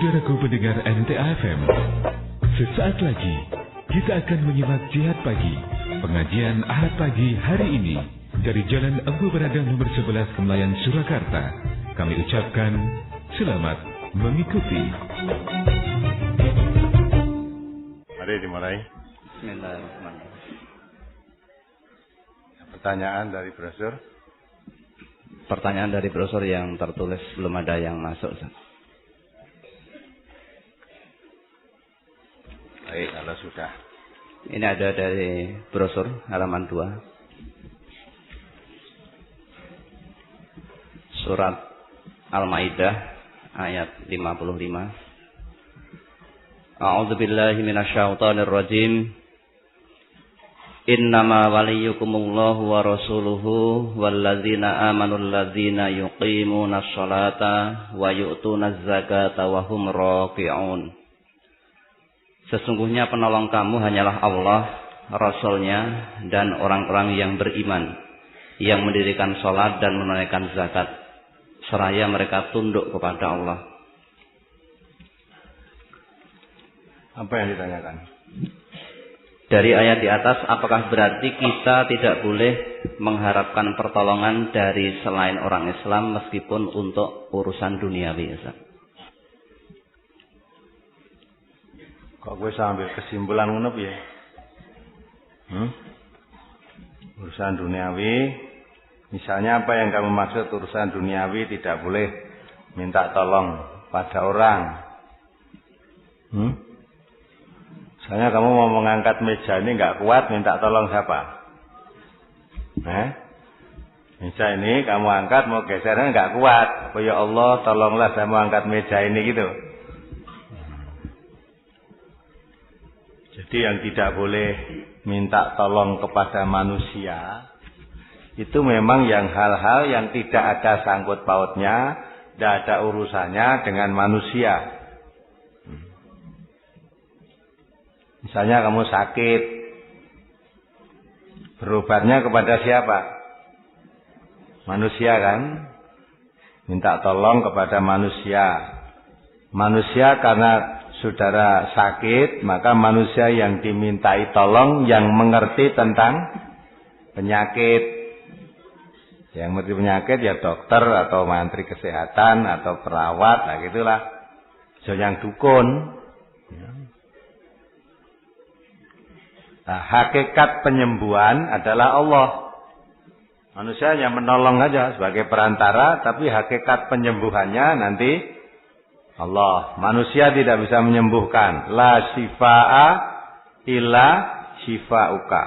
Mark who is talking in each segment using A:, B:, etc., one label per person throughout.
A: Saudaraku pendengar NTA FM, sesaat lagi kita akan menyimak Jihad Pagi, pengajian Ahad Pagi hari ini dari Jalan Empu Beradang nomor 11 Kemlayan, Surakarta. Kami ucapkan selamat mengikuti.
B: Mari dimulai.
C: Bismillahirrahmanirrahim.
B: Pertanyaan dari brosur.
C: Pertanyaan dari brosur yang tertulis belum ada yang masuk.
B: Baik, kalau sudah.
C: Ini ada dari brosur halaman 2. Surat Al-Maidah ayat 55. A'udzu billahi minasyaitonir rajim. Innama waliyukumullahu wa rasuluhu walladzina amanul ladzina yuqimunas sholata wa yu'tunaz zakata wa hum raki'un. Sesungguhnya penolong kamu hanyalah Allah, Rasul-Nya, dan orang-orang yang beriman, yang mendirikan sholat dan menunaikan zakat, seraya mereka tunduk kepada Allah.
B: Apa yang ditanyakan?
C: Dari ayat di atas, apakah berarti kita tidak boleh mengharapkan pertolongan dari selain orang Islam meskipun untuk urusan duniawi?
B: Kok gue sambil kesimpulan ngono ya? Urusan duniawi, misalnya apa yang kamu maksud urusan duniawi tidak boleh minta tolong pada orang? Misalnya kamu mau mengangkat meja ini nggak kuat, minta tolong siapa? Meja ini kamu angkat mau gesernya nggak kuat, oh ya Allah tolonglah saya mau angkat meja ini gitu. Jadi yang tidak boleh minta tolong kepada manusia itu memang yang hal-hal yang tidak ada sangkut pautnya, tidak ada urusannya dengan manusia. Misalnya kamu sakit, berobatnya kepada siapa? Manusia kan? Minta tolong kepada manusia. Manusia karena saudara sakit, maka manusia yang dimintai tolong yang mengerti tentang penyakit. Yang mengerti penyakit ya dokter atau mantri kesehatan atau perawat, nah gitulah. So yang dukun. Nah, hakikat penyembuhan adalah Allah. Manusia yang menolong aja sebagai perantara, tapi hakikat penyembuhannya nanti Allah. Manusia tidak bisa menyembuhkan. La shifa'a illa shifa'uka.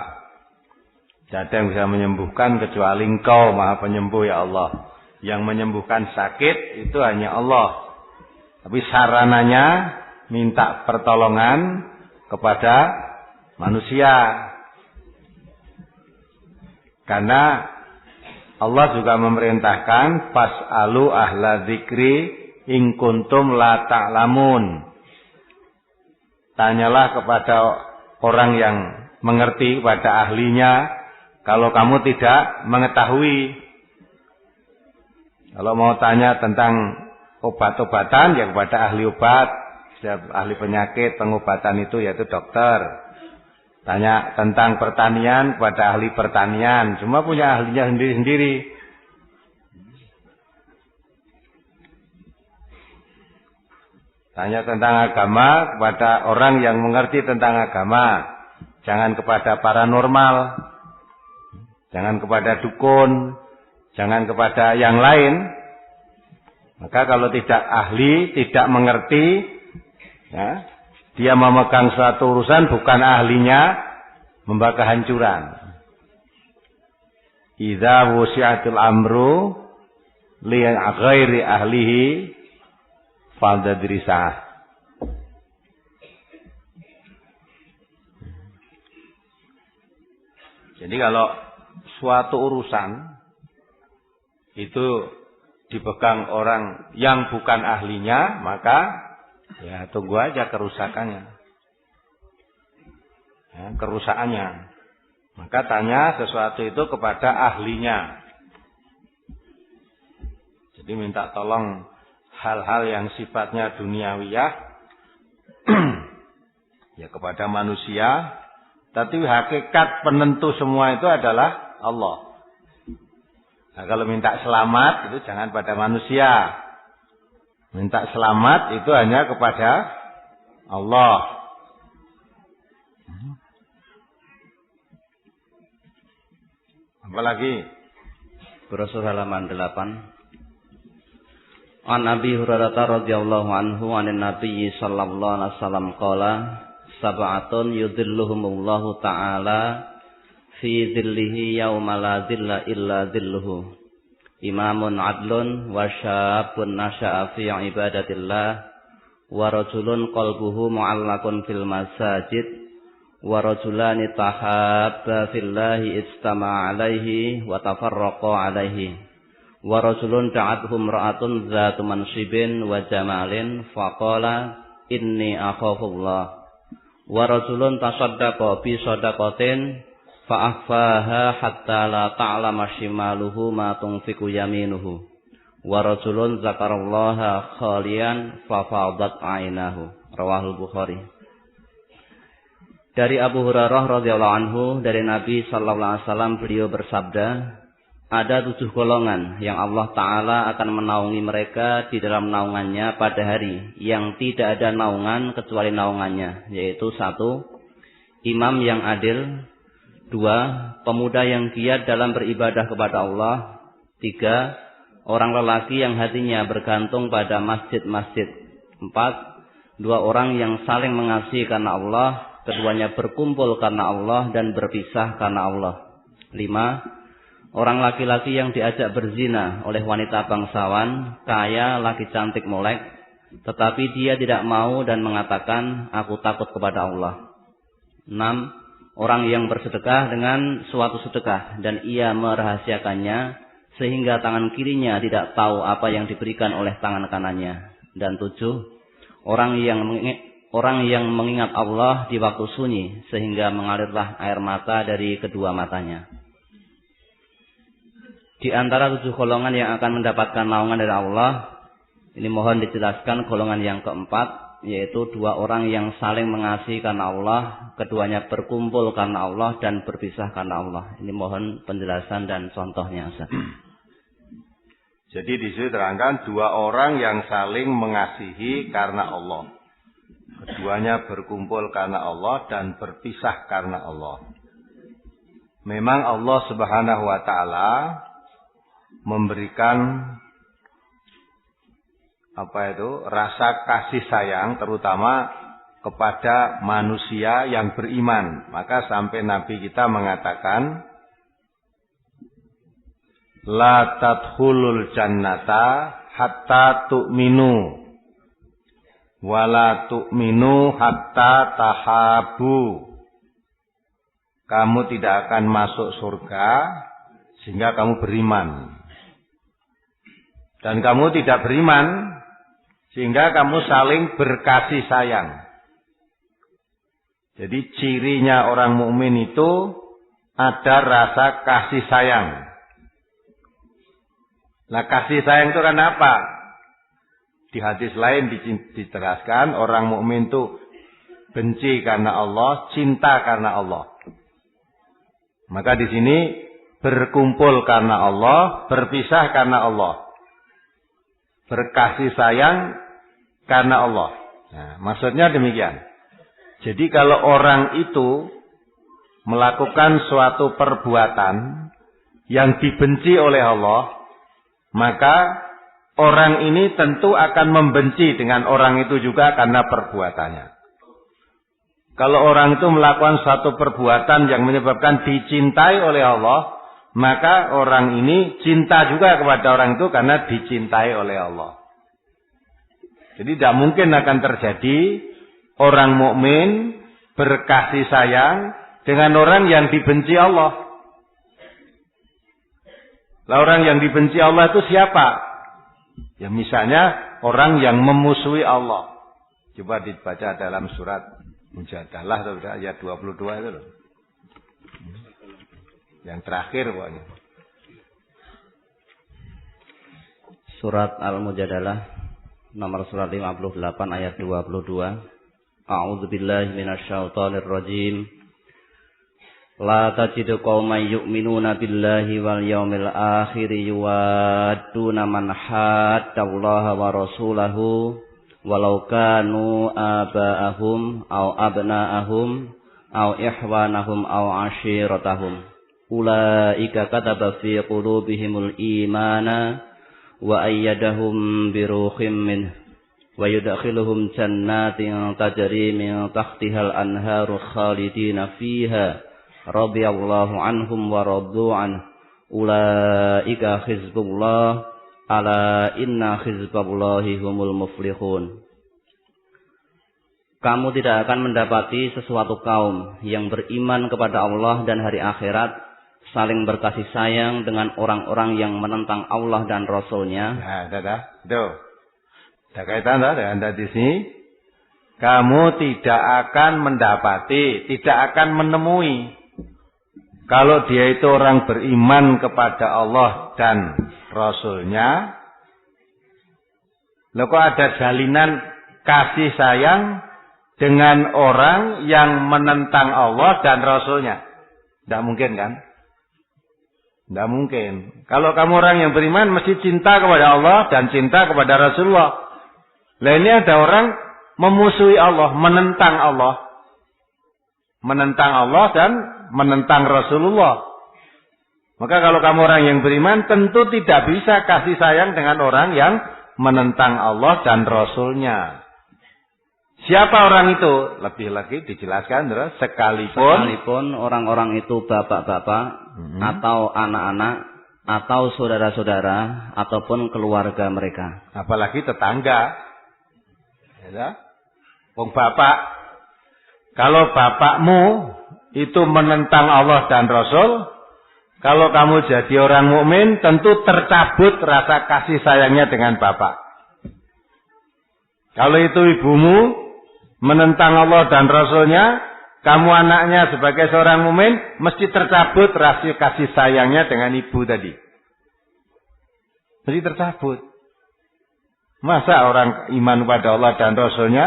B: Tidak ada yang bisa menyembuhkan kecuali Engkau Maha Penyembuh ya Allah. Yang menyembuhkan sakit itu hanya Allah. Tapi sarananya minta pertolongan kepada manusia. Karena Allah juga memerintahkan fas'alu ahla dzikri in kuntum la ta'lamun. Tanyalah kepada orang yang mengerti, kepada ahlinya, kalau kamu tidak mengetahui. Kalau mau tanya tentang obat-obatan ya kepada ahli obat, ahli penyakit, pengobatan itu yaitu dokter. Tanya tentang pertanian kepada ahli pertanian, semua punya ahlinya sendiri-sendiri. Tanya tentang agama kepada orang yang mengerti tentang agama. Jangan kepada paranormal. Jangan kepada dukun. Jangan kepada yang lain. Maka kalau tidak ahli, tidak mengerti, ya, dia memegang suatu urusan bukan ahlinya, membawa kehancuran. Idza wusi'atul amru li ghairi ahlihi faldadrisah. Jadi kalau suatu urusan itu dipegang orang yang bukan ahlinya, maka ya tunggu aja kerusakannya. Ya, kerusakannya. Maka tanya sesuatu itu kepada ahlinya. Jadi minta tolong hal-hal yang sifatnya duniawiyah ya kepada manusia, tapi hakikat penentu semua itu adalah Allah. Nah, kalau minta selamat itu jangan pada manusia. Minta selamat itu hanya kepada Allah. Apalagi?
C: Brosur halaman 8. An Abi Hurairah radhiyallahu anhu anin Nabi sallallahu alaihi wasallam qala sab'atun yudhilluhumullahu ta'ala fi dhillihi yauma la dhilla illa dhilluhu. Imamun adlun wa syabun nasha'a fi ibadatillah wa rajulun qalbuhu mu'allaqun fil masajid wa rajulani tahabba fillahi istama'a alaihi wa tafarraqa alaihi. Wa rajulun da'atuhum ra'atun dzatu mansibin wa jamalin faqala inni akhafullah. Wa rajulun tasaddaqa bi shadaqatin fa akhfaha hatta la ta'lama shimaluhu ma tunfiqu yaminuhu. Wa rajulun zakarallaha khalian fa fadat 'ainahu. Rawahul Bukhari. Dari Abu Hurairah radhiyallahu anhu dari Nabi sallallahu alaihi wasallam beliau bersabda, ada 7 golongan yang Allah Ta'ala akan menaungi mereka di dalam naungannya pada hari yang tidak ada naungan kecuali naungannya, yaitu 1. Imam yang adil, 2. Pemuda yang giat dalam beribadah kepada Allah, 3. Orang lelaki yang hatinya bergantung pada masjid-masjid, 4. 2 orang yang saling mengasihi karena Allah, keduanya berkumpul karena Allah dan berpisah karena Allah, 5. Orang laki-laki yang diajak berzina oleh wanita bangsawan, kaya, laki cantik molek, tetapi dia tidak mau dan mengatakan, aku takut kepada Allah. 6. Orang yang bersedekah dengan suatu sedekah dan ia merahasiakannya, sehingga tangan kirinya tidak tahu apa yang diberikan oleh tangan kanannya. Dan 7. Orang yang mengingat Allah di waktu sunyi, sehingga mengalirlah air mata dari kedua matanya. Di antara 7 golongan yang akan mendapatkan naungan dari Allah, ini mohon dijelaskan golongan yang keempat, yaitu 2 orang yang saling mengasihi karena Allah, keduanya berkumpul karena Allah dan berpisah karena Allah. Ini mohon penjelasan dan contohnya, Ustaz.
B: Jadi di sini terangkan 2 orang yang saling mengasihi karena Allah. Keduanya berkumpul karena Allah dan berpisah karena Allah. Memang Allah Subhanahu wa taala memberikan rasa kasih sayang terutama kepada manusia yang beriman. Maka sampai Nabi kita mengatakan, la tadkhulul jannata hatta tu'minu wa la tu'minu hatta tahabu. Kamu tidak akan masuk surga sehingga kamu beriman. Dan kamu tidak beriman sehingga kamu saling berkasih sayang. Jadi cirinya orang mukmin itu ada rasa kasih sayang. Nah, kasih sayang itu kan apa? Di hadis lain diteraskan orang mukmin itu benci karena Allah, cinta karena Allah. Maka di sini berkumpul karena Allah, berpisah karena Allah. Berkasih sayang karena Allah. Nah, maksudnya demikian. Jadi kalau orang itu melakukan suatu perbuatan yang dibenci oleh Allah, maka orang ini tentu akan membenci dengan orang itu juga karena perbuatannya. Kalau orang itu melakukan suatu perbuatan yang menyebabkan dicintai oleh Allah, maka orang ini cinta juga kepada orang itu karena dicintai oleh Allah. Jadi tidak mungkin akan terjadi orang mukmin berkasih sayang dengan orang yang dibenci Allah. Lah orang yang dibenci Allah itu siapa? Ya misalnya orang yang memusuhi Allah. Coba dibaca dalam surat Mujadalah ayat 22 itu loh. Yang terakhir pokoknya.
C: Surat Al-Mujadalah nomor surat 58 ayat 22. A'udzu billahi minasyaitonir rajim. La tajidu qauman yu'minuna billahi wal yaumil akhir yuwadduna man haddallaha wa rasulahu walau kanu aba'ahum aw abna'ahum aw ihwanahum aw ashiratahum. Ulaika kataba fi qulubihimul imana wa ayyadahum bi ruhim minhu wa yudkhiluhum jannatin tajri min tahtihal anharu khalidina fiha radhiyallahu anhum wa radu an. Ulaika hizbullah ala inna hizballahi humul muflihun. Kamu tidak akan mendapati sesuatu kaum yang beriman kepada Allah dan hari akhirat saling berkasih sayang dengan orang-orang yang menentang Allah dan Rasul-Nya.
B: Tuh. Ada kaitan dengan tadi sini. Kamu tidak akan mendapati, tidak akan menemui. Kalau dia itu orang beriman kepada Allah dan Rasul-Nya. Loh kok ada jalinan kasih sayang dengan orang yang menentang Allah dan Rasul-Nya? Tidak mungkin kan? Tidak mungkin. Kalau kamu orang yang beriman mesti cinta kepada Allah dan cinta kepada Rasulullah. Lah ini ada orang memusuhi Allah, menentang Allah. Menentang Allah dan menentang Rasulullah. Maka kalau kamu orang yang beriman tentu tidak bisa kasih sayang dengan orang yang menentang Allah dan Rasul-Nya. Siapa orang itu? Lebih lagi dijelaskan terus sekalipun
C: orang-orang itu bapak-bapak atau anak-anak atau saudara-saudara ataupun keluarga mereka.
B: Apalagi tetangga. Ya. Wong bapak, kalau bapakmu itu menentang Allah dan Rasul, kalau kamu jadi orang mukmin tentu tercabut rasa kasih sayangnya dengan bapak. Kalau itu ibumu menentang Allah dan Rasul-Nya, kamu anaknya sebagai seorang mukmin mesti tercabut rasa kasih sayangnya dengan ibu tadi. Mesti tercabut. Masa orang iman pada Allah dan Rasul-Nya,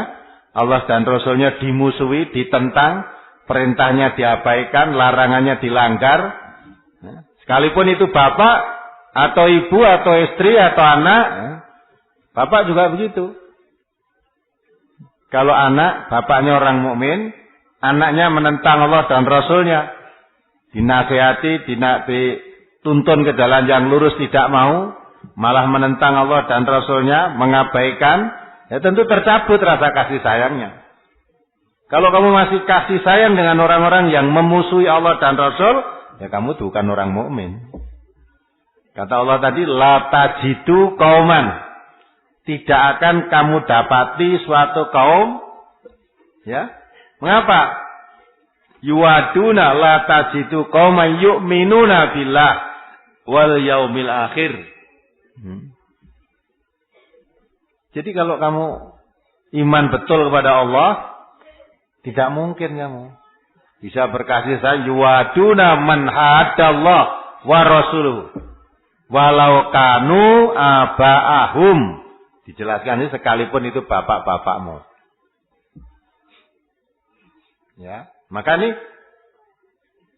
B: Allah dan Rasul-Nya dimusuhi, ditentang, perintahnya diabaikan, larangannya dilanggar. Sekalipun itu bapak atau ibu atau istri atau anak, bapak juga begitu. Kalau anak, bapaknya orang mukmin, anaknya menentang Allah dan Rasul-Nya, dinasihati, dituntun ke jalan yang lurus tidak mau, malah menentang Allah dan Rasul-Nya, mengabaikan, ya tentu tercabut rasa kasih sayangnya. Kalau kamu masih kasih sayang dengan orang-orang yang memusuhi Allah dan Rasul, ya kamu bukan orang mukmin. Kata Allah tadi, la tajidu qauman. Tidak akan kamu dapati suatu kaum, ya. Mengapa? Yuwaduna la tajidu qauman yu'minuna billah wal yaumil akhir. Jadi kalau kamu iman betul kepada Allah, tidak mungkin kamu bisa berkasih sayang. Yuwaduna man hadallah wa rasuluhu walau kanu aba'ahum. Dijelaskan ini sekalipun itu bapak-bapakmu. Ya, maka ini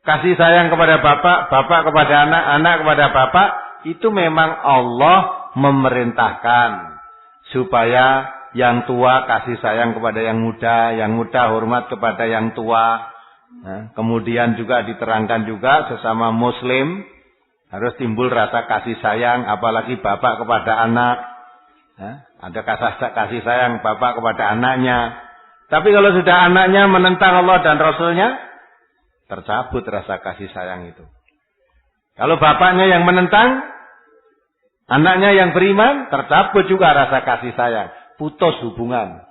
B: kasih sayang kepada bapak, bapak kepada anak, anak kepada bapak, itu memang Allah memerintahkan supaya yang tua kasih sayang kepada yang muda hormat kepada yang tua. Nah, kemudian juga diterangkan juga sesama muslim harus timbul rasa kasih sayang, apalagi bapak kepada anak. Nah, ada kasih sayang bapak kepada anaknya. Tapi kalau sudah anaknya menentang Allah dan Rasul-Nya, tercabut rasa kasih sayang itu. Kalau bapaknya yang menentang, anaknya yang beriman, tercabut juga rasa kasih sayang. Putus hubungan.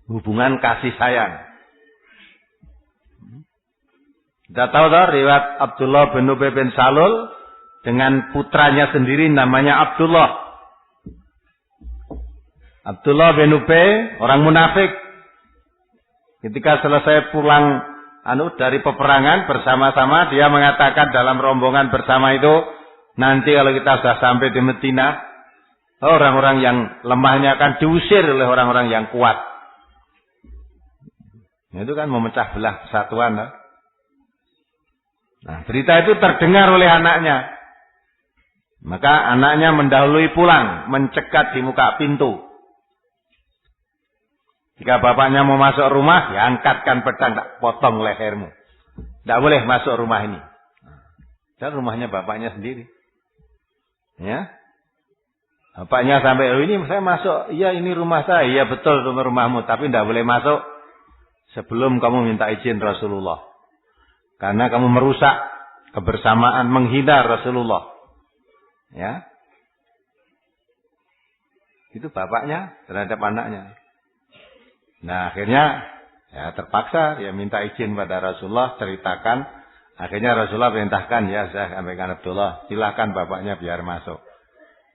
B: Hubungan kasih sayang. Kita tahu riwayat Abdullah bin Ubay bin Salul dengan putranya sendiri namanya Abdullah. Abdullah bin Ubay, orang munafik. Ketika selesai pulang dari peperangan bersama-sama, dia mengatakan dalam rombongan bersama itu, nanti kalau kita sudah sampai di Madinah, Orang-orang yang lemahnya akan diusir oleh orang-orang yang kuat. Itu kan memecah belah persatuan. Nah, berita itu terdengar oleh anaknya. Maka anaknya mendahului pulang, mencegat di muka pintu. Jika bapaknya mau masuk rumah, ya angkatkan pedang, tak potong lehermu. Tidak boleh masuk rumah ini. Dan rumahnya bapaknya sendiri. Ya. Bapaknya sampai, oh ini saya masuk, iya ini rumah saya, iya betul rumahmu, tapi tidak boleh masuk sebelum kamu minta izin Rasulullah. Karena kamu merusak kebersamaan, menghina Rasulullah. Ya. Itu bapaknya terhadap anaknya. Nah, akhirnya ya terpaksa ya minta izin pada Rasulullah, ceritakan. Akhirnya Rasulullah perintahkan, ya saya sampaikan Abdullah, silakan bapaknya biar masuk.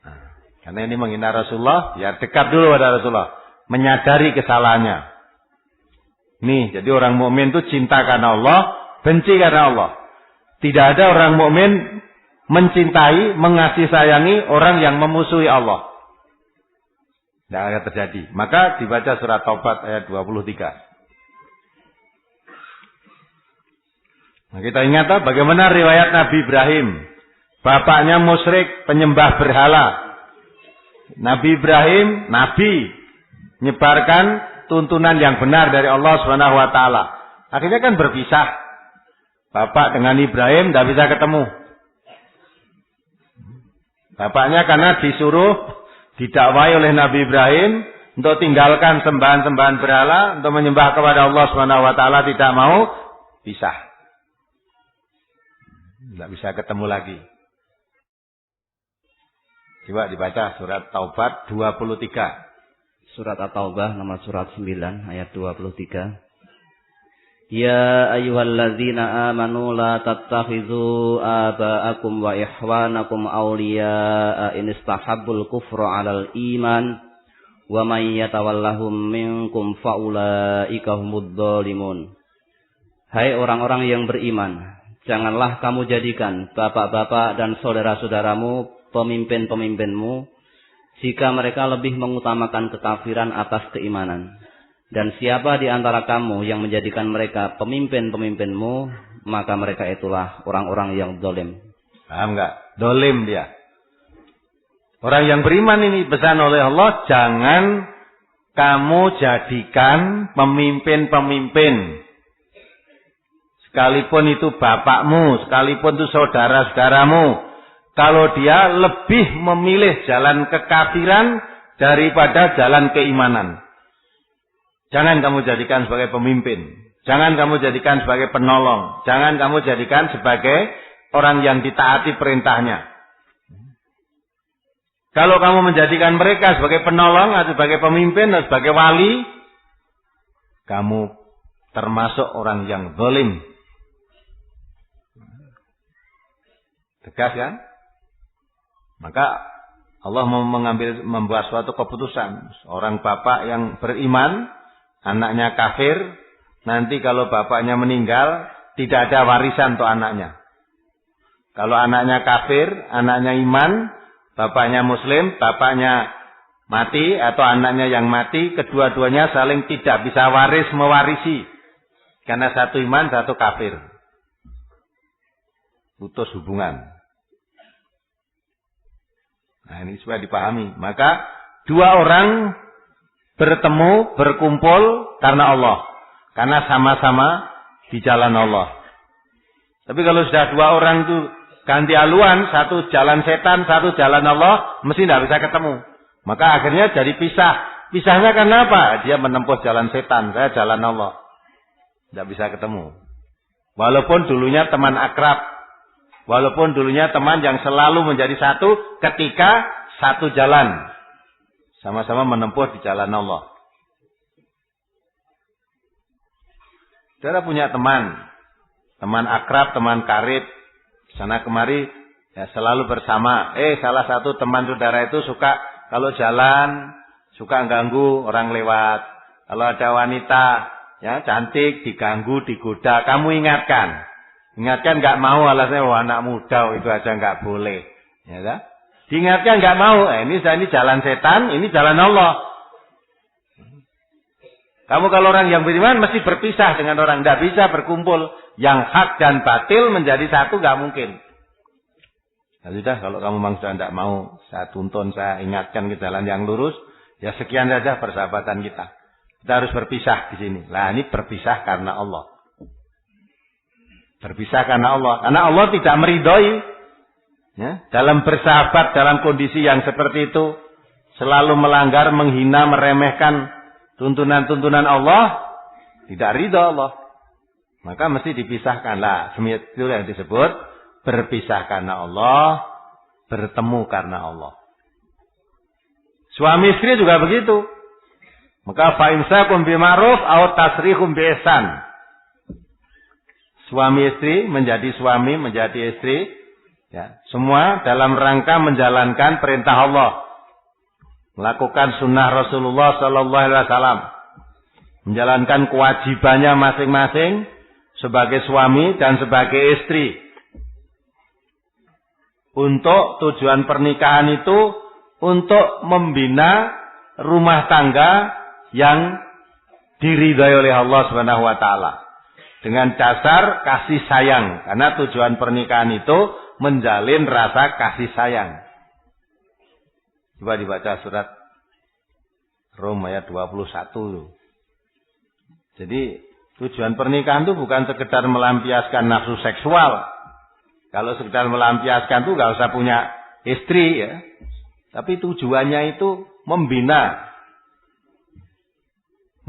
B: Nah, karena ini menghina Rasulullah, ya dekat dulu pada Rasulullah, menyadari kesalahannya. Nih, jadi orang mukmin itu cinta karena Allah, benci karena Allah. Tidak ada orang mukmin mencintai, mengasihi sayangi orang yang memusuhi Allah. Tidak akan terjadi. Maka dibaca surat Taubat ayat 23. Nah, kita ingat bagaimana riwayat Nabi Ibrahim. Bapaknya musyrik, penyembah berhala. Nabi Ibrahim, Nabi, menyebarkan tuntunan yang benar dari Allah Subhanahu wa taala. Akhirnya kan berpisah. Bapak dengan Ibrahim tidak bisa ketemu. Bapaknya karena disuruh, didakwai oleh Nabi Ibrahim untuk tinggalkan sembahan-sembahan berhala, untuk menyembah kepada Allah Subhanahu wa taala, tidak mau, pisah. Tidak bisa ketemu lagi. Coba dibaca surat Taubat 23.
C: Surat At-Taubah nomor surat 9 ayat 23. Ya ayyuhalladzina amanu la tattakhidhu aba'akum wa ikhwanakum awliya'a in istahabbul kufra 'alal iman wa may yatawallahum minkum faulaika humudz zalimun. Hai orang-orang yang beriman, janganlah kamu jadikan bapak-bapak dan saudara-saudaramu pemimpin-pemimpinmu jika mereka lebih mengutamakan kekafiran atas keimanan. Dan siapa di antara kamu yang menjadikan mereka pemimpin-pemimpinmu, maka mereka itulah orang-orang yang zalim.
B: Paham enggak? Zalim dia. Orang yang beriman ini pesan oleh Allah, jangan kamu jadikan pemimpin-pemimpin. Sekalipun itu bapakmu, sekalipun itu saudara-saudaramu, kalau dia lebih memilih jalan kekafiran daripada jalan keimanan. Jangan kamu jadikan sebagai pemimpin. Jangan kamu jadikan sebagai penolong. Jangan kamu jadikan sebagai orang yang ditaati perintahnya. Kalau kamu menjadikan mereka sebagai penolong atau sebagai pemimpin atau sebagai wali, kamu termasuk orang yang zalim. Tegas kan? Maka Allah membuat suatu keputusan. Orang bapak yang beriman, anaknya kafir, nanti kalau bapaknya meninggal, tidak ada warisan untuk anaknya. Kalau anaknya kafir, anaknya iman, bapaknya muslim, bapaknya mati atau anaknya yang mati, kedua-duanya saling tidak bisa mewarisi. Karena satu iman, satu kafir. Putus hubungan. Nah, ini supaya dipahami. Maka dua orang bertemu, berkumpul karena Allah. Karena sama-sama di jalan Allah. Tapi kalau sudah dua orang itu ganti haluan, satu jalan setan, satu jalan Allah, mesti tidak bisa ketemu. Maka akhirnya jadi pisah. Pisahnya karena apa? Dia menempuh jalan setan, saya jalan Allah. Tidak bisa ketemu. Walaupun dulunya teman akrab. Walaupun dulunya teman yang selalu menjadi satu ketika satu jalan. Sama-sama menempuh di jalan Allah. Saudara punya teman. Teman akrab, teman karib. Sana kemari ya selalu bersama. Salah satu teman saudara itu suka kalau jalan, suka ganggu orang lewat. Kalau ada wanita ya cantik, diganggu, digoda. Kamu ingatkan. Ingatkan nggak mau alasannya, anak muda itu aja nggak boleh. Ya, Diingatkan nggak mau. Ini jalan setan, ini jalan Allah. Kamu kalau orang yang beriman mesti berpisah dengan orang. Nggak bisa berkumpul. Yang hak dan batil menjadi satu nggak mungkin. Nah, sudah, kalau kamu memang sudah tidak mau, saya tuntun, saya ingatkan ke jalan yang lurus. Ya sekian saja persahabatan kita. Kita harus berpisah di sini. Nah ini berpisah karena Allah. Berpisah karena Allah. Karena Allah tidak meridhoi. Ya, dalam bersahabat dalam kondisi yang seperti itu selalu melanggar, menghina, meremehkan tuntunan-tuntunan Allah, tidak ridha Allah. Maka mesti dipisahkan. Lah, itu yang disebut berpisah karena Allah, bertemu karena Allah. Suami istri juga begitu. Maka fa imsakum bima'ruf aw tasrihum biihsan. Suami istri menjadi suami, menjadi istri. Ya, semua dalam rangka menjalankan perintah Allah, melakukan sunnah Rasulullah Sallallahu Alaihi Wasallam, menjalankan kewajibannya masing-masing sebagai suami dan sebagai istri. Untuk tujuan pernikahan itu untuk membina rumah tangga yang diridhai oleh Allah Subhanahu Wa Taala dengan dasar kasih sayang, karena tujuan pernikahan itu menjalin rasa kasih sayang. Coba dibaca surat Rom ayat 21. Jadi tujuan pernikahan itu bukan sekedar melampiaskan nafsu seksual. Kalau sekedar melampiaskan itu nggak usah punya istri ya. Tapi tujuannya itu membina,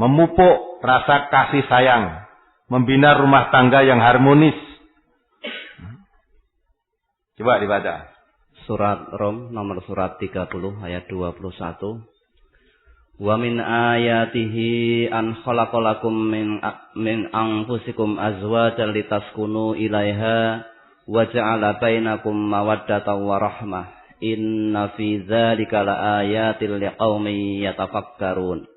B: memupuk rasa kasih sayang, membina rumah tangga yang harmonis. Coba dibaca.
C: Surat Rom nomor surat 30 ayat 21. Wa min ayatihi an khalaqalakum min anfusikum azwajan litaskunu ilaiha wa ja'ala bainakum mawaddatan wa rahmah. Inna fi dzalika laayatil liqaumin yatafakkarun.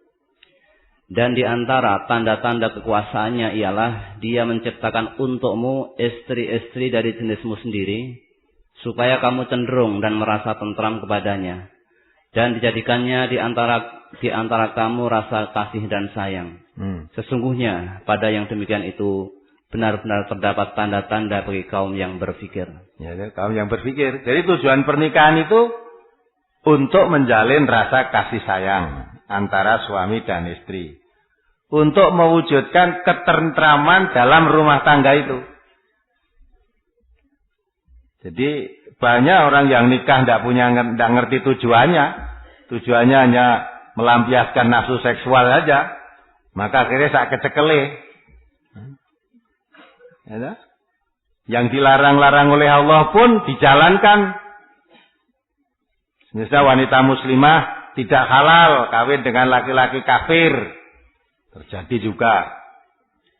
C: Dan di antara tanda-tanda kekuasaannya ialah Dia menciptakan untukmu istri-istri dari jenismu sendiri, supaya kamu cenderung dan merasa tentram kepadanya, dan dijadikannya di antara kamu rasa kasih dan sayang. Sesungguhnya pada yang demikian itu benar-benar terdapat tanda-tanda bagi kaum yang berpikir.
B: Ya, kaum yang berpikir. Jadi tujuan pernikahan itu untuk menjalin rasa kasih sayang antara suami dan istri, untuk mewujudkan ketentraman dalam rumah tangga itu. Jadi banyak orang yang nikah tidak ngerti tujuannya. Tujuannya hanya melampiaskan nafsu seksual saja. Maka akhirnya sak kecekele. Ya, yang dilarang-larang oleh Allah pun dijalankan. Misalnya wanita muslimah tidak halal kawin dengan laki-laki kafir. Terjadi juga.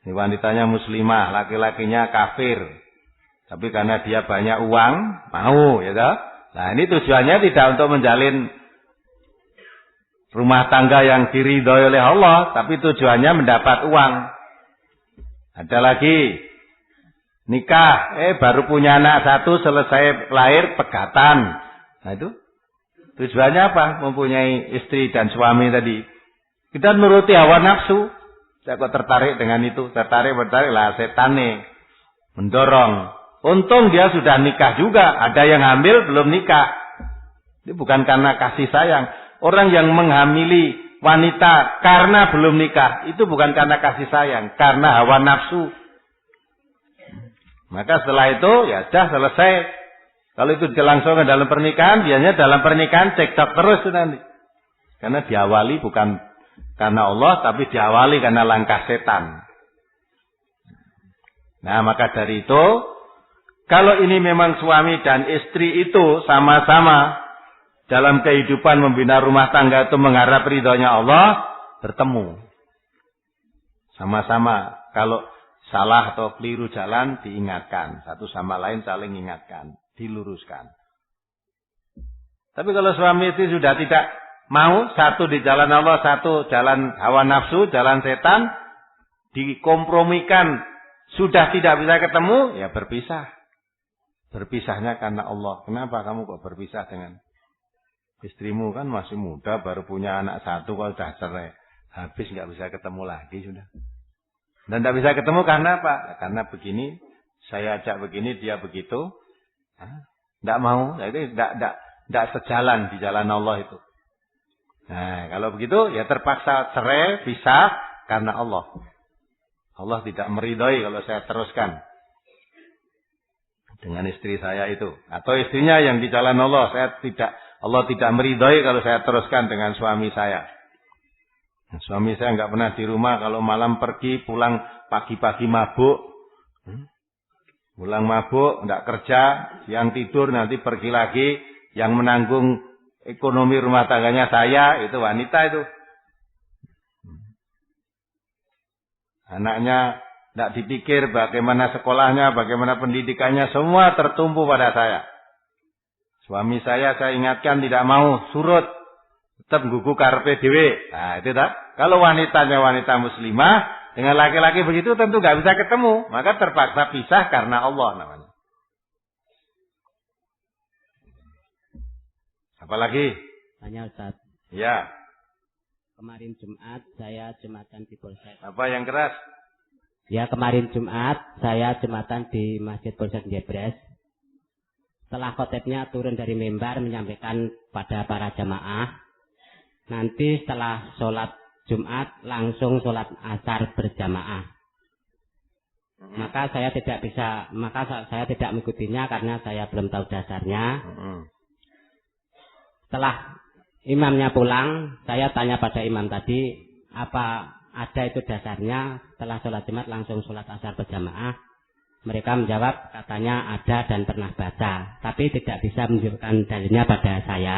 B: Ini wanitanya muslimah, laki-lakinya kafir. Tapi karena dia banyak uang, mau, ya toh. Nah, ini tujuannya tidak untuk menjalin rumah tangga yang diridhoi oleh Allah, tapi tujuannya mendapat uang. Ada lagi, nikah, baru punya anak satu, selesai lahir pegatan. Nah itu, tujuannya apa? Mempunyai istri dan suami tadi. Kita nuruti hawa nafsu. Saya kok tertarik dengan itu, tertarik lah setan nih mendorong. Untung dia sudah nikah juga. Ada yang hamil belum nikah. Ini bukan karena kasih sayang. Orang yang menghamili wanita karena belum nikah, itu bukan karena kasih sayang, karena hawa nafsu. Maka setelah itu, ya sudah selesai. Kalau itu dilangsungkan dalam pernikahan, biasanya dalam pernikahan cekcok terus nanti. Karena diawali bukan karena Allah, tapi diawali karena langkah setan. Nah, maka dari itu, kalau ini memang suami dan istri itu sama-sama dalam kehidupan membina rumah tangga itu mengharap ridhonya Allah, bertemu. Sama-sama. Kalau salah atau keliru jalan, diingatkan. Satu sama lain saling ingatkan. Diluruskan. Tapi kalau suami istri sudah tidak mau, satu di jalan Allah, satu jalan hawa nafsu, jalan setan, dikompromikan, sudah tidak bisa ketemu, ya berpisah. Berpisahnya karena Allah. Kenapa kamu kok berpisah dengan Istrimu kan masih muda, baru punya anak satu, kalau sudah cerai, habis nggak bisa ketemu lagi sudah. Dan nggak bisa ketemu karena apa? Karena begini, saya ajak begini, dia begitu, nggak mau, itu nggak sejalan di jalan Allah itu. Nah, kalau begitu ya terpaksa cerai, pisah karena Allah. Allah tidak meridhai kalau saya teruskan dengan istri saya itu, atau istrinya yang di jalan Allah, Allah tidak meridhai kalau saya teruskan dengan suami saya. Suami saya nggak pernah di rumah, kalau malam pergi, pulang pagi-pagi mabuk, pulang mabuk, nggak kerja, siang tidur, nanti pergi lagi, yang menanggung ekonomi rumah tangganya saya, itu wanita itu. Anaknya tidak dipikir bagaimana sekolahnya, bagaimana pendidikannya, semua tertumpu pada saya. Suami saya ingatkan tidak mau, surut, tetap gugu karpe dewe. Nah itu tak. Kalau wanitanya wanita muslimah, dengan laki-laki begitu tentu nggak bisa ketemu, maka terpaksa pisah karena Allah namanya. Apalagi?
D: Tanya Ustaz.
B: Ya.
D: Kemarin Jumat saya jumatan di Polsek.
B: Apa yang keras?
D: Ya, kemarin Jumat saya jumatan di Masjid Polsek Jebres. Setelah khotibnya turun dari mimbar menyampaikan pada para jamaah. Nanti setelah sholat Jumat langsung sholat asar berjamaah. Maka saya tidak mengikutinya karena saya belum tahu dasarnya. Setelah imamnya pulang, saya tanya pada imam tadi, apa ada itu dasarnya setelah sholat Jumat langsung sholat asar berjamaah? Mereka menjawab, katanya ada dan pernah baca, tapi tidak bisa menunjukkan dalilnya pada saya.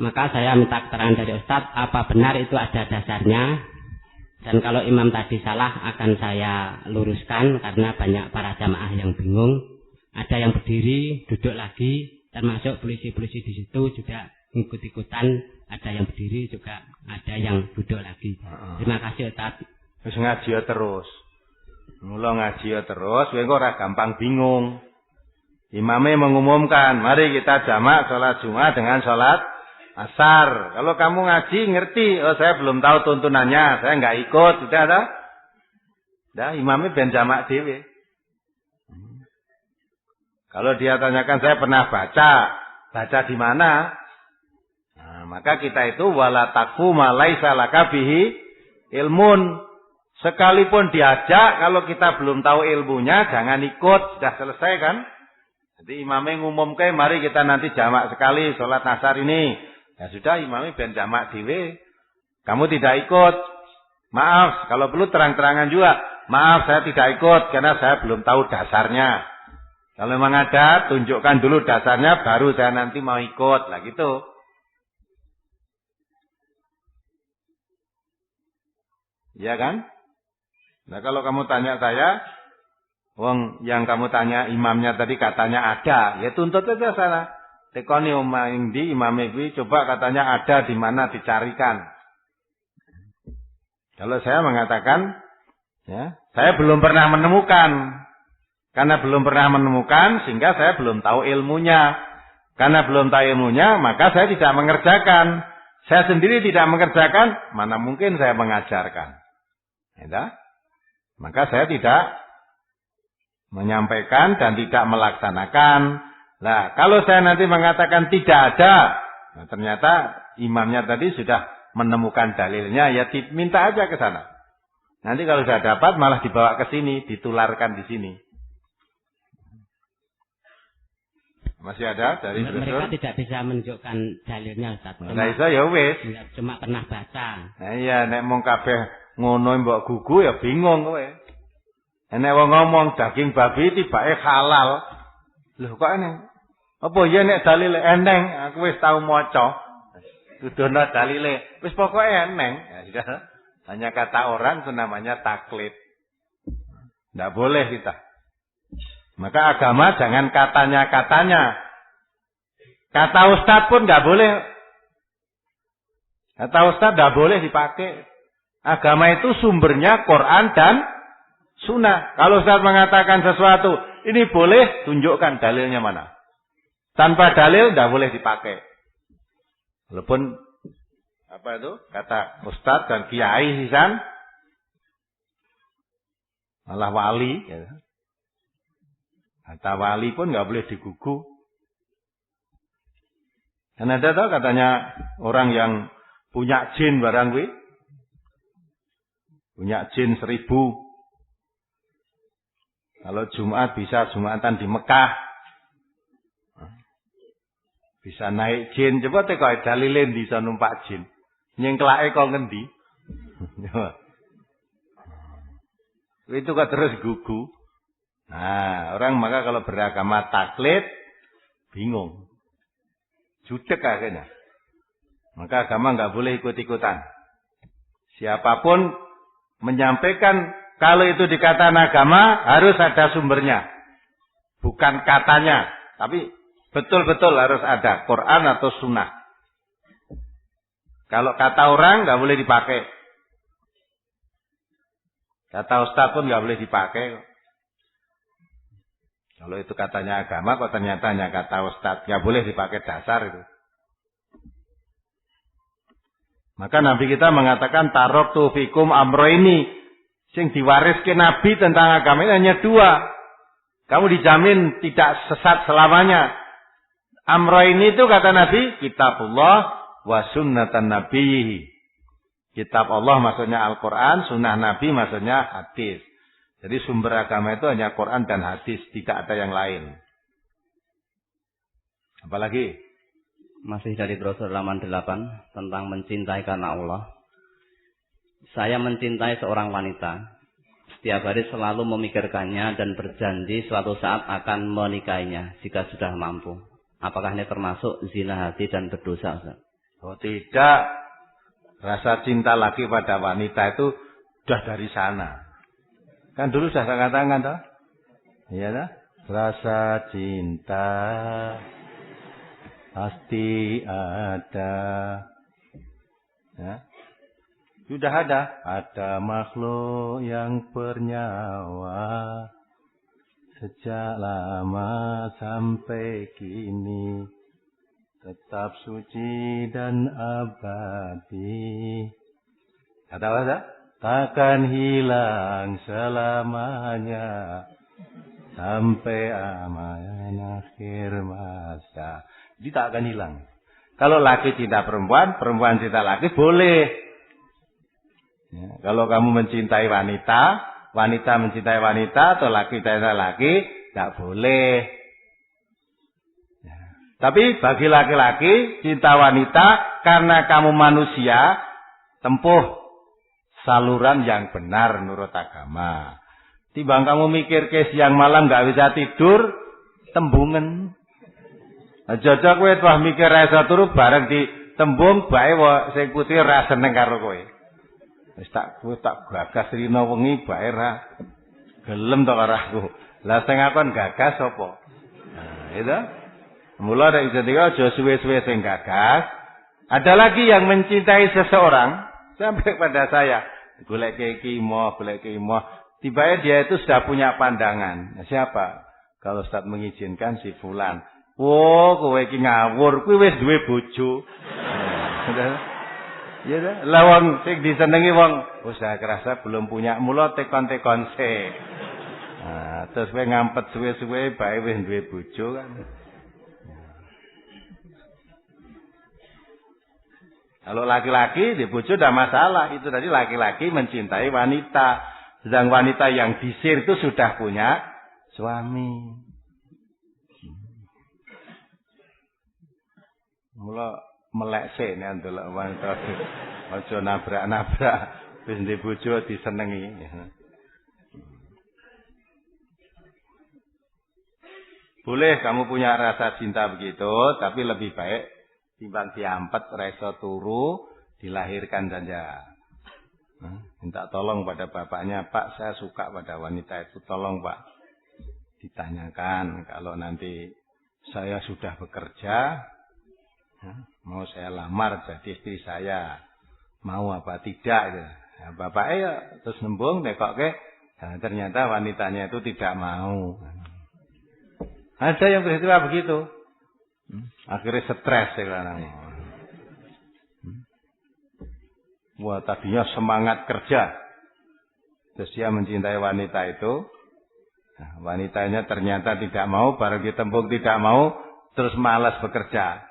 D: Maka saya minta keterangan dari Ustadz, apa benar itu ada dasarnya? Dan kalau imam tadi salah akan saya luruskan, karena banyak para jamaah yang bingung. Ada yang berdiri, duduk lagi, termasuk polisi-polisi di situ juga ikut-ikutan, ada yang berdiri juga, ada yang duduk lagi. Terima kasih Ustaz.
B: Terus ngaji terus. Mula ngaji terus, kowe ora gampang bingung. Imamnya mengumumkan, mari kita jamak sholat Jumat dengan sholat asar. Kalau kamu ngaji ngerti, oh saya belum tahu tuntunannya, saya nggak ikut, sudah ada. Dah imamnya ben jamak dewe. Kalau dia tanyakan saya pernah baca di mana? Nah, maka kita itu wala taqfu ma laisa laka bihi ilmun. Sekalipun diajak, kalau kita belum tahu ilmunya, jangan ikut. Sudah selesai kan? Jadi imamnya ngumumkan, mari kita nanti jamak sekali sholat asar ini. Ya sudah, imamnya ben jamak dewe. Kamu tidak ikut. Maaf, kalau perlu terang-terangan juga. Maaf, saya tidak ikut karena saya belum tahu dasarnya. Kalau memang ada, tunjukkan dulu dasarnya, baru saya nanti mau ikut. Lah gitu. Iya kan? Nah kalau kamu tanya saya, wong yang kamu tanya imamnya tadi katanya ada, ya tuntut aja sana. Tekoni omah di imam ibu, coba katanya ada di mana dicarikan. Kalau saya mengatakan, ya, saya belum pernah menemukan. Karena belum pernah menemukan, sehingga saya belum tahu ilmunya. Karena belum tahu ilmunya, maka saya tidak mengerjakan. Saya sendiri tidak mengerjakan, mana mungkin saya mengajarkan. Ya, maka saya tidak menyampaikan dan tidak melaksanakan. Nah, kalau saya nanti mengatakan tidak ada, nah ternyata imamnya tadi sudah menemukan dalilnya, ya diminta aja ke sana. Nanti kalau sudah dapat malah dibawa ke sini, ditularkan di sini. Masih ada dari
D: mereka tidak bisa menunjukkan dalilnya Ustaz.
B: Nah, iso ya wis.
D: Cuma pernah baca.
B: Nah iya, nek mong kabeh ngono mbok gugu ya bingung kowe. Nek wong ngomong daging babi tibake halal. Lho kok eneng? Apa ya nek dalile eneng? Aku wis tau maca. Dudono dalile. Wis pokoke eneng. Ya sudah. Hanya kata orang itu namanya taklid. Enggak boleh kita. Maka agama jangan katanya-katanya. Kata ustaz pun enggak boleh. Kata ustaz enggak boleh dipakai. Agama itu sumbernya Quran dan Sunnah. Kalau ustaz mengatakan sesuatu, ini boleh, tunjukkan dalilnya mana. Tanpa dalil tidak boleh dipakai. Walaupun apa itu kata ustadz dan kiai sisan malah wali. Ya. Kata wali pun nggak boleh digugu. Dan ada tahu katanya orang yang punya jin barang wi, punya jin 1000. Kalau Jumat bisa Jumatan di Mekah, bisa naik jin. Coba teko dalile bisa numpak jin. Nyengklake kok ngendi? Itu kok terus gugu. Nah, orang maka kalau beragama taklid bingung. Judek akhirnya. Maka agama nggak boleh ikut-ikutan. Siapapun menyampaikan kalau itu dikatakan agama harus ada sumbernya. Bukan katanya, tapi betul-betul harus ada Quran atau sunnah. Kalau kata orang nggak boleh dipakai. Kata ustaz pun nggak boleh dipakai. Kalau itu katanya agama, kok ternyata hanya kata ustaz, nggak boleh dipakai dasar itu. Maka Nabi kita mengatakan taraktu fikum amroini, sing diwariskan Nabi tentang agama ini hanya 2. Kamu dijamin tidak sesat selamanya. Amroini itu kata Nabi, kitabullah wa sunnatan nabiyhi. Kitab Allah maksudnya Al-Quran, sunnah Nabi maksudnya hadis. Jadi sumber agama itu hanya Quran dan hadis, tidak ada yang lain. Apalagi?
C: Masih dari brosur halaman 8 tentang mencintai karena Allah. Saya mencintai seorang wanita. Setiap hari selalu memikirkannya dan berjanji suatu saat akan menikahinya jika sudah mampu. Apakah ini termasuk zina hati dan berdosa, Ustaz?
B: Oh tidak. Rasa cinta laki pada wanita itu sudah dari sana. Kan dulu sudah saya katakan toh? Iya toh? Rasa cinta pasti ada. Ya. Sudah ada. Ada makhluk yang bernyawa sejak lama sampai kini tetap suci dan abadi. Kata apa? Takkan hilang selamanya sampai aman akhir masa. Dia tak akan hilang. Kalau laki cinta perempuan, perempuan cinta laki boleh. Ya, kalau kamu mencintai wanita, wanita mencintai wanita, atau laki cinta laki, tak boleh. Ya. Tapi bagi laki-laki cinta wanita karena kamu manusia, tempuh saluran yang benar menurut agama. Timbang kamu mikir ke siang malam nggak bisa tidur, tembungen. Jajak kowe tuh mikir ra iso turu bareng di tembung bae wae sing putih ra seneng karo kowe. Wis tak gagas rino wengi bae ra gelem to karo aku. Lah sing akon gagas sapa? Nah, itu. Mula nek iso aja suwe-suwe sing gagas. Ada lagi yang mencintai seseorang sampai pada saya. Golek iki moh. Tiba-tiba dia itu sudah punya pandangan. Nah, siapa? Kalau Ustaz mengizinkan si fulan. Wo, kowe iki ngawur, kowe wis duwe bojo. Ya dah, lah wong sing disenengi wong, saya kerasa belum punya, mula tekon-tekon se. Nah, terus kowe ngampet suwe-suwe bae wis duwe bojo kan. Kalau laki-laki di bojo tidak masalah. Itu tadi laki-laki mencintai wanita. Sedang wanita yang disir itu sudah punya suami. Mula melek sik nek ndelok wanita. Aja nabrak-nabrak. Wis ndek bojo disenengi. Boleh kamu punya rasa cinta begitu, tapi lebih baik timbang diampet reso turu dilahirkan saja. Minta tolong pada bapaknya, Pak saya suka pada wanita itu, tolong Pak ditanyakan kalau nanti saya sudah bekerja, mau saya lamar jadi istri saya, mau apa tidak gitu. Ya, bapaknya ya, terus nembung nekoke, nah, ternyata wanitanya itu tidak mau. Ada yang peristiwa begitu. Akhirnya stres sekarang. Wah, tadinya semangat kerja. Terus dia mencintai wanita itu. Nah, wanitanya ternyata tidak mau, barang ditembung tidak mau, terus malas bekerja.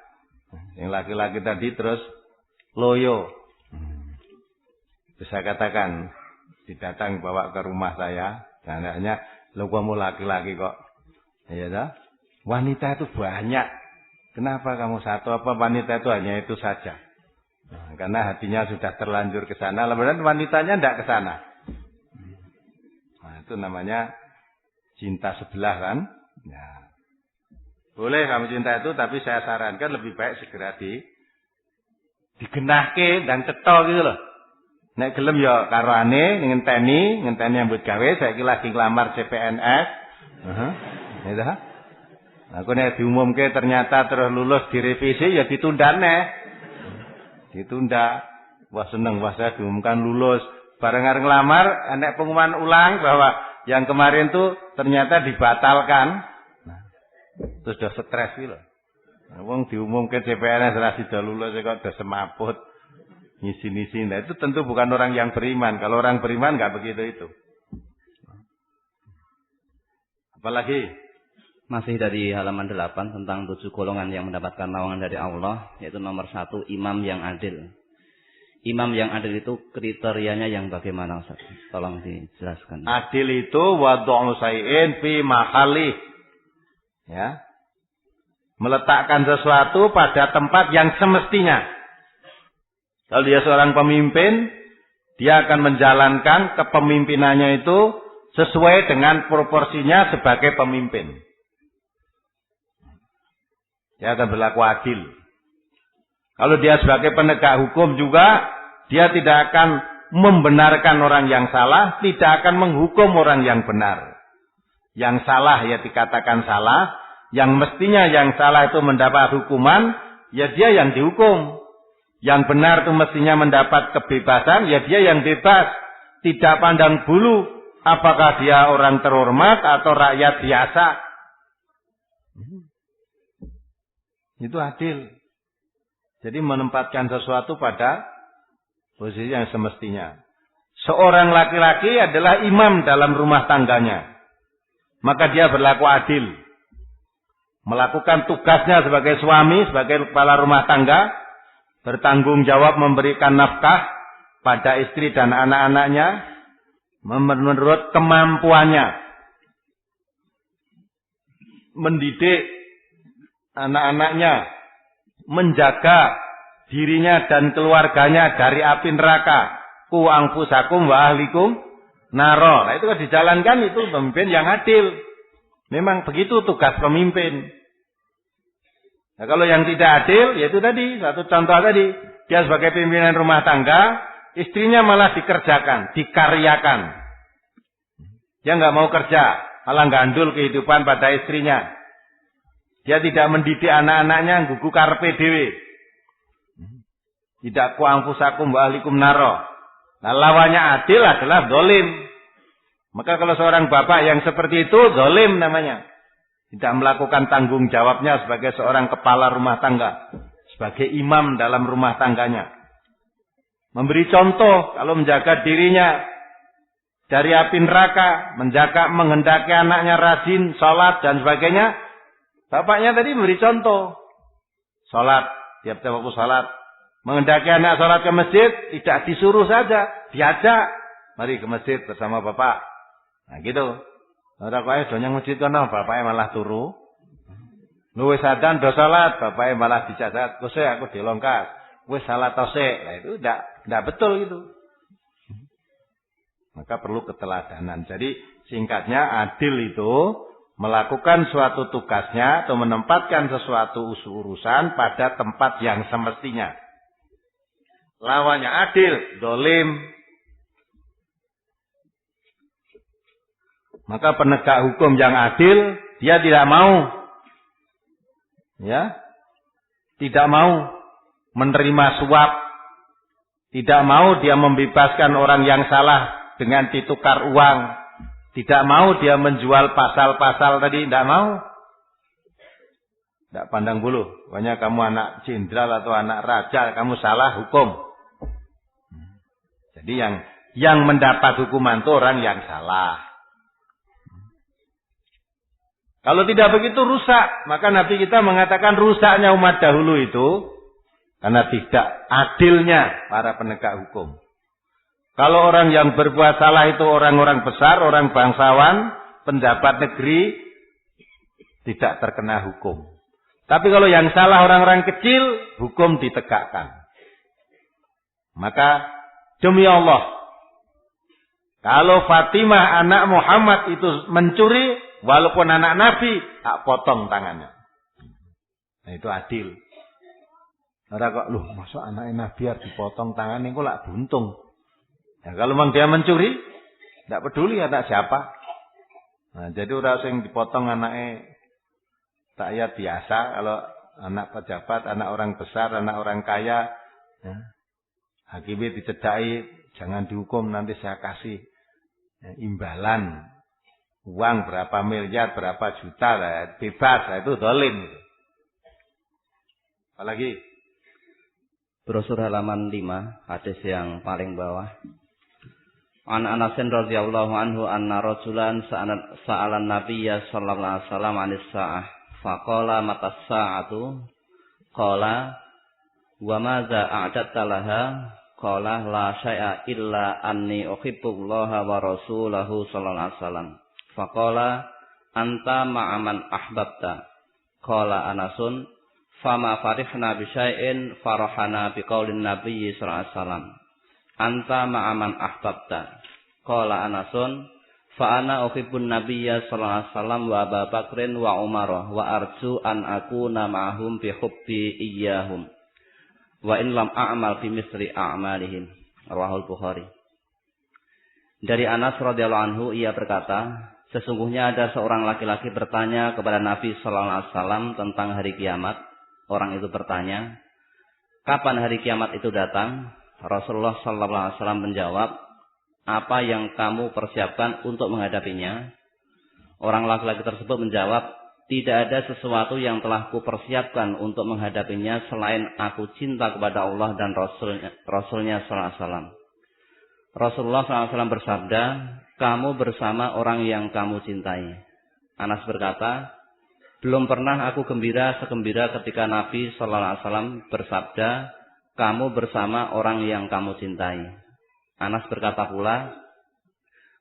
B: Yang laki-laki tadi terus loyo. Terus saya katakan, didatang bawa ke rumah saya. Anaknya, lo kamu laki-laki kok. Ya dah. Wanita itu banyak. Kenapa kamu satu? Apa wanita itu hanya itu saja? Nah, karena hatinya sudah terlanjur ke sana, kemudian wanitanya tidak ke sana. Nah, itu namanya cinta sebelah kan? Nah, boleh kamu cinta itu, tapi saya sarankan lebih baik segera digenahke dan cetok gitu loh. Nek gelem ya karo ane ngenteni yang buat gawe, saiki lagi nglamar CPNS. Gitu. Aku nek diumumke ternyata terus lulus direvisi ya ditunda neh. Ditunda. Wah seneng, wah saya diumumkan lulus. Bareng areng ngelamar, nek pengumuman ulang bahwa yang kemarin tuh ternyata dibatalkan. Nah, terus udah stres gitu loh. Wong diumumke CPNS ora sida lulus kok udah semaput. Ngisi-ngisi. Nah, itu tentu bukan orang yang beriman. Kalau orang beriman enggak begitu itu. Apalagi
C: masih dari halaman 8 tentang 7 golongan yang mendapatkan naungan dari Allah, yaitu nomor 1, imam yang adil. Imam yang adil itu kriterianya yang bagaimana, Ustaz? Tolong dijelaskan.
B: Adil itu wad'u syai'in fi mahalli. Ya. Meletakkan sesuatu pada tempat yang semestinya. Kalau dia seorang pemimpin, dia akan menjalankan kepemimpinannya itu sesuai dengan proporsinya sebagai pemimpin. Dia akan berlaku adil. Kalau dia sebagai penegak hukum juga, dia tidak akan membenarkan orang yang salah, tidak akan menghukum orang yang benar. Yang salah ya dikatakan salah, yang mestinya yang salah itu mendapat hukuman, ya dia yang dihukum. Yang benar itu mestinya mendapat kebebasan, ya dia yang bebas. Tidak pandang bulu, apakah dia orang terhormat atau rakyat biasa. Itu adil. Jadi menempatkan sesuatu pada posisi yang semestinya. Seorang laki-laki adalah imam dalam rumah tangganya. Maka dia berlaku adil. Melakukan tugasnya sebagai suami, sebagai kepala rumah tangga. Bertanggung jawab memberikan nafkah pada istri dan anak-anaknya. Menurut kemampuannya. Mendidik anak-anaknya, menjaga dirinya dan keluarganya dari api neraka. Ku anfusakum wa ahlikum naro. Nah itu kan dijalankan, itu pemimpin yang adil. Memang begitu tugas pemimpin. Nah kalau yang tidak adil, yaitu tadi, satu contoh tadi. Dia sebagai pimpinan rumah tangga, istrinya malah dikerjakan, dikaryakan. Dia nggak mau kerja, malah gandul kehidupan pada istrinya. Dia tidak mendidik anak-anaknya gugu karpe dhewe. Tidak ku anfusakum wa ahlikum naro. Nah, lawannya adil adalah zalim. Maka kalau seorang bapak yang seperti itu zalim namanya. Tidak melakukan tanggung jawabnya sebagai seorang kepala rumah tangga, sebagai imam dalam rumah tangganya. Memberi contoh kalau menjaga dirinya dari api neraka, menjaga menghendaki anaknya rajin salat dan sebagainya. Bapaknya tadi memberi contoh. Salat, tiap-tiap waktu salat. Menghendaki anak salat ke masjid, tidak disuruh saja, diajak. Mari ke masjid bersama bapak. Nah gitu. Ora kok ae do nyang masjid kono, bapake malah turu. Wis adzan do salat, bapake malah dicacat. Kose aku dilongkas. Wis salat tosek. Nah itu enggak betul gitu. Maka perlu keteladanan. Jadi singkatnya adil itu melakukan suatu tugasnya atau menempatkan sesuatu urusan pada tempat yang semestinya. Lawannya adil, zalim. Maka penegak hukum yang adil, dia tidak mau. Ya. Tidak mau menerima suap. Tidak mau dia membebaskan orang yang salah dengan ditukar uang. Tidak mau dia menjual pasal-pasal tadi, tidak mau. Tidak pandang bulu. Pokoknya kamu anak jenderal atau anak raja, kamu salah hukum. Jadi yang mendapat hukuman itu orang yang salah. Kalau tidak begitu rusak. Maka Nabi kita mengatakan rusaknya umat dahulu itu karena tidak adilnya para penegak hukum. Kalau orang yang berbuat salah itu orang-orang besar, orang bangsawan, penjabat negeri, tidak terkena hukum. Tapi kalau yang salah orang-orang kecil, hukum ditegakkan. Maka demi Allah, kalau Fatimah anak Muhammad itu mencuri, walaupun anak Nabi, tak potong tangannya. Nah itu adil. Orang kok, loh masuk anak Nabi harus dipotong tangannya, kok lak buntung. Ya, kalau memang dia mencuri, tidak peduli anak siapa. Nah, jadi orang yang dipotong anaknya rakyat biasa, kalau anak pejabat, anak orang besar, anak orang kaya, ya, hakimnya dicedai, jangan dihukum, nanti saya kasih imbalan uang berapa miliar, berapa juta, bebas, itu zalim. Apalagi
C: brosur halaman 5, hadis yang paling bawah. An Anasin radhiyallahu anhu anna rajulan sa'alan nabiyya sallallahu alaihi wasallam 'anis sa'ah faqala mata sa'atu qala wa madza a'dadta laha qala la syai'a illa anni uhibbullaha wa rasulahu sallallahu alaihi wasallam faqala anta ma'aman ahbabta qala Anasun fama farihna bi syai'in farahana bi qaulin nabiyyi sallallahu alaihi wasallam anta ma'aman ahbabta qala Anasun fa ana uhibbun nabiyya sallallahu alaihi wasallam wa Abu Bakrin wa Umar wa arju an akuna ma'ahum bi hubbi iyyahum wa in lam a'mal bi misri a'malihim. Rawahul Bukhari. Dari Anas radhiyallahu anhu ia berkata, sesungguhnya ada seorang laki-laki bertanya kepada Nabi sallallahu alaihi wasallam tentang hari kiamat. Orang itu bertanya, kapan hari kiamat itu datang? Rasulullah sallallahu alaihi wasallam menjawab, apa yang kamu persiapkan untuk menghadapinya? Orang laki-laki tersebut menjawab, tidak ada sesuatu yang telah kupersiapkan untuk menghadapinya selain aku cinta kepada Allah dan Rasulnya sallallahu alaihi wasallam. Rasulullah sallallahu alaihi wasallam bersabda, kamu bersama orang yang kamu cintai. Anas berkata, belum pernah aku gembira segembira ketika Nabi sallallahu alaihi wasallam bersabda, kamu bersama orang yang kamu cintai. Anas berkata pula,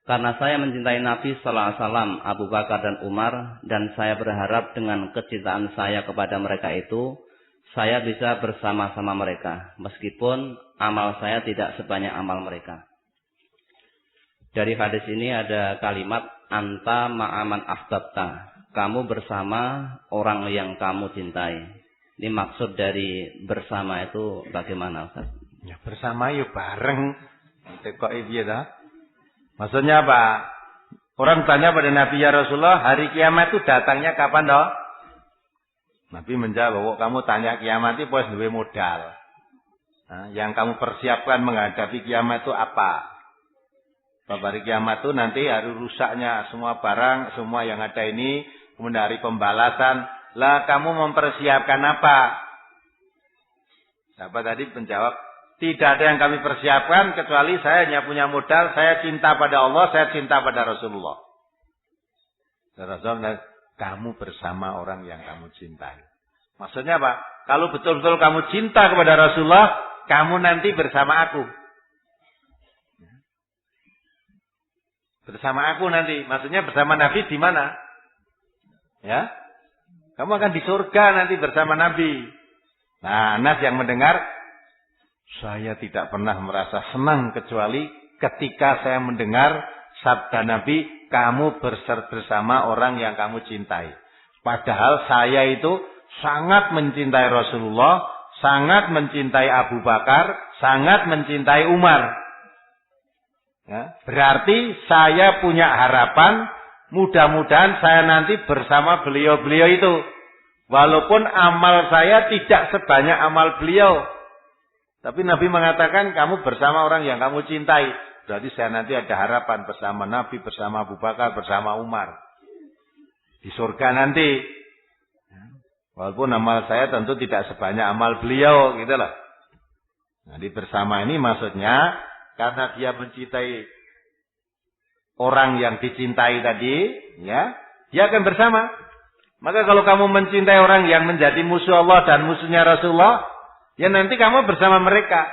C: karena saya mencintai Nabi sallallahu alaihi wasallam, Abu Bakar dan Umar, dan saya berharap dengan kecintaan saya kepada mereka itu, saya bisa bersama-sama mereka, meskipun amal saya tidak sebanyak amal mereka. Dari hadis ini ada kalimat anta ma'aman ahbabta, kamu bersama orang yang kamu cintai. Ini maksud dari bersama itu bagaimana, Ustaz?
B: Ya, bersama yuk bareng. Kok iya dah? Maksudnya apa? Orang tanya pada Nabi, ya Rasulullah, hari kiamat itu datangnya kapan toh? Nabi menjawab, kamu tanya kiamat itu pas duwe modal. Nah, yang kamu persiapkan menghadapi kiamat itu apa? Hari kiamat itu nanti hari rusaknya semua barang, semua yang ada ini, kemudian hari pembalasan. Lah kamu mempersiapkan apa? Sahabat tadi menjawab, tidak ada yang kami persiapkan kecuali saya hanya punya modal, saya cinta pada Allah, saya cinta pada Rasulullah. Rasulullah, kamu bersama orang yang kamu cintai. Maksudnya apa? Kalau betul-betul kamu cinta kepada Rasulullah, kamu nanti bersama aku. Bersama aku nanti. Maksudnya bersama Nabi di mana? Ya? Kamu akan di surga nanti bersama Nabi. Nah, Anas yang mendengar, saya tidak pernah merasa senang kecuali ketika saya mendengar sabda Nabi, kamu bersama orang yang kamu cintai. Padahal saya itu sangat mencintai Rasulullah, sangat mencintai Abu Bakar, sangat mencintai Umar. Ya, berarti saya punya harapan, mudah-mudahan saya nanti bersama beliau-beliau itu. Walaupun amal saya tidak sebanyak amal beliau. Tapi Nabi mengatakan kamu bersama orang yang kamu cintai. Berarti saya nanti ada harapan bersama Nabi, bersama Abu Bakar, bersama Umar. Di surga nanti. Walaupun amal saya tentu tidak sebanyak amal beliau, gitu loh. Jadi bersama ini maksudnya karena dia mencintai orang yang dicintai tadi, ya, dia akan bersama. Maka kalau kamu mencintai orang yang menjadi musuh Allah dan musuhnya Rasulullah, ya nanti kamu bersama mereka.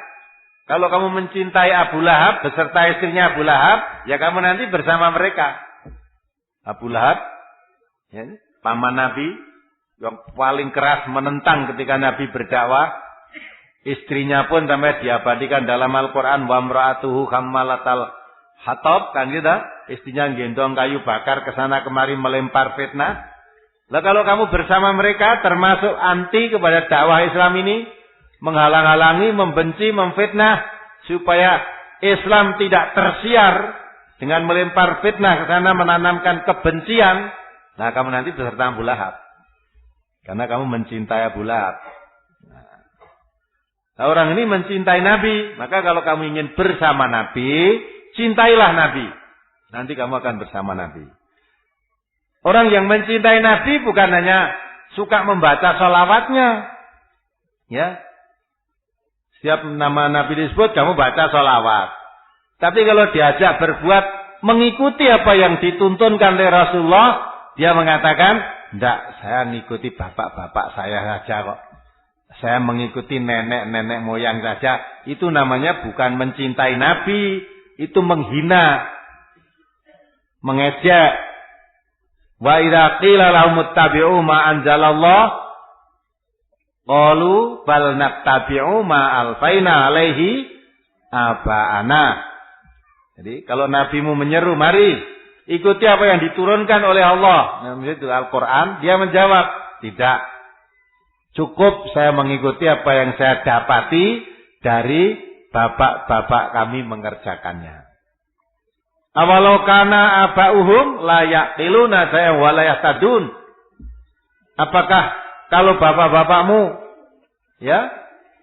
B: Kalau kamu mencintai Abu Lahab beserta istrinya Abu Lahab, ya kamu nanti bersama mereka. Abu Lahab, ya, paman Nabi, yang paling keras menentang ketika Nabi berdakwah. Istrinya pun sampai diabadikan dalam Al-Quran, wa mra'atuhu hammalatal hatab, kan gitu. Istrinya gendong kayu bakar kesana kemari melempar fitnah. Lah kalau kamu bersama mereka termasuk anti kepada dakwah Islam ini, menghalang-halangi, membenci, memfitnah supaya Islam tidak tersiar dengan melempar fitnah ke sana, menanamkan kebencian. Nah, kamu nanti beserta Abu Lahab. Karena kamu mencintai Abu Lahab. Nah, orang ini mencintai Nabi, maka kalau kamu ingin bersama Nabi, cintailah Nabi. Nanti kamu akan bersama Nabi. Orang yang mencintai Nabi bukan hanya suka membaca sholawatnya. Ya. Setiap nama Nabi disebut, kamu baca sholawat. Tapi kalau diajak berbuat mengikuti apa yang dituntunkan oleh Rasulullah, dia mengatakan, enggak, saya mengikuti bapak-bapak saya saja kok. Saya mengikuti nenek-nenek moyang saja. Itu namanya bukan mencintai Nabi. Itu menghina. Mengejek. Wa idza qila lahum ittabi'u ma anzalallah qalu bal nattabi'u ma alfaina alaihi aba'ana. Jadi kalau nabimu menyeru, mari ikuti apa yang diturunkan oleh Allah. Itu Al-Quran. Dia menjawab, tidak. Cukup saya mengikuti apa yang saya dapati dari bapak-bapak kami mengerjakannya. Awalau kana aba'uhum la yaqiluna saya wa la yahtadun. Apakah kalau bapak-bapakmu ya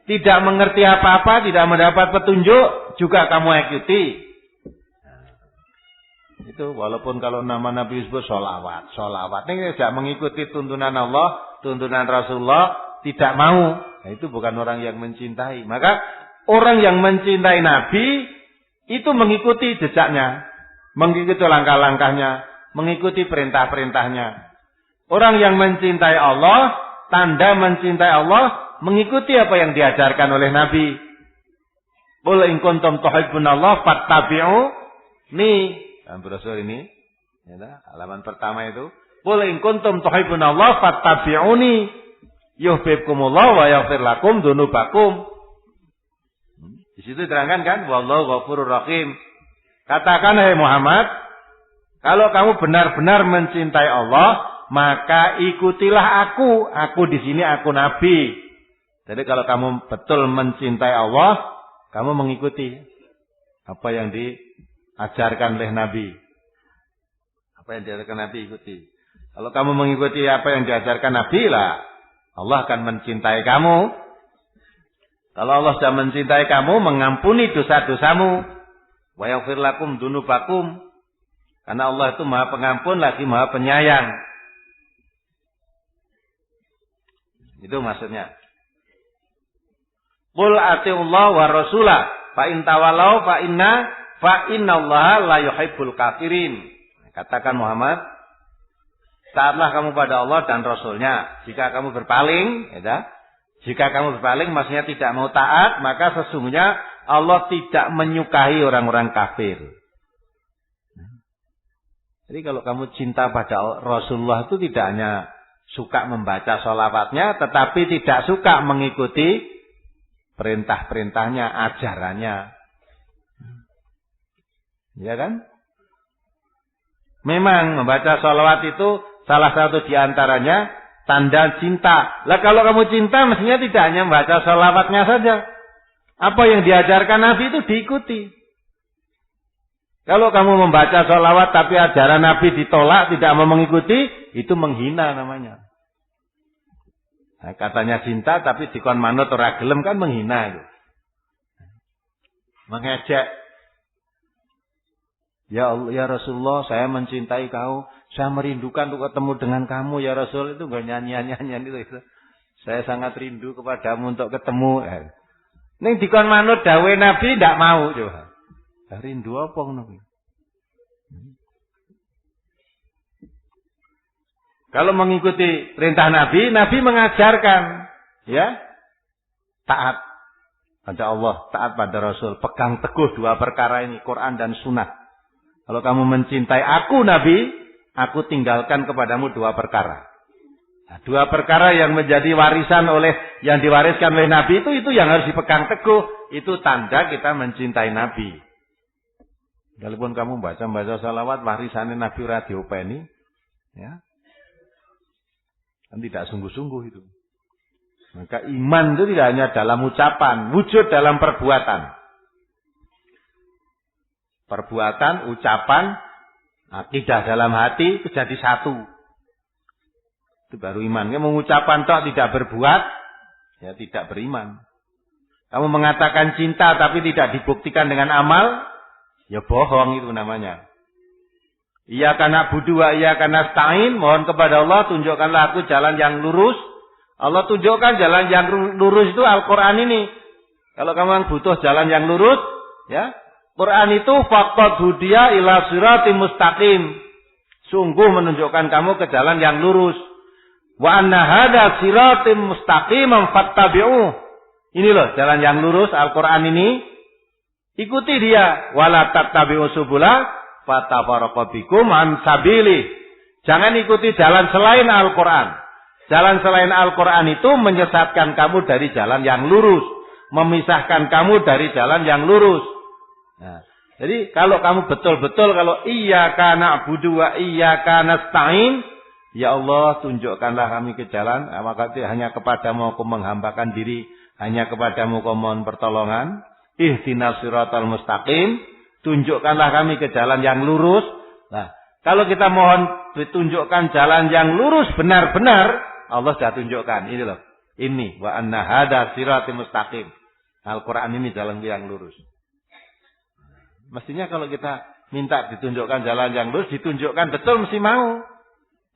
B: tidak mengerti apa-apa, tidak mendapat petunjuk, juga kamu ikuti? Itu walaupun kalau nama Nabi disebut sholawat. Ini tidak mengikuti tuntunan Allah, tuntunan Rasulullah, tidak mau. Nah, itu bukan orang yang mencintai. Maka orang yang mencintai Nabi itu mengikuti jejaknya, mengikuti langkah-langkahnya, mengikuti perintah-perintahnya. Orang yang mencintai Allah, tanda mencintai Allah, mengikuti apa yang diajarkan oleh Nabi. Qul in kuntum tuhibbunallah fattabi'uni. Dan brosur ini, ya, halaman pertama itu, qul in kuntum tuhibbunallah fattabi'uni yuhibbukumullah wa yaghfir lakum dzunubakum. Di situ diterangkan kan, wallahu ghafurur rahim. Katakan hai Muhammad, kalau kamu benar-benar mencintai Allah, maka ikutilah aku. Aku di sini aku Nabi. Jadi kalau kamu betul mencintai Allah, kamu mengikuti apa yang diajarkan oleh Nabi. Apa yang diajarkan Nabi ikuti. Kalau kamu mengikuti apa yang diajarkan Nabi lah, Allah akan mencintai kamu. Kalau Allah sudah mencintai kamu, mengampuni dosa-dosamu. Wa yaghfir lakum dzunubakum. Karena Allah itu Maha Pengampun lagi Maha Penyayang. Itu maksudnya. Qul atiullah wa rasulah fa in tawallaw fa innallaha la yuhibbul kafirin. Katakan Muhammad, taatlah kamu pada Allah dan Rasulnya. Jika kamu berpaling, ya, jika kamu berpaling maksudnya tidak mau taat, maka sesungguhnya Allah tidak menyukai orang-orang kafir. Jadi kalau kamu cinta pada Rasulullah itu tidak hanya suka membaca sholawatnya, tetapi tidak suka mengikuti perintah-perintahnya, ajarannya. Ya kan? Memang membaca sholawat itu salah satu diantaranya tanda cinta. Lah kalau kamu cinta mestinya tidak hanya membaca sholawatnya saja. Apa yang diajarkan Nabi itu diikuti. Kalau kamu membaca sholawat tapi ajaran Nabi ditolak, tidak mau mengikuti, itu menghina namanya. Nah, katanya cinta tapi dikon manut ora gelem kan menghina itu. Mengejek. Ya Allah, ya Rasulullah, saya mencintai kau. Saya merindukan untuk ketemu dengan kamu ya Rasul, itu enggak nyanyian-nyanyian itu. Saya sangat rindu kepadamu untuk ketemu. Ning dikon manut dawuhe Nabi ndak mau coba. Rindu apa ngono kuwi? Kalau mengikuti perintah Nabi, Nabi mengajarkan ya taat pada Allah, taat pada Rasul, pegang teguh dua perkara ini, Quran dan Sunnah. Kalau kamu mencintai aku Nabi, aku tinggalkan kepadamu dua perkara. Nah, dua perkara yang menjadi warisan yang diwariskan oleh Nabi itu yang harus dipegang teguh. Itu tanda kita mencintai Nabi. Walaupun kamu baca salawat warisannya Nabi ora diopeni, ya. Kan tidak sungguh-sungguh itu. Maka iman itu tidak hanya dalam ucapan, wujud dalam perbuatan. Perbuatan, ucapan, akidah dalam hati itu jadi satu. Itu baru iman. Kamu mengucapkan tok tidak berbuat, ya tidak beriman. Kamu mengatakan cinta tapi tidak dibuktikan dengan amal, ya bohong itu namanya. Iyyaka na'budu wa iyyaka nasta'in, mohon kepada Allah tunjukkanlah aku jalan yang lurus. Allah tunjukkan jalan yang lurus itu Al-Qur'an ini. Kalau kamu butuh jalan yang lurus, ya, Quran itu faqad hudiya ila siratim mustaqim. Sungguh menunjukkan kamu ke jalan yang lurus. Wa anna hadza siratim mustaqiman fattabi'uh. Ini loh jalan yang lurus Al-Qur'an ini. Ikuti dia. Wala tattabi'us subula fatafarraqu bikum an sabili. Jangan ikuti jalan selain Al-Qur'an. Jalan selain Al-Qur'an itu menyesatkan kamu dari jalan yang lurus, memisahkan kamu dari jalan yang lurus. Nah, jadi kalau kamu betul-betul kalau iyyaka na'budu wa iyyaka nasta'in, ya Allah tunjukkanlah kami ke jalan, maka hanya kepadamu aku menghambakan diri, hanya kepadamu aku mohon pertolongan. Ihdinas siratal mustaqim, tunjukkanlah kami ke jalan yang lurus. Nah, kalau kita mohon ditunjukkan jalan yang lurus benar-benar, Allah sudah tunjukkan. Ini loh. Ini wa anna hadza siratal mustaqim. Al-Qur'an ini jalan yang lurus. Mestinya kalau kita minta ditunjukkan jalan yang lurus, ditunjukkan betul mesti mau.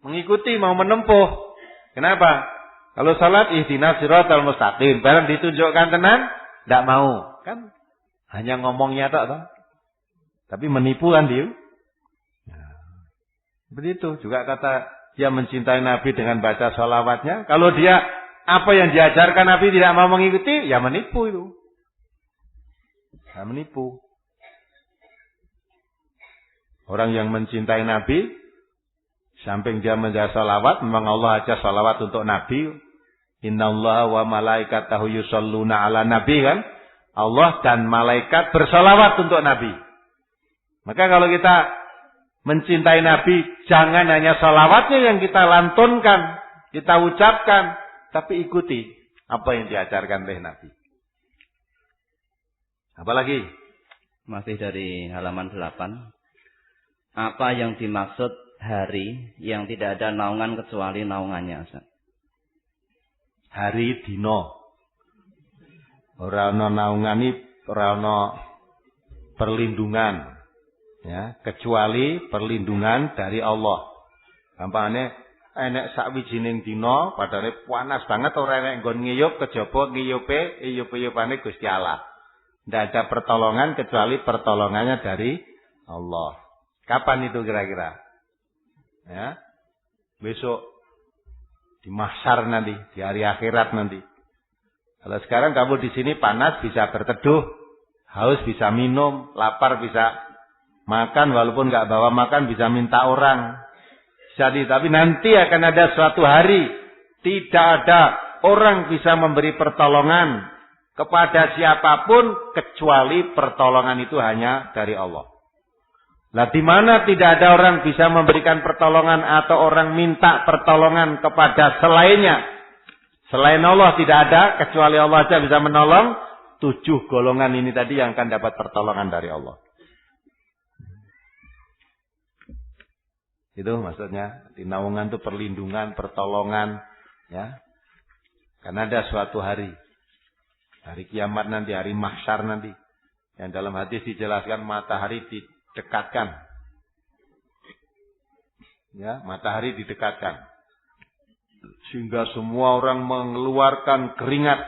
B: Mengikuti, mau menempuh. Kenapa? Kalau salat ihdinas siratal mustaqim, barang ditunjukkan tenan, enggak mau. Kan hanya ngomongnya toh. Tapi menipu kan dia. Nah, seperti itu. Juga kata dia mencintai Nabi dengan baca sholawatnya. Kalau dia apa yang diajarkan Nabi tidak mau mengikuti, ya menipu itu. Ya menipu. Orang yang mencintai Nabi, samping dia membaca sholawat, memang Allah aja sholawat untuk Nabi. Innallaha wa malaikatahu yusholluna ala Nabi kan. Allah dan malaikat bersolawat untuk Nabi. Maka kalau kita mencintai Nabi, jangan hanya sholawatnya yang kita lantunkan, kita ucapkan, tapi ikuti apa yang diajarkan oleh Nabi. Apalagi?
C: Masih dari halaman 8. Apa yang dimaksud hari yang tidak ada naungan kecuali naungannya, Ustaz?
B: Hari dino. Ora ana naungani, ora ana perlindungan. Ya, kecuali perlindungan dari Allah. Gampangane enek sakwijining dina padahal panas banget ora enek nggon ngiyup kejaba ngiyupe Gusti Allah. Ndak ada pertolongan kecuali pertolongannya dari Allah. Kapan itu kira-kira? Ya. Besok di mahsyar nanti, di hari akhirat nanti. Kalau sekarang kamu di sini panas bisa berteduh, haus bisa minum, lapar bisa makan, walaupun nggak bawa makan bisa minta orang. Jadi, tapi nanti akan ada suatu hari tidak ada orang bisa memberi pertolongan kepada siapapun kecuali pertolongan itu hanya dari Allah. Lah di mana tidak ada orang bisa memberikan pertolongan atau orang minta pertolongan kepada selainnya? Selain Allah tidak ada, kecuali Allah saja bisa menolong. 7 golongan ini tadi yang akan dapat pertolongan dari Allah. Itu maksudnya, di naungan itu perlindungan, pertolongan, ya. Karena ada suatu hari kiamat nanti, hari mahsyar nanti, yang dalam hadis dijelaskan matahari didekatkan. Ya, matahari didekatkan. Sehingga semua orang mengeluarkan keringat.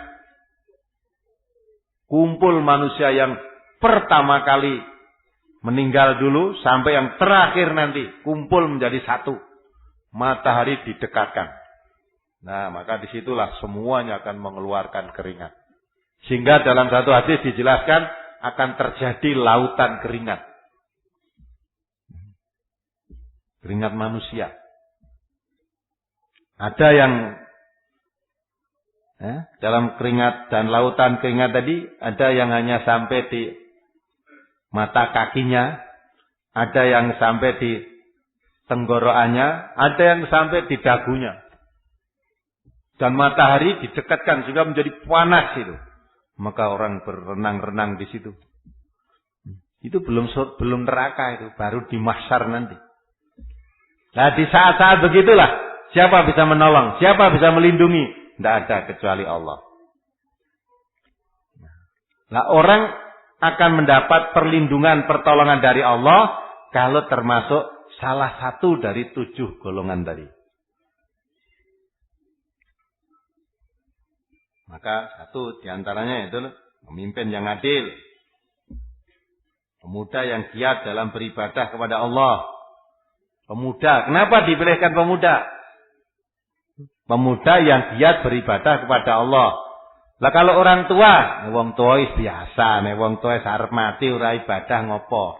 B: Kumpul manusia yang pertama kali meninggal dulu sampai yang terakhir nanti kumpul menjadi satu. Matahari didekatkan. Nah, maka disitulah semuanya akan mengeluarkan keringat. Sehingga dalam satu hadis dijelaskan akan terjadi lautan keringat. Keringat manusia. Ada yang dalam keringat dan lautan keringat tadi, ada yang hanya sampai di mata kakinya, ada yang sampai di tenggorokannya, ada yang sampai di dagunya. Dan matahari didekatkan sehingga menjadi panas itu. Maka orang berenang-renang di situ. Itu belum neraka itu, baru di mahsyar nanti. Nah, di saat-saat begitulah, siapa bisa menolong, siapa bisa melindungi? Tidak ada kecuali Allah. Nah, orang akan mendapat perlindungan, pertolongan dari Allah kalau termasuk salah satu dari 7 golongan tadi. Maka satu diantaranya itu pemimpin yang adil. Pemuda yang giat dalam beribadah kepada Allah. Pemuda, kenapa dipilihkan pemuda? Pemuda yang giat beribadah kepada Allah. Lah kalau orang tua, wong tua biasa, wong tua arep mati ora ibadah ngopo.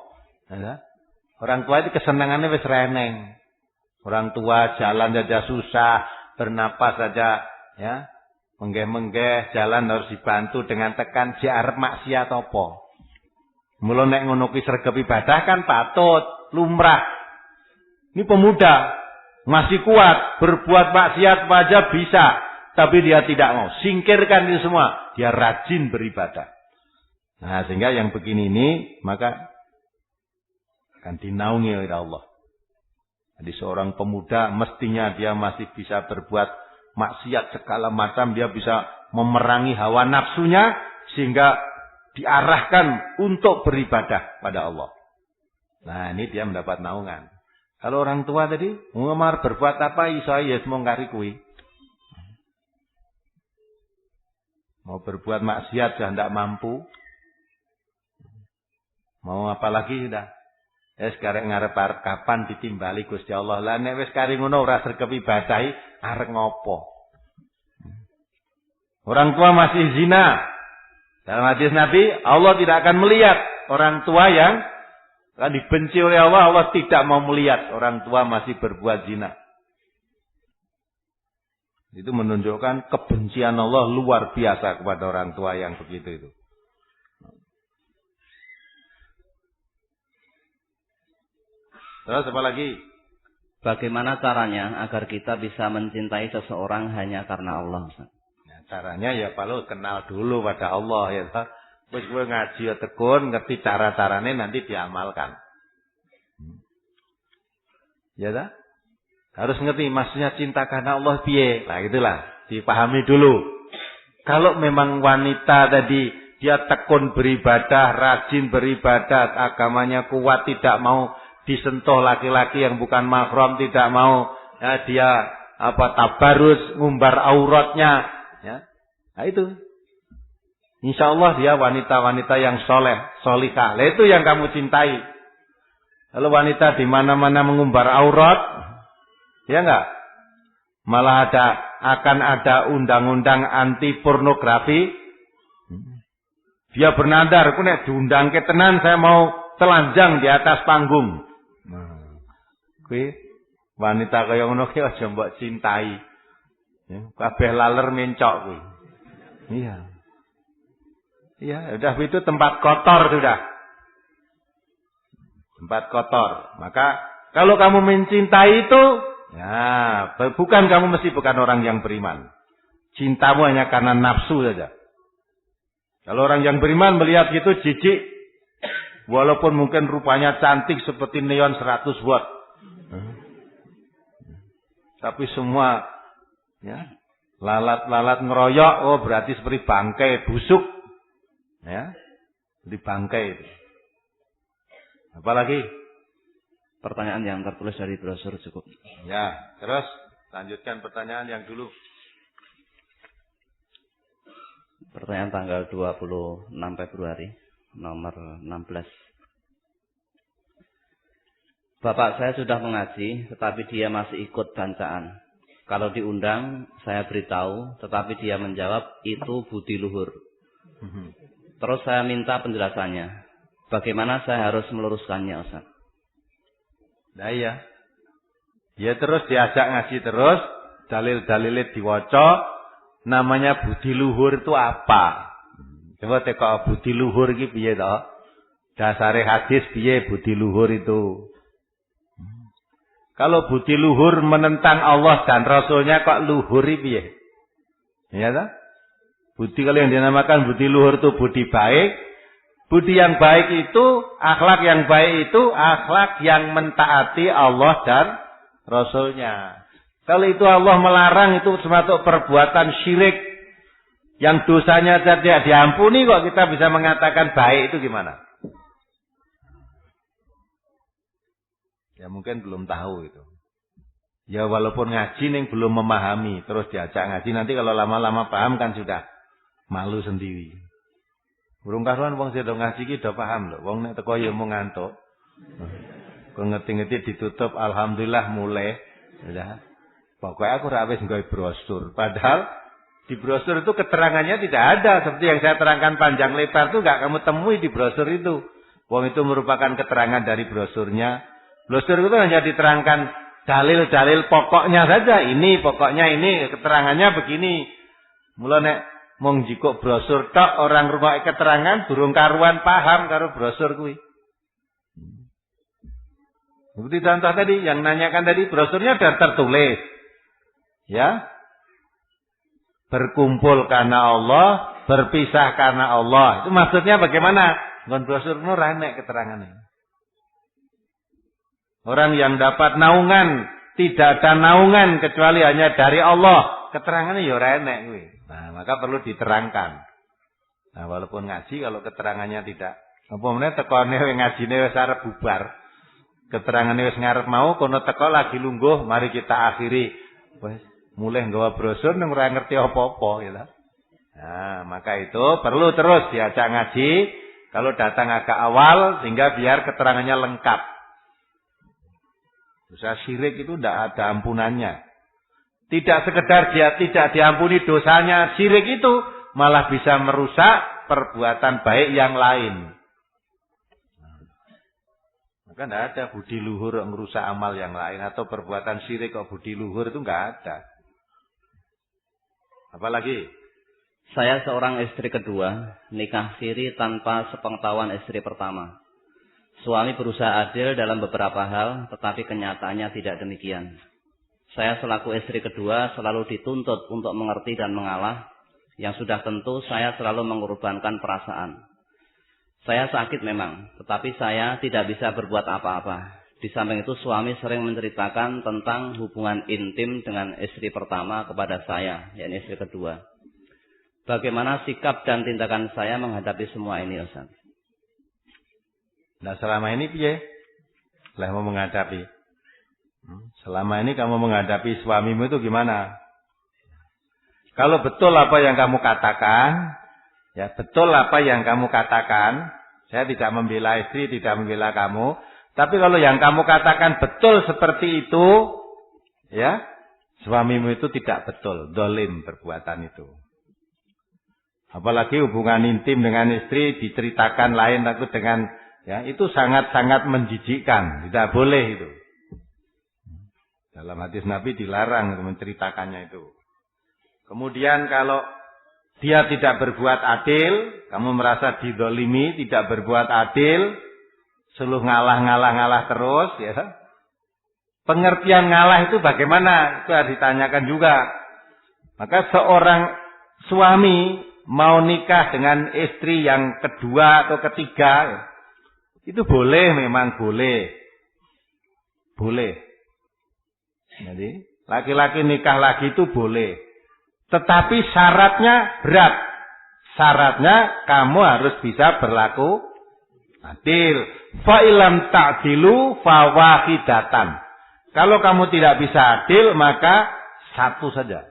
B: Orang tua itu kesenangannya wis reneng. Orang tua jalan saja susah, bernapas saja ya. Menggeh-menggeh, jalan harus dibantu dengan tekan si arep maksiat apa. Mula nek ngono kuwi sregep ibadah kan patut, lumrah. Ini pemuda masih kuat, berbuat maksiat saja bisa, tapi dia tidak mau. Singkirkan itu semua, dia rajin beribadah. Nah, sehingga yang begini ini maka akan dinaungi oleh Allah. Jadi seorang pemuda mestinya dia masih bisa berbuat maksiat segala macam, dia bisa memerangi hawa nafsunya sehingga diarahkan untuk beribadah pada Allah. Nah, ini dia mendapat naungan. Kalau orang tua tadi ngemar berbuat apa iso ya semua ngari kuwi. Mau berbuat maksiat sudah tidak mampu. Mau apa lagi sudah. Sekarang ngarep-arep kapan ditimbali Gusti Allah. Lah nek wis kari ngono ora sregep ibadahi arep ngopo? Orang tua masih zina. Dalam hadis Nabi, Allah tidak akan melihat orang tua yang dibenci oleh Allah. Allah tidak mau melihat orang tua masih berbuat zina. Itu menunjukkan kebencian Allah luar biasa kepada orang tua yang begitu itu. Terus apa lagi?
C: Bagaimana caranya agar kita bisa mencintai seseorang hanya karena Allah?
B: Nah, caranya ya kalau kenal dulu pada Allah ya. Terus gue ngaji ya tekun, ngerti cara-caranya nanti diamalkan. Ya dah? Harus ngerti maksudnya cinta karena Allah piye. Nah itulah, dipahami dulu. Kalau memang wanita tadi dia tekun beribadah, rajin beribadah, agamanya kuat, tidak mau disentuh laki-laki yang bukan mahram, tidak mau ya, dia tabarus ngumbar auratnya ya. Nah itu insyaallah dia wanita-wanita yang soleh, solihah. Nah, itu yang kamu cintai. Kalau wanita di mana-mana mengumbar aurat ya enggak? Malah akan ada undang-undang anti pornografi. Dia bernadar, ku nek diundang ke tenan saya mau telanjang di atas panggung. Kuwi wanita kaya ngono ki aja mbok cintai. Ya, kabeh laler mencok kuwi. Iya. Iya, udah itu tempat kotor sudah. Tempat kotor. Maka kalau kamu mencintai itu, ya, bukan kamu mesti bukan orang yang beriman. Cintamu hanya karena nafsu saja. Kalau orang yang beriman melihat gitu jijik, walaupun mungkin rupanya cantik seperti neon 100 watt. Tapi semua ya, lalat-lalat ngeroyok, oh berarti seperti bangkai busuk. Ya. Seperti bangkai itu. Apalagi
C: Pertanyaan yang tertulis dari brosur cukup.
B: Ya, terus lanjutkan pertanyaan yang dulu.
C: Pertanyaan tanggal 26 Februari, nomor 16. Bapak saya sudah mengaji, tetapi dia masih ikut bancaan. Kalau diundang, saya beritahu, tetapi dia menjawab, itu budi luhur. Terus saya minta penjelasannya. Bagaimana saya harus meluruskannya, Ustaz?
B: Nah iya. Ya terus diajak ngaji terus, dalil-dalilnya diwaca, namanya budi luhur itu apa? Coba teka budi luhur iki piye to? Dasare hadis piye budi luhur itu? Kalau budi luhur menentang Allah dan Rasulnya kok luhur piye? Ya toh? Budi kalau yang dinamakan budi luhur itu budi baik. Budi yang baik itu, akhlak yang baik itu, akhlak yang mentaati Allah dan Rasulnya. Kalau itu Allah melarang, itu termasuk perbuatan syirik. Yang dosanya tidak diampuni, kok kita bisa mengatakan baik itu gimana? Ya mungkin belum tahu itu. Ya walaupun ngaji nih belum memahami, terus diajak ngaji, nanti kalau lama-lama paham kan sudah malu sendiri. Burung karuan wong sedo ngaji iki do paham lho. Wong nek teko ya mung ngantuk. Kok ngerti-ngerti ditutup alhamdulillah mulai. Ya. Pokoknya aku ora wis nggawe brosur. Padahal di brosur itu keterangannya tidak ada seperti yang saya terangkan panjang lebar itu enggak kamu temui di brosur itu. Wong itu merupakan keterangan dari brosurnya. Brosur itu hanya diterangkan dalil-dalil pokoknya saja. Ini pokoknya ini keterangannya begini. Mula nek mong jikok brosur tok orang rumah keterangan burung karuan paham karo brosur kuwi. Seperti contoh tadi yang nanyakan tadi brosurnya sudah tertulis. Ya. Berkumpul karena Allah, berpisah karena Allah. Itu maksudnya bagaimana? Ngon brosur nu ra nek keterangannya. Orang yang dapat naungan, tidak ada naungan kecuali hanya dari Allah. Keterangannya ya ora enek kuwi. Nah, maka perlu diterangkan. Nah, walaupun ngaji kalau keterangannya tidak apa meneh tekone ngajine wis arep bubar. Keterangane wis ngarep mau kono teko lagi lungguh, mari kita akhiri. Wis mulai nggawa brosur nang ora ngerti apa-apa gitu. Nah, maka itu perlu terus diajak ngaji kalau datang agak awal sehingga biar keterangannya lengkap. Dosa syirik itu tidak ada ampunannya. Tidak sekedar dia tidak diampuni dosanya, syirik itu malah bisa merusak perbuatan baik yang lain. Maka tidak ada budi luhur yang merusak amal yang lain atau perbuatan syirik kok budi luhur itu nggak ada. Apalagi?
C: Saya seorang istri kedua, nikah siri tanpa sepengetahuan istri pertama. Suami berusaha adil dalam beberapa hal, tetapi kenyataannya tidak demikian. Saya selaku istri kedua selalu dituntut untuk mengerti dan mengalah, yang sudah tentu saya selalu mengorbankan perasaan. Saya sakit memang, tetapi saya tidak bisa berbuat apa-apa. Di samping itu suami sering menceritakan tentang hubungan intim dengan istri pertama kepada saya, yakni istri kedua. Bagaimana sikap dan tindakan saya menghadapi semua ini, Ustaz?
B: Nah selama ini piye? Lah mau menghadapi. Selama ini kamu menghadapi suamimu itu gimana? Kalau betul apa yang kamu katakan, ya betul apa yang kamu katakan, saya tidak membela istri, tidak membela kamu, tapi kalau yang kamu katakan betul seperti itu, ya, suamimu itu tidak betul, dolim perbuatan itu. Apalagi hubungan intim dengan istri diceritakan lain takut dengan, ya, itu sangat-sangat menjijikkan, tidak boleh itu. Dalam hadis Nabi dilarang menceritakannya itu. Kemudian kalau dia tidak berbuat adil, kamu merasa didolimi, tidak berbuat adil, selalu ngalah terus, ya. Pengertian ngalah itu bagaimana? Itu harus ditanyakan juga. Maka seorang suami mau nikah dengan istri yang kedua atau ketiga, itu boleh, memang boleh. Boleh. Jadi, laki-laki nikah lagi itu boleh. Tetapi syaratnya berat. Syaratnya kamu harus bisa berlaku adil. Fa ilam ta'dilu fawahidatan. Kalau kamu tidak bisa adil, maka satu saja.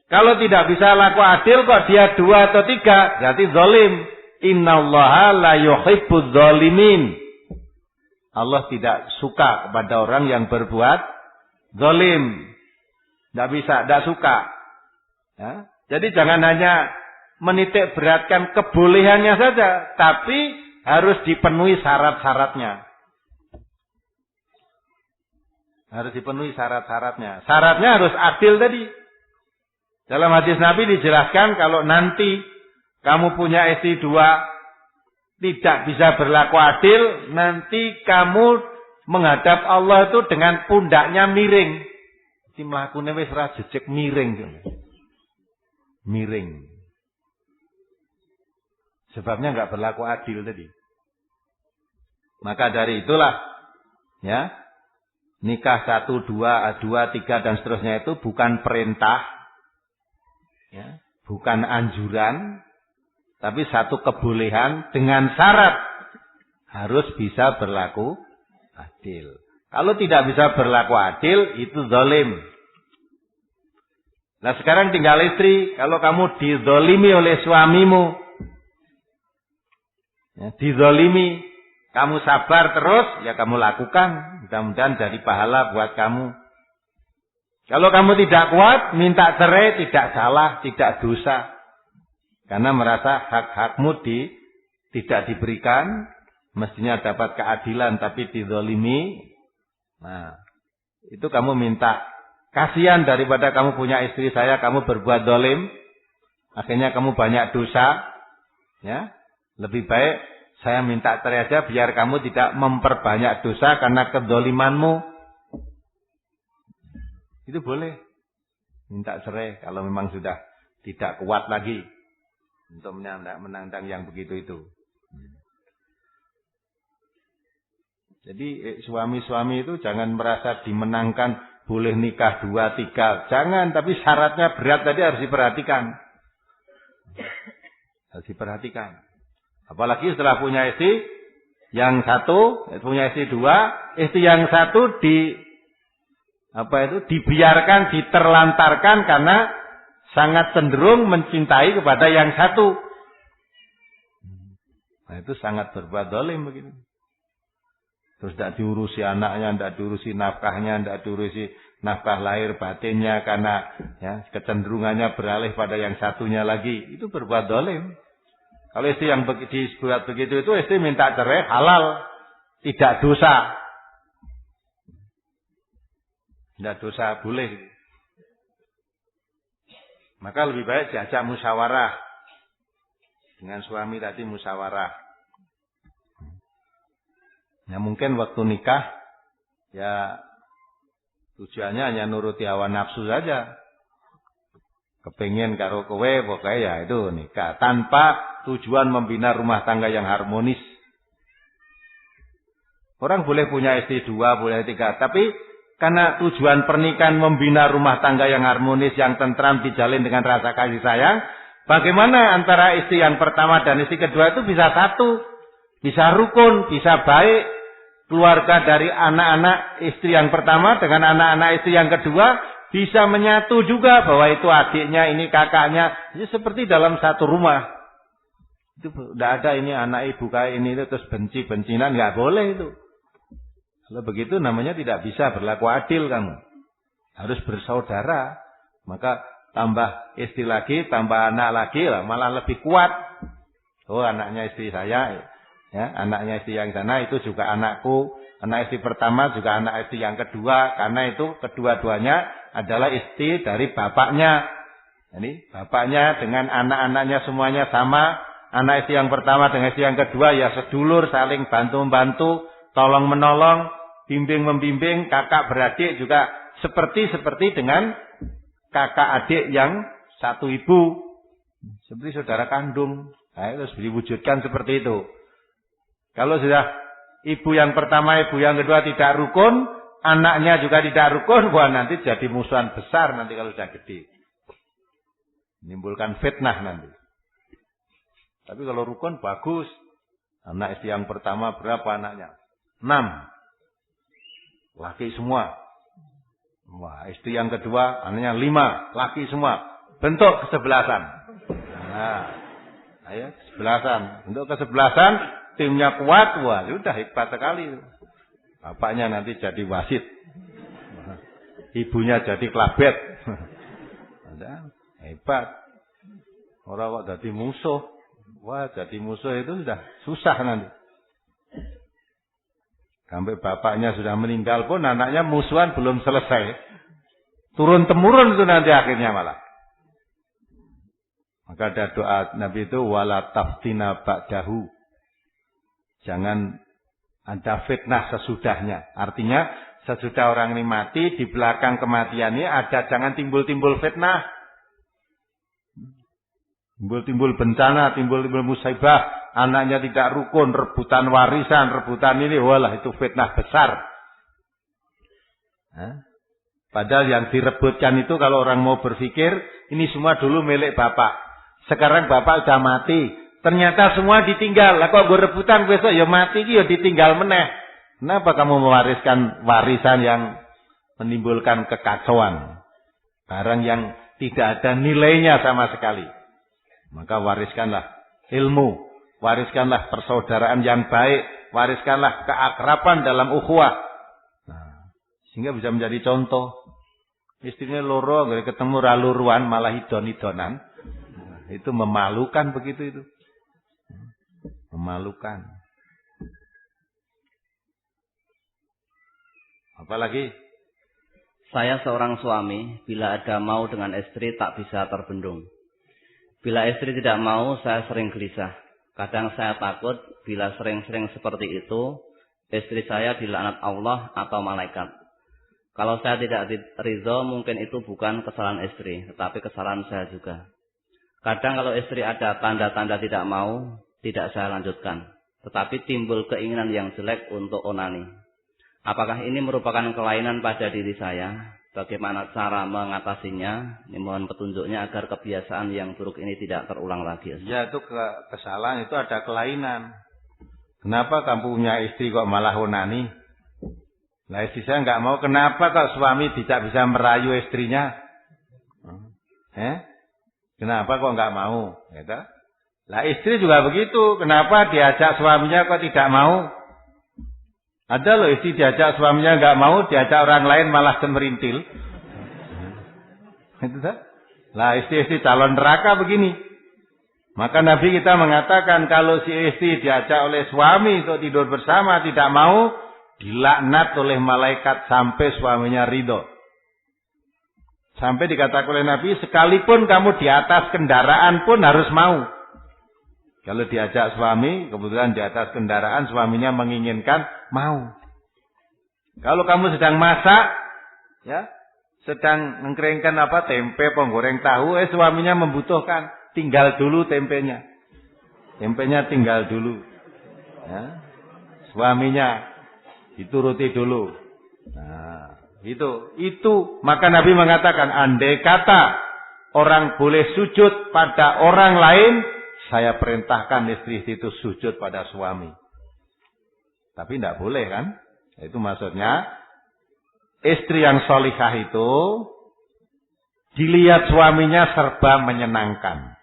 B: Kalau tidak bisa laku adil kok dia 2 atau 3, berarti zalim. Innallaha la yuhibbudz zalimin. Allah tidak suka kepada orang yang berbuat zalim. Tidak bisa, tidak suka. Ya? Jadi jangan hanya menitik beratkan kebolehannya saja, tapi harus dipenuhi syarat-syaratnya. Harus dipenuhi syarat-syaratnya. Syaratnya harus adil tadi. Dalam hadis Nabi dijelaskan kalau nanti kamu punya istri 2 tidak bisa berlaku adil, nanti kamu menghadap Allah itu dengan pundaknya miring. Si mlakune wis ora jejeg miring. Miring. Sebabnya enggak berlaku adil tadi. Maka dari itulah ya, nikah 1, 2, 3 dan seterusnya itu bukan perintah, ya, bukan anjuran, tapi satu kebolehan dengan syarat harus bisa berlaku adil. Kalau tidak bisa berlaku adil, itu zalim. Nah sekarang tinggal istri, kalau kamu dizalimi oleh suamimu, ya, dizalimi, kamu sabar terus, ya kamu lakukan. Mudah-mudahan jadi pahala buat kamu. Kalau kamu tidak kuat, minta cerai, tidak salah, tidak dosa. Karena merasa hak-hakmu tidak diberikan, mestinya dapat keadilan tapi dizalimi. Nah, itu kamu minta. Kasihan daripada kamu punya istri saya, kamu berbuat zalim, akhirnya kamu banyak dosa. Ya, lebih baik saya minta cerai aja biar kamu tidak memperbanyak dosa karena kezalimanmu. Itu boleh. Minta cerai kalau memang sudah tidak kuat lagi untuk menantang yang begitu itu. Jadi suami-suami itu jangan merasa dimenangkan, boleh nikah 2, 3. Jangan, tapi syaratnya berat tadi harus diperhatikan. Harus diperhatikan. Apalagi setelah punya istri yang 1, punya istri 2, istri yang 1 dibiarkan, diterlantarkan karena sangat cenderung mencintai kepada yang 1. Nah, itu sangat berbuat zalim begitu. Terus tidak diurusi anaknya, tidak diurusi nafkahnya, tidak diurusi nafkah lahir batinnya karena ya, kecenderungannya beralih pada yang satunya lagi. Itu berbuat zalim. Kalau istri yang disebut begitu itu istri minta cerai halal, tidak dosa. Tidak dosa, boleh. Maka lebih baik diajak musyawarah. Dengan suami tadi musyawarah. Ya mungkin waktu nikah, ya tujuannya hanya nuruti hawa nafsu saja. Kepingin karo kowe, pokoknya ya itu nikah. Tanpa tujuan membina rumah tangga yang harmonis. Orang boleh punya istri 2, boleh 3. Tapi karena tujuan pernikahan membina rumah tangga yang harmonis, yang tentram, dijalin dengan rasa kasih sayang. Bagaimana antara istri yang pertama dan istri kedua itu bisa satu. Bisa rukun, bisa baik. Keluarga dari anak-anak istri yang pertama dengan anak-anak istri yang kedua bisa menyatu juga bahwa itu adiknya, ini kakaknya. Ini seperti dalam satu rumah. Itu tidak ada ini anak ibu kayak ini itu terus benci-bencinan, nggak boleh itu. Kalau begitu namanya tidak bisa berlaku adil kamu. Harus bersaudara. Maka tambah istri lagi, tambah anak lagi lah, malah lebih kuat. Oh anaknya istri saya. Ya, anaknya istri yang sana itu juga anakku, anak istri pertama juga anak istri yang kedua, karena itu kedua-duanya adalah istri dari bapaknya. Jadi bapaknya dengan anak-anaknya semuanya sama, anak istri yang pertama dengan istri yang kedua ya sedulur, saling bantu-membantu, tolong-menolong, bimbing-membimbing, kakak beradik juga seperti dengan kakak adik yang satu ibu, seperti saudara kandung. Nah, itu harus diwujudkan seperti itu. Kalau sudah ibu yang pertama, ibu yang kedua tidak rukun, anaknya juga tidak rukun, wah nanti jadi musuhan besar nanti kalau sudah gede. Menimbulkan fitnah nanti. Tapi kalau rukun bagus. Anak istri yang pertama berapa anaknya? 6. Laki semua. Wah, istri yang kedua anaknya 5. Laki semua. Bentuk kesebelasan. Nah, ayo kesebelasan. Bentuk kesebelasan, timnya kuat. Wah, sudah hebat sekali. Bapaknya nanti jadi wasit. Ibunya jadi klabet. Hebat. Orang kok jadi musuh. Wah, jadi musuh itu sudah susah nanti. Sampai bapaknya sudah meninggal pun anaknya musuhan belum selesai. Turun-temurun itu nanti akhirnya malah. Maka ada doa Nabi itu wala taftina ba'dahu. Jangan ada fitnah sesudahnya. Artinya sesudah orang ini mati, di belakang kematiannya ada jangan timbul-timbul fitnah. Timbul-timbul bencana, timbul-timbul musibah. Anaknya tidak rukun, rebutan warisan, rebutan ini, walah itu fitnah besar. Padahal yang direbutkan itu kalau orang mau berpikir, ini semua dulu milik bapak. Sekarang bapak sudah mati. Ternyata semua ditinggal. Lah kok gue rebutan besok ya mati, ya ditinggal meneh. Kenapa kamu mewariskan warisan yang menimbulkan kekacauan? Barang yang tidak ada nilainya sama sekali. Maka wariskanlah ilmu. Wariskanlah persaudaraan yang baik. Wariskanlah keakraban dalam ukhuwah. Nah, sehingga bisa menjadi contoh. Istrinya loro, ketemu raluruan malah idon-idonan. Nah, itu memalukan begitu itu. Memalukan. Apalagi?
C: Saya seorang suami, bila ada mau dengan istri tak bisa terbendung. Bila istri tidak mau, saya sering gelisah. Kadang saya takut bila sering-sering seperti itu, istri saya dilaknat Allah atau malaikat. Kalau saya tidak ridho, mungkin itu bukan kesalahan istri, tetapi kesalahan saya juga. Kadang kalau istri ada tanda-tanda tidak mau, tidak saya lanjutkan. Tetapi timbul keinginan yang jelek untuk onani. Apakah ini merupakan kelainan pada diri saya? Bagaimana cara mengatasinya? Mohon petunjuknya agar kebiasaan yang buruk ini tidak terulang lagi.
B: Ya, itu kesalahan, itu ada kelainan. Kenapa kamu punya istri kok malah onani? Nah, istri saya nggak mau. Kenapa kok suami tidak bisa merayu istrinya? Kenapa kok nggak mau? Gitu. Lah istri juga begitu. Kenapa diajak suaminya kok tidak mau? Ada loh istri diajak suaminya nggak mau, diajak orang lain malah cemerintil. Itu dah. Lah istri-istri calon neraka begini. Maka Nabi kita mengatakan kalau si istri diajak oleh suami untuk tidur bersama tidak mau, dilaknat oleh malaikat sampai suaminya ridho. Sampai dikatakan oleh Nabi, sekalipun kamu di atas kendaraan pun harus mau. Kalau diajak suami, kebetulan di atas kendaraan suaminya menginginkan, mau. Kalau kamu sedang masak, ya, sedang mengkeringkan tempe, penggoreng tahu, suaminya membutuhkan, tinggal dulu tempenya. Tempenya tinggal dulu. Ya. Suaminya dituruti dulu. Nah, itu. Maka Nabi mengatakan, andai kata orang boleh sujud pada orang lain, saya perintahkan istri itu sujud pada suami. Tapi tidak boleh kan? Itu maksudnya istri yang solihah itu dilihat suaminya serba menyenangkan.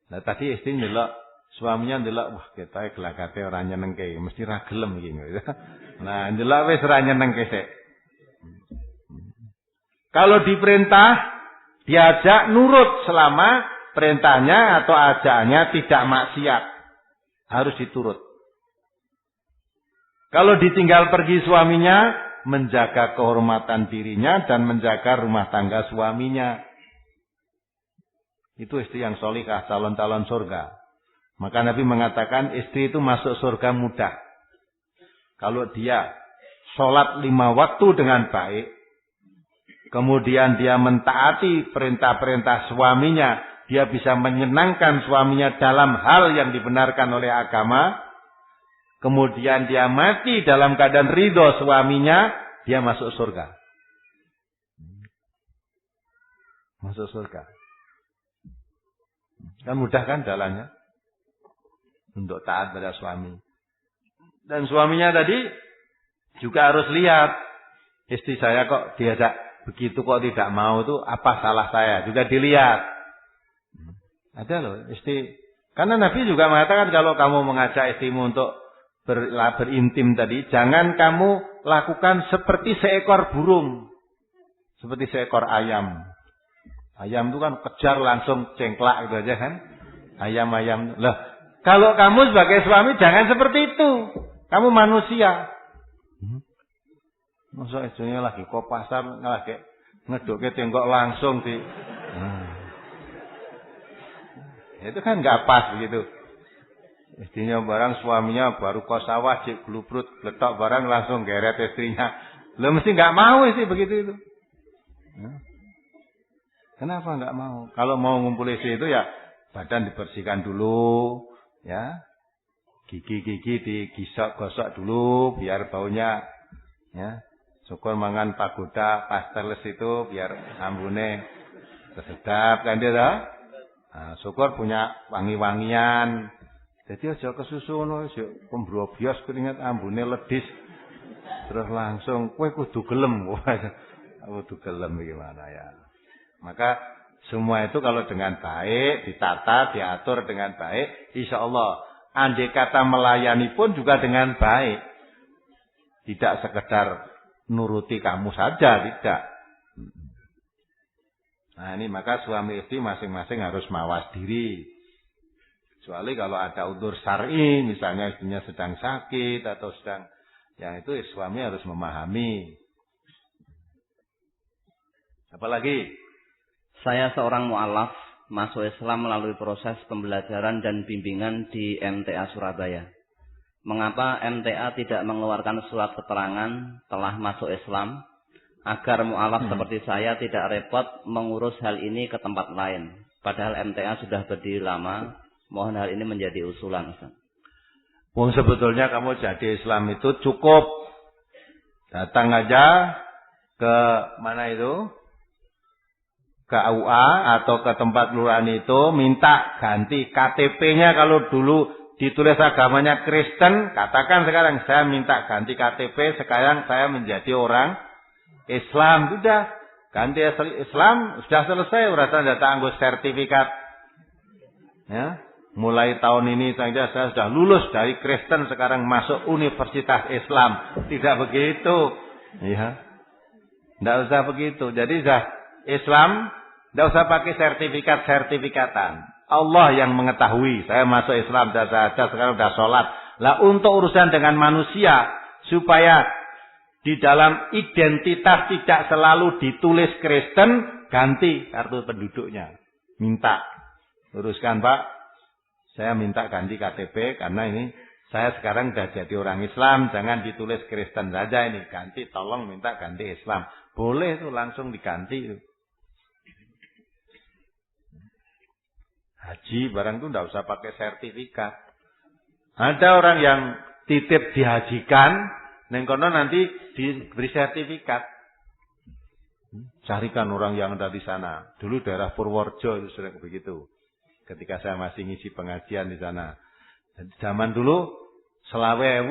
B: Nah tadi istri ndelok suaminya ndelok, wah kita gelagate ora nyenengke, mesti ra gelem iki. Nah, ndelok wis ora nyenengke sik. Kalau diperintah diajak nurut selama perintahnya atau ajaannya tidak maksiat. Harus diturut. Kalau ditinggal pergi suaminya, menjaga kehormatan dirinya dan menjaga rumah tangga suaminya. Itu istri yang solihah, calon-calon surga. Maka Nabi mengatakan istri itu masuk surga mudah. Kalau dia sholat 5 waktu dengan baik, kemudian dia mentaati perintah-perintah suaminya, dia bisa menyenangkan suaminya dalam hal yang dibenarkan oleh agama. Kemudian dia mati dalam keadaan ridho suaminya, dia masuk surga. Masuk surga. Kan mudah kan jalannya? untuk taat pada suami. Dan suaminya tadi juga harus lihat, istri saya kok diajak begitu kok tidak mau, itu apa salah saya, juga dilihat. Ada loh istri, karena Nabi juga mengatakan kalau kamu mengajak istrimu untuk berintim tadi, jangan kamu lakukan seperti seekor burung, seperti seekor ayam. Ayam itu kan kejar langsung cengklak gitu aja kan, ayam-ayam. Loh, kalau kamu sebagai suami jangan seperti itu, kamu manusia. Masa istrinya lagi ke pasar, lagi ngeduknya tengok langsung di. Itu kan nggak pas begitu. Istrinya barang, suaminya baru ke sawah, cik glubrut, letak barang langsung geret istrinya. Lo mesti nggak mau istri begitu itu. Kenapa nggak mau? Kalau mau ngumpul istri itu ya badan dibersihkan dulu, ya. Gigi-gigi digosok dulu biar baunya, ya. Syukur mangan pagoda pasteles itu biar ambune sedap kan dia dah. Nah, syukur punya wangi-wangian. Jadi aja kesusu pembrobios keringat ambune ledis. Terus langsung kowe kudu gelem. Kudu gelem gimana ya. Maka semua itu kalau dengan baik ditata, diatur dengan baik, insyaallah andai kata melayani pun juga dengan baik. Tidak sekedar nuruti kamu saja, tidak. Nah ini maka suami istri masing-masing harus mawas diri. Kecuali kalau ada udzur syar'i, misalnya istrinya sedang sakit atau sedang, yang itu suami harus memahami. Apalagi?
C: Saya seorang mu'alaf, masuk Islam melalui proses pembelajaran dan bimbingan di MTA Surabaya. Mengapa MTA tidak mengeluarkan surat keterangan telah masuk Islam agar mu'alaf seperti saya tidak repot mengurus hal ini ke tempat lain? Padahal MTA sudah berdiri lama. Mohon hal ini menjadi usulan, Ustaz.
B: Sebetulnya kamu jadi Islam itu cukup datang aja ke mana itu? Ke AUA atau ke tempat lurahan itu minta ganti KTP-nya. Kalau dulu ditulis agamanya Kristen, katakan sekarang saya minta ganti KTP, sekarang saya menjadi orang Islam. Sudah ganti Islam, sudah selesai urusan data anggus sertifikat. Ya, mulai tahun ini saja saya sudah lulus dari Kristen, sekarang masuk Universitas Islam. Tidak begitu, ya. Tidak usah begitu. Jadi sudah Islam, tidak usah pakai sertifikatan. Allah yang mengetahui. Saya masuk Islam saja, sekarang sudah sholat. Lah untuk urusan dengan manusia, supaya di dalam identitas tidak selalu ditulis Kristen, ganti kartu penduduknya. Minta. Luruskan Pak, saya minta ganti KTP karena ini saya sekarang sudah jadi orang Islam. Jangan ditulis Kristen saja ini. Ganti, tolong minta ganti Islam. Boleh itu langsung diganti. Haji barang itu tidak usah pakai sertifikat. Ada orang yang titip dihajikan, nengkono nanti diberi sertifikat. Carikan orang yang ada di sana. Dulu daerah Purworejo itu sering begitu. Ketika saya masih ngisi pengajian di sana. Zaman dulu selawe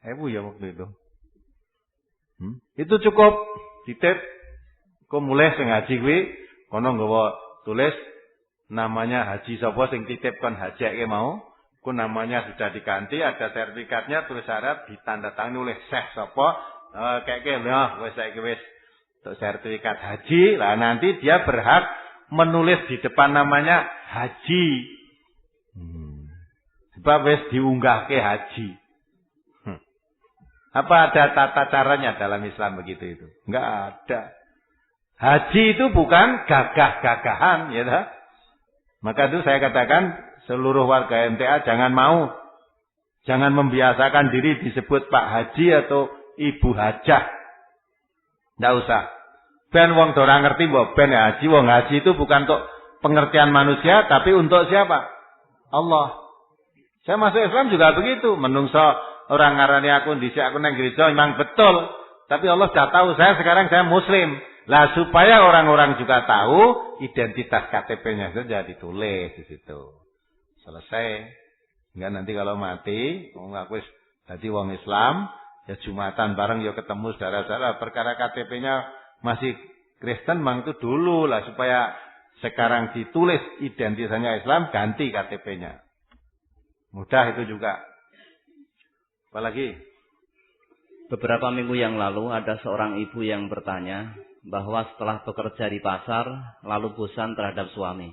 B: ewu ya waktu itu. Itu cukup titip. Kok mulai sing haji kuwi kono nggawa tulis namanya Haji sapa sing titip kon hajake mau, ku namanya sudah diganti, ada sertifikatnya, tulis syarat ditandatangani oleh Syekh sapa, kayaknya lho wis saiki wis untuk sertifikat haji. Lah nanti dia berhak menulis di depan namanya Haji. Sebab wis diunggahke haji. Apa ada tata caranya dalam Islam begitu itu? Enggak ada. Haji itu bukan gagah-gagahan, ya toh? Maka itu saya katakan seluruh warga MTA jangan mau. Jangan membiasakan diri disebut Pak Haji atau Ibu Hajah. Tidak usah. Ben wong ora ngerti mbok ben haji. Wong haji itu bukan untuk pengertian manusia, tapi untuk siapa? Allah. Saya masuk Islam juga begitu. Menungso orang ngarani aku dhisik aku nang gereja memang betul. Tapi Allah sudah tahu saya sekarang saya muslim. Lah supaya orang-orang juga tahu identitas KTP-nya saja ditulis di situ. Selesai. Enggak nanti kalau mati, aku wis dadi wong Islam, ya Jumatan bareng ya ketemu saudara-saudara. Perkara KTP-nya masih Kristen mang itu dulu lah supaya sekarang ditulis identitasnya Islam, ganti KTP-nya. Mudah itu juga. Apalagi
C: beberapa minggu yang lalu ada seorang ibu yang bertanya bahwa setelah bekerja di pasar lalu bosan terhadap suami.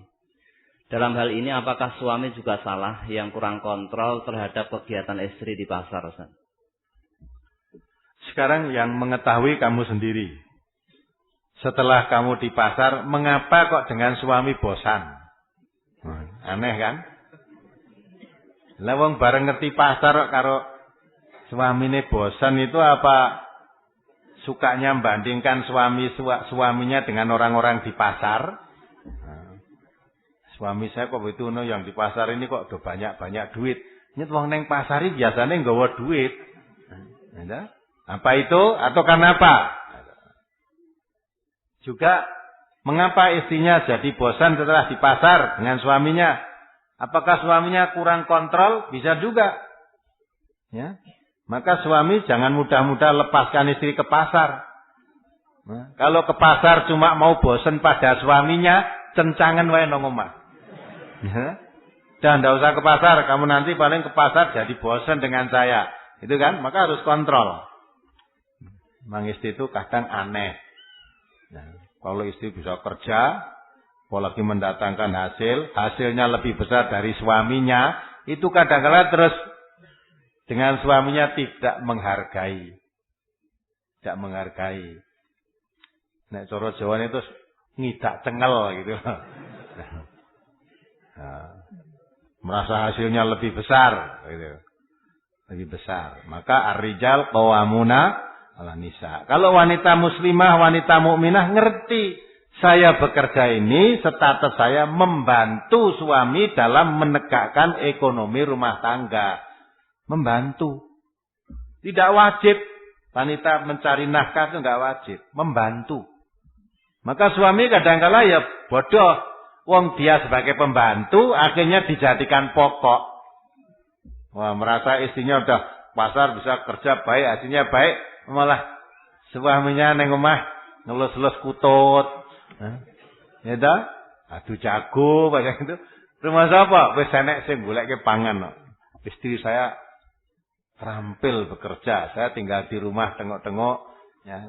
C: Dalam hal ini apakah suami juga salah yang kurang kontrol terhadap kegiatan istri di pasar, Ustaz?
B: Sekarang yang mengetahui kamu sendiri. Setelah kamu di pasar, mengapa kok dengan suami bosan? Aneh kan? Lah wong bareng ngerti pasar karo suamine bosan itu apa sukanya membandingkan suaminya dengan orang-orang di pasar? Suami saya kok itu yang di pasar ini kok udah banyak duit. Nyet wong neng pasar iki biasane nggawa duit. Apa itu atau karena apa? Juga mengapa istrinya jadi bosan setelah di pasar dengan suaminya? Apakah suaminya kurang kontrol? Bisa juga. Ya. Maka suami jangan mudah-mudah lepaskan istri ke pasar. Nah, kalau ke pasar cuma mau bosan pada suaminya, cencangan wae nang omah. Ya. Dan tidak usah ke pasar, kamu nanti paling ke pasar jadi bosan dengan saya. Itu kan, maka harus kontrol. Mang istri itu kadang aneh. Nah, kalau istri bisa kerja, apalagi mendatangkan hasilnya lebih besar dari suaminya, itu kadang-kadang terus dengan suaminya tidak menghargai. Tidak menghargai. Nek cara Jawa itu ngidak cengel gitu. Nah, merasa hasilnya lebih besar gitu. Lebih besar. Maka ar-rijal qawwamuna 'alan nisa. Kalau wanita muslimah, wanita mukminah ngerti, saya bekerja ini status saya membantu suami dalam menegakkan ekonomi rumah tangga. Membantu. Tidak wajib wanita mencari nafkah itu enggak wajib, membantu. Maka suami kadang-kala ya bodoh. Wong dia sebagai pembantu akhirnya dijadikan pokok. Wah, merasa istrinya udah pasar bisa kerja baik, hasilnya baik, malah suaminya neng omah ngelus-elus kutut. Ya dah, adu jago macam itu. Rumah siapa? Wis enek sing goleke pangan. Istri saya terampil bekerja, saya tinggal di rumah tengok-tengok, ya.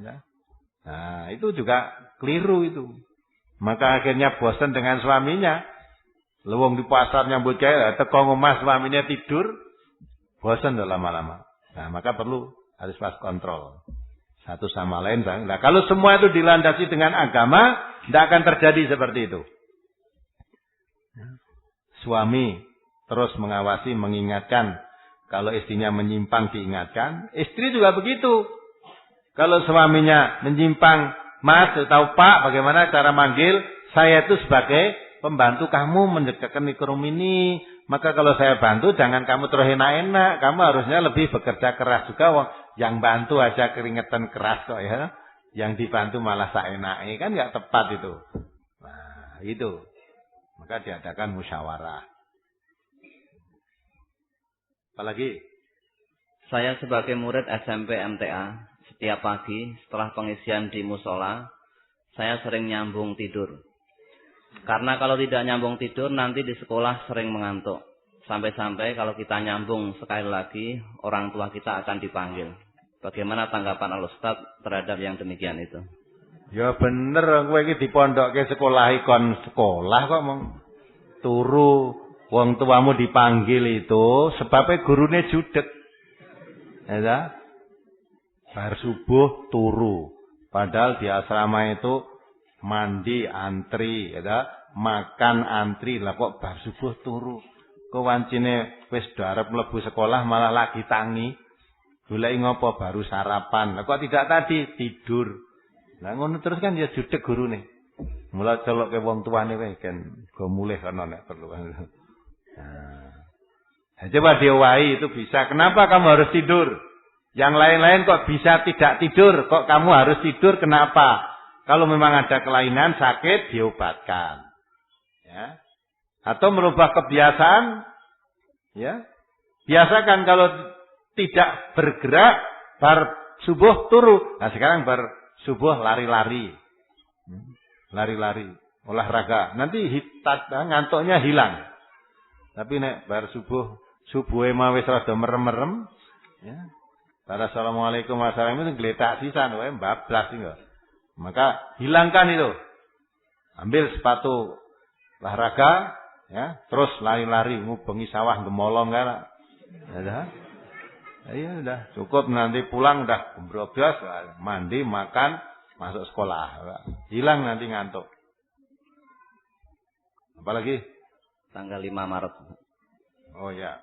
B: Nah, itu juga keliru itu. Maka akhirnya bosan dengan suaminya. Luwung di pasar nyambut gawe, teko omah suaminya tidur, bosan dah lama-lama. Nah, maka harus pas kontrol satu sama lain. Nah, kalau semua itu dilandasi dengan agama, tidak akan terjadi seperti itu. Suami terus mengawasi, mengingatkan. Kalau istrinya menyimpang diingatkan, istri juga begitu. Kalau suaminya menyimpang, Mas atau Pak, bagaimana cara manggil? Saya itu sebagai pembantu kamu menegakkan ekonomi ini. Maka kalau saya bantu, jangan kamu terus enak-enak. Kamu harusnya lebih bekerja keras juga. Yang bantu aja keringetan keras kok ya. Yang dibantu malah seenaknya, kan nggak tepat itu. Nah, itu. Maka diadakan musyawarah. Apalagi?
C: Saya sebagai murid SMP MTA, setiap pagi setelah pengisian di musola, saya sering nyambung tidur. Karena kalau tidak nyambung tidur, nanti di sekolah sering mengantuk. Sampai-sampai kalau kita nyambung sekali lagi, orang tua kita akan dipanggil. Bagaimana tanggapan Al-Ustaz terhadap yang demikian itu?
B: Ya bener, kowe iki dipondokke sekolah ikon sekolah kok mong turu. Wong tuamu dipanggil itu sebabnya gurune judeg. Ya, bar subuh turu. Padahal di asrama itu mandi antri, ya, makan antri. Lah kok bar subuh turu. Kewancine wis arep mlebu sekolah malah lagi tangi. Goleki ngopo baru sarapan. Lah kok tidak tadi tidur. Lah ngono terus kan ya judeg gurune. Mula celokke wong tuane wae kan go mulih kana nek perlu. Nah, coba diwai itu bisa. Kenapa kamu harus tidur? Yang lain-lain kok bisa tidak tidur? Kok kamu harus tidur? Kenapa? Kalau memang ada kelainan sakit diobatkan. Ya. Atau merubah kebiasaan, ya. Biasakan kalau tidak bergerak, bar subuh turu. Nah sekarang bar subuh lari-lari. Lari-lari, olahraga. Nanti ngantuknya hilang. Tapi nek bar subuhe mau wis rada merem-merem, ya. Pada assalamualaikum warahmatullahi wabarakatuh gletak sisan wae bablas enggak. Maka hilangkan itu. Ambil sepatu olahraga, ya, terus lari-lari ngubengi sawah gemolong kan. Ya, ya udah cukup, nanti pulang udah gembrobos, mandi, makan, masuk sekolah. Hilang nanti ngantuk. Apalagi
C: tanggal 5 Maret.
B: Oh ya.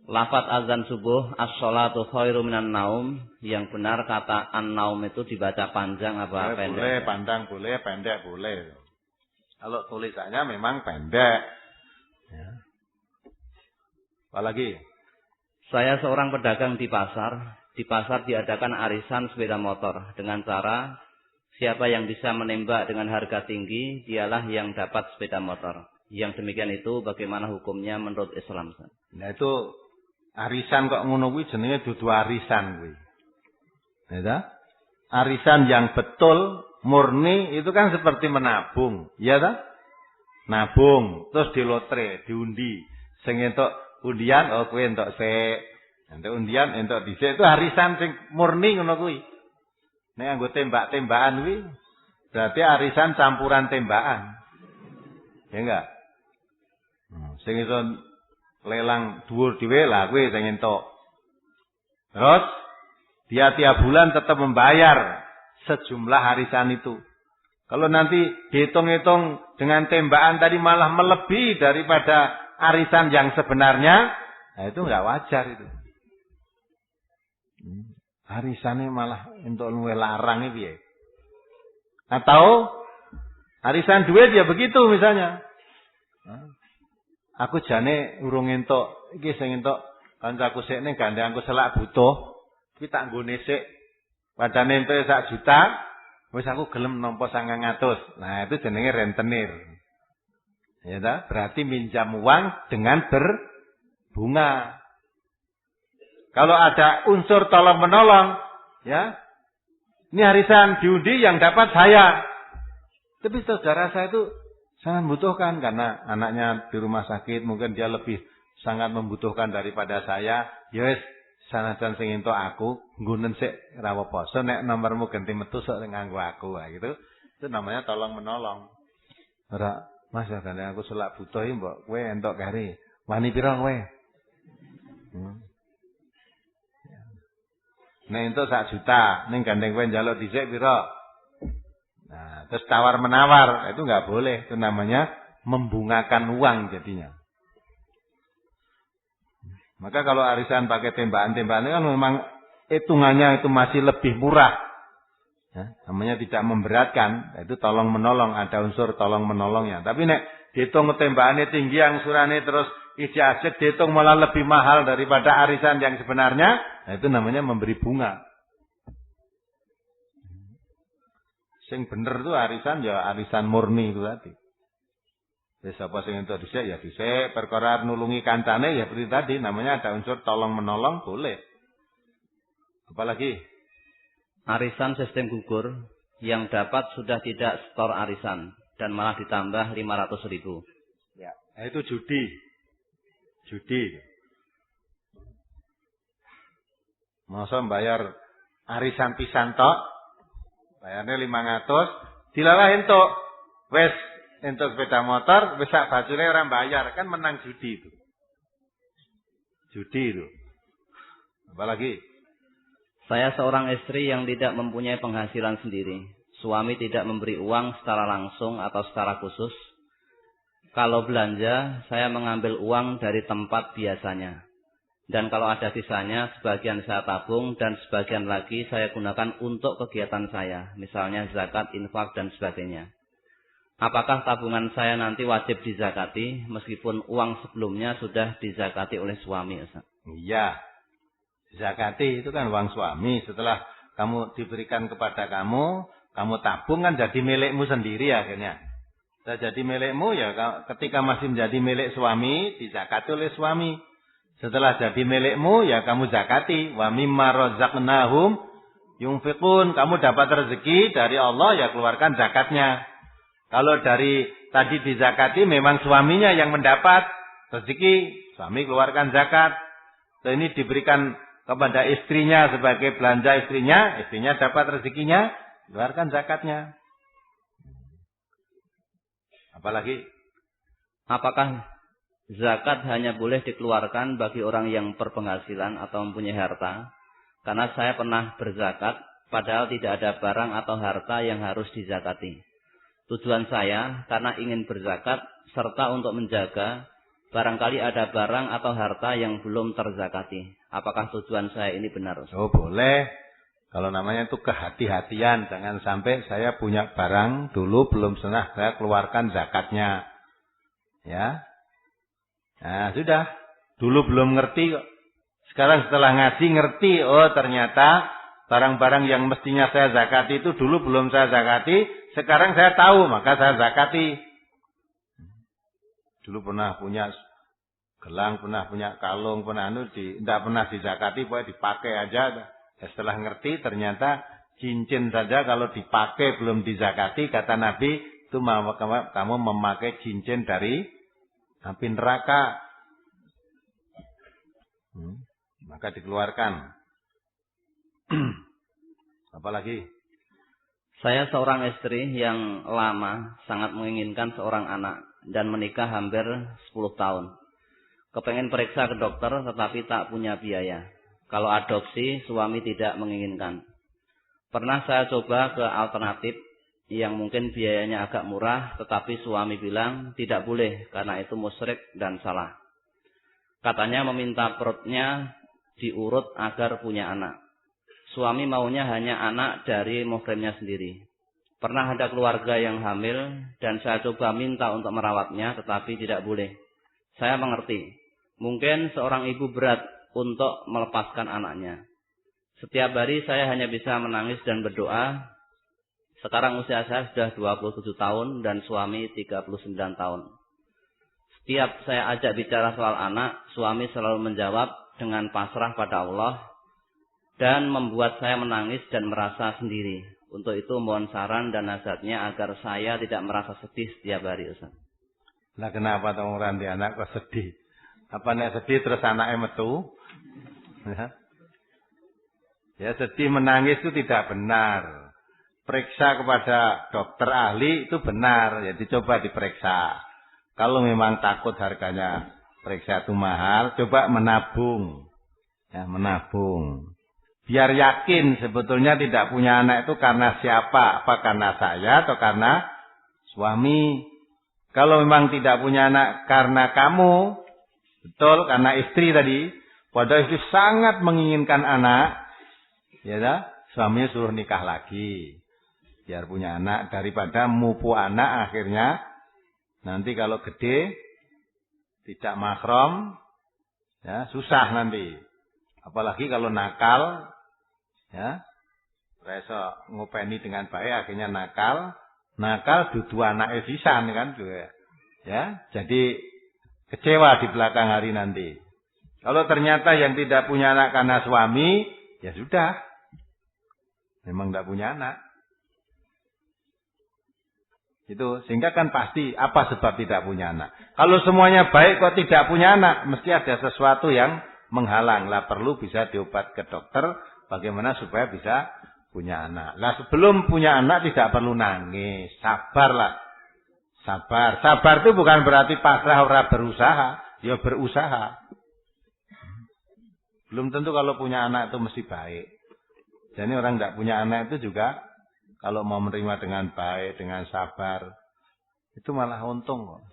C: Lafaz azan subuh as-sholatu khairu minan naum, yang benar kata an-naum itu dibaca panjang apa pendek?
B: Boleh panjang, boleh pendek, boleh. Kalau tulisannya memang pendek. Ya. Apalagi?
C: Saya seorang pedagang di pasar. Di pasar diadakan arisan sepeda motor dengan cara siapa yang bisa menembak dengan harga tinggi, dialah yang dapat sepeda motor. Yang demikian itu bagaimana hukumnya menurut Islam?
B: Nah itu arisan kok ngono kuwi jenenge dudu arisan kuwi. Ya, arisan yang betul murni itu kan seperti menabung, ya ta? Nabung, terus di lotre, diundi. Sing entuk undian, oh kowe entuk sik. Entuk undian, entuk dhisik, itu arisan sing murni ngono kuwi. Nek anggo tembak-tembakan kuwi berarti arisan campuran tembakan. Ya enggak? Sing iso lelang dhuwur dhewe lah kuwi sing entuk. Terus dia tiap bulan tetap membayar sejumlah arisan itu. Kalau nanti dihitung-hitung dengan tembakan tadi malah melebihi daripada arisan yang sebenarnya, nah itu enggak wajar itu. Arisannya malah entuk luwih larang iki piye? Atau arisan duit ya begitu misalnya. Aku jane urung entuk, iki sing entuk kancaku sik ning gandeng aku selak butuh, iki tak nggone sik. Padane entuk 1 juta, wis aku gelem nampa 900. Nah, itu jenenge rentenir. Ya ta? Berarti minjam uang dengan berbunga. Kalau ada unsur tolong-menolong, ya. Ini arisan diundi yang dapat saya. Tapi saudara saya itu sangat membutuhkan karena anaknya di rumah sakit, mungkin dia lebih sangat membutuhkan daripada saya. Ya wis sanajan sing entuk aku nggunen sik ra apa-apa. So nek nomormu ganti metu sok nganggo aku gitu. Itu namanya tolong menolong. Ora, Mas ya gandeng aku selak butuh iki mbok kowe entuk kari. Wani pira kowe? Nek entuk 1 juta, ning gandeng kowe njaluk dhisik pira? Nah, terus tawar-menawar, itu enggak boleh. Itu namanya membungakan uang jadinya. Maka kalau arisan pakai tembakan-tembakan kan memang hitungannya itu masih lebih murah. Ya, namanya tidak memberatkan. Itu tolong menolong, ada unsur tolong menolongnya. Tapi nek dihitung tembakannya tinggi, angsurannya terus ijazah dihitung malah lebih mahal daripada arisan yang sebenarnya. Nah, itu namanya memberi bunga. Sing bener itu arisan ya arisan murni itu tadi. Wis apa sing entuk dhisik ya dhisik, perkara nulungi kancane ya seperti tadi, namanya ada unsur tolong menolong boleh. Apalagi
C: arisan sistem gugur yang dapat sudah tidak setor arisan dan malah ditambah 500.000.
B: Ya, itu judi. Judi. Masa bayar arisan pisan tok bayarnya 500, dilalah entuk. Wes entuk sepeda motor, wis sak bajune ora bayar, kan menang judi itu. Judi itu. Apalagi?
C: Saya seorang istri yang tidak mempunyai penghasilan sendiri. Suami tidak memberi uang secara langsung atau secara khusus. Kalau belanja, saya mengambil uang dari tempat biasanya. Dan kalau ada sisanya, sebagian saya tabung dan sebagian lagi saya gunakan untuk kegiatan saya. Misalnya zakat, infak, dan sebagainya. Apakah tabungan saya nanti wajib dizakati meskipun uang sebelumnya sudah dizakati oleh suami?
B: Iya. Zakati itu kan uang suami. Setelah kamu diberikan kepada kamu tabung kan jadi milikmu sendiri akhirnya. Sudah jadi milikmu ya ketika masih menjadi milik suami, dizakati oleh suami. Setelah jadi milikmu, ya kamu zakati. Wa mimma razaqnahum yunfiqun. Kamu dapat rezeki dari Allah, ya keluarkan zakatnya. Kalau dari tadi dizakati, memang suaminya yang mendapat rezeki. Suami keluarkan zakat. So, ini diberikan kepada istrinya sebagai belanja istrinya. Istrinya dapat rezekinya, keluarkan zakatnya. Apalagi?
C: Apakah zakat hanya boleh dikeluarkan bagi orang yang berpenghasilan atau mempunyai harta? Karena saya pernah berzakat, padahal tidak ada barang atau harta yang harus dizakati. Tujuan saya karena ingin berzakat, serta untuk menjaga, barangkali ada barang atau harta yang belum terzakati. Apakah tujuan saya ini benar?
B: Oh boleh. Kalau namanya itu kehati-hatian. Jangan sampai saya punya barang, dulu belum pernah saya keluarkan zakatnya. Ya. Nah, sudah. Dulu belum ngerti kok. Sekarang setelah ngaji ngerti, oh ternyata barang-barang yang mestinya saya zakati itu dulu belum saya zakati, sekarang saya tahu, maka saya zakati. Dulu pernah punya gelang, pernah punya kalung, pernah tidak pernah dizakati, pokoknya dipakai aja. Setelah ngerti ternyata cincin saja kalau dipakai belum dizakati, kata Nabi, itu kamu memakai cincin dari api neraka. Maka dikeluarkan. Apalagi?
C: Saya seorang istri yang lama sangat menginginkan seorang anak dan menikah hampir 10 tahun. Kepengen periksa ke dokter tetapi tak punya biaya. Kalau adopsi suami tidak menginginkan. Pernah saya coba ke alternatif yang mungkin biayanya agak murah, tetapi suami bilang tidak boleh karena itu musyrik dan salah. Katanya meminta perutnya diurut agar punya anak. Suami maunya hanya anak dari muhrimnya sendiri. Pernah ada keluarga yang hamil dan saya coba minta untuk merawatnya, tetapi tidak boleh. Saya mengerti, mungkin seorang ibu berat untuk melepaskan anaknya. Setiap hari saya hanya bisa menangis dan berdoa. Sekarang usia saya sudah 27 tahun dan suami 39 tahun. Setiap saya ajak bicara soal anak, suami selalu menjawab dengan pasrah pada Allah dan membuat saya menangis dan merasa sendiri. Untuk itu mohon saran dan nasihatnya agar saya tidak merasa sedih setiap hari, Ustaz.
B: Nah kenapa orang di anak kok sedih? Apa nek sedih terus anaknya metu? Ya sedih menangis itu tidak benar. Periksa kepada dokter ahli itu benar, jadi coba diperiksa. Kalau memang takut harganya periksa itu mahal, coba menabung. Ya, menabung. Biar yakin sebetulnya tidak punya anak itu karena siapa? Apa karena saya atau karena suami? Kalau memang tidak punya anak karena kamu, betul, karena istri tadi, padahal istri sangat menginginkan anak, ya, suaminya suruh nikah lagi. Biar punya anak daripada mupu anak akhirnya nanti kalau gede tidak mahram, ya susah nanti. Apalagi kalau nakal, ya, rasa ngopeni dengan baik akhirnya nakal dudu anake pisan kan juga. Ya, jadi kecewa di belakang hari nanti. Kalau ternyata yang tidak punya anak karena suami, ya sudah. Memang tidak punya anak. Itu sehingga kan pasti apa sebab tidak punya anak. Kalau semuanya baik kok tidak punya anak, mesti ada sesuatu yang menghalang. Lah perlu bisa diobat ke dokter bagaimana supaya bisa punya anak. Lah sebelum punya anak tidak perlu nangis, sabarlah. Sabar. Sabar itu bukan berarti pasrah ora berusaha, ya berusaha. Belum tentu kalau punya anak itu mesti baik. Jadi orang tidak punya anak itu juga kalau mau menerima dengan baik, dengan sabar, itu malah untung kok.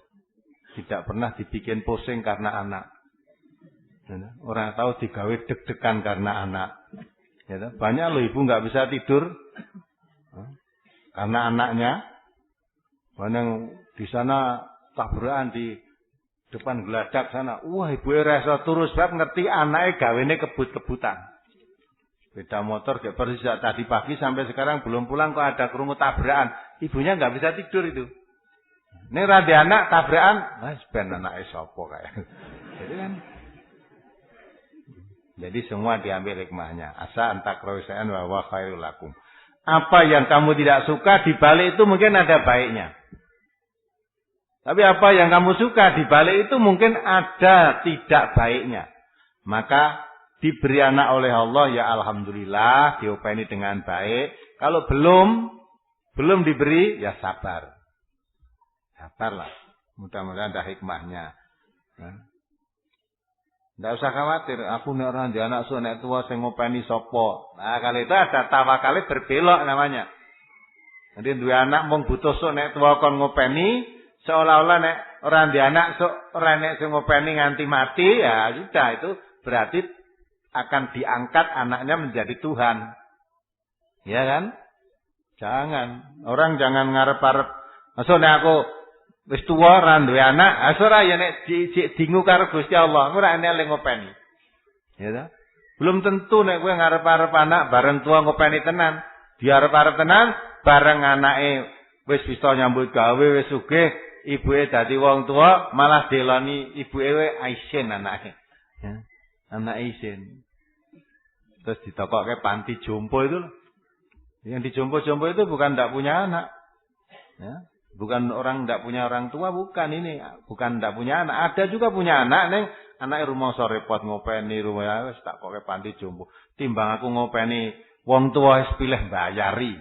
B: Tidak pernah dibikin pusing karena anak. Orang tahu digawe deg-degan karena anak. Banyak loh ibu nggak bisa tidur karena anaknya. Banyak di sana tabrakan di depan geladak sana. Wah ibu rasa turus sebab ngerti anaknya gawene kebut-kebutan. Beda motor gak persis tadi pagi sampai sekarang belum pulang kok ada kerungu tabrakan. Ibunya nggak bisa tidur itu. Ini rada anak tabrakan, mas ben anake sapa kae. Jadi kan Jadi semua diambil hikmahnya. Asa antakrahu syai'an wa huwa khairul lakum. Apa yang kamu tidak suka di balik itu mungkin ada baiknya. Tapi apa yang kamu suka di balik itu mungkin ada tidak baiknya. Maka diberi anak oleh Allah ya alhamdulillah, diopeni dengan baik. Kalau belum diberi ya sabar. Sabarlah. Mudah-mudahan ada hikmahnya. Tidak usah khawatir, aku nek ora ndek anak nek tua sing ngopeni sapa. Nah, kali itu ada tawakale berbelok namanya. Jadi duwe anak mung butuh sok nek tua kon ngopeni, seolah-olah nek ora ndek anak sok ora nek sing ngopeni nganti mati, ya sudah itu berarti akan diangkat anaknya menjadi Tuhan. Ya kan? Jangan. Orang jangan ngarep-arep. Masuk nek aku wis tuwa ra duwe anak, ora ya nek dingu karo Gusti Allah, ora enek le ngopeni. Ya ta? Belum tentu nek kowe ngarep-arep anak bareng tua ngopeni tenan. Diarep-arep tenan bareng anake wis bisa nyambut gawe, wis sugih, ibuke dadi wong tua, malah deloni ibuke isin anake. Ya. Anak isin. Terus ditokokke panti jompo itu loh. Yang dijompo-jompo itu bukan ndak punya anak. Ya. Bukan orang tidak punya orang tua, bukan ini. Bukan tidak punya anak. Ada juga punya anak, neng anaknya rumangsa repot ngopeni rumah wis tak koke panti jompo. Timbang aku ngopeni wong tua wis pilih bayari.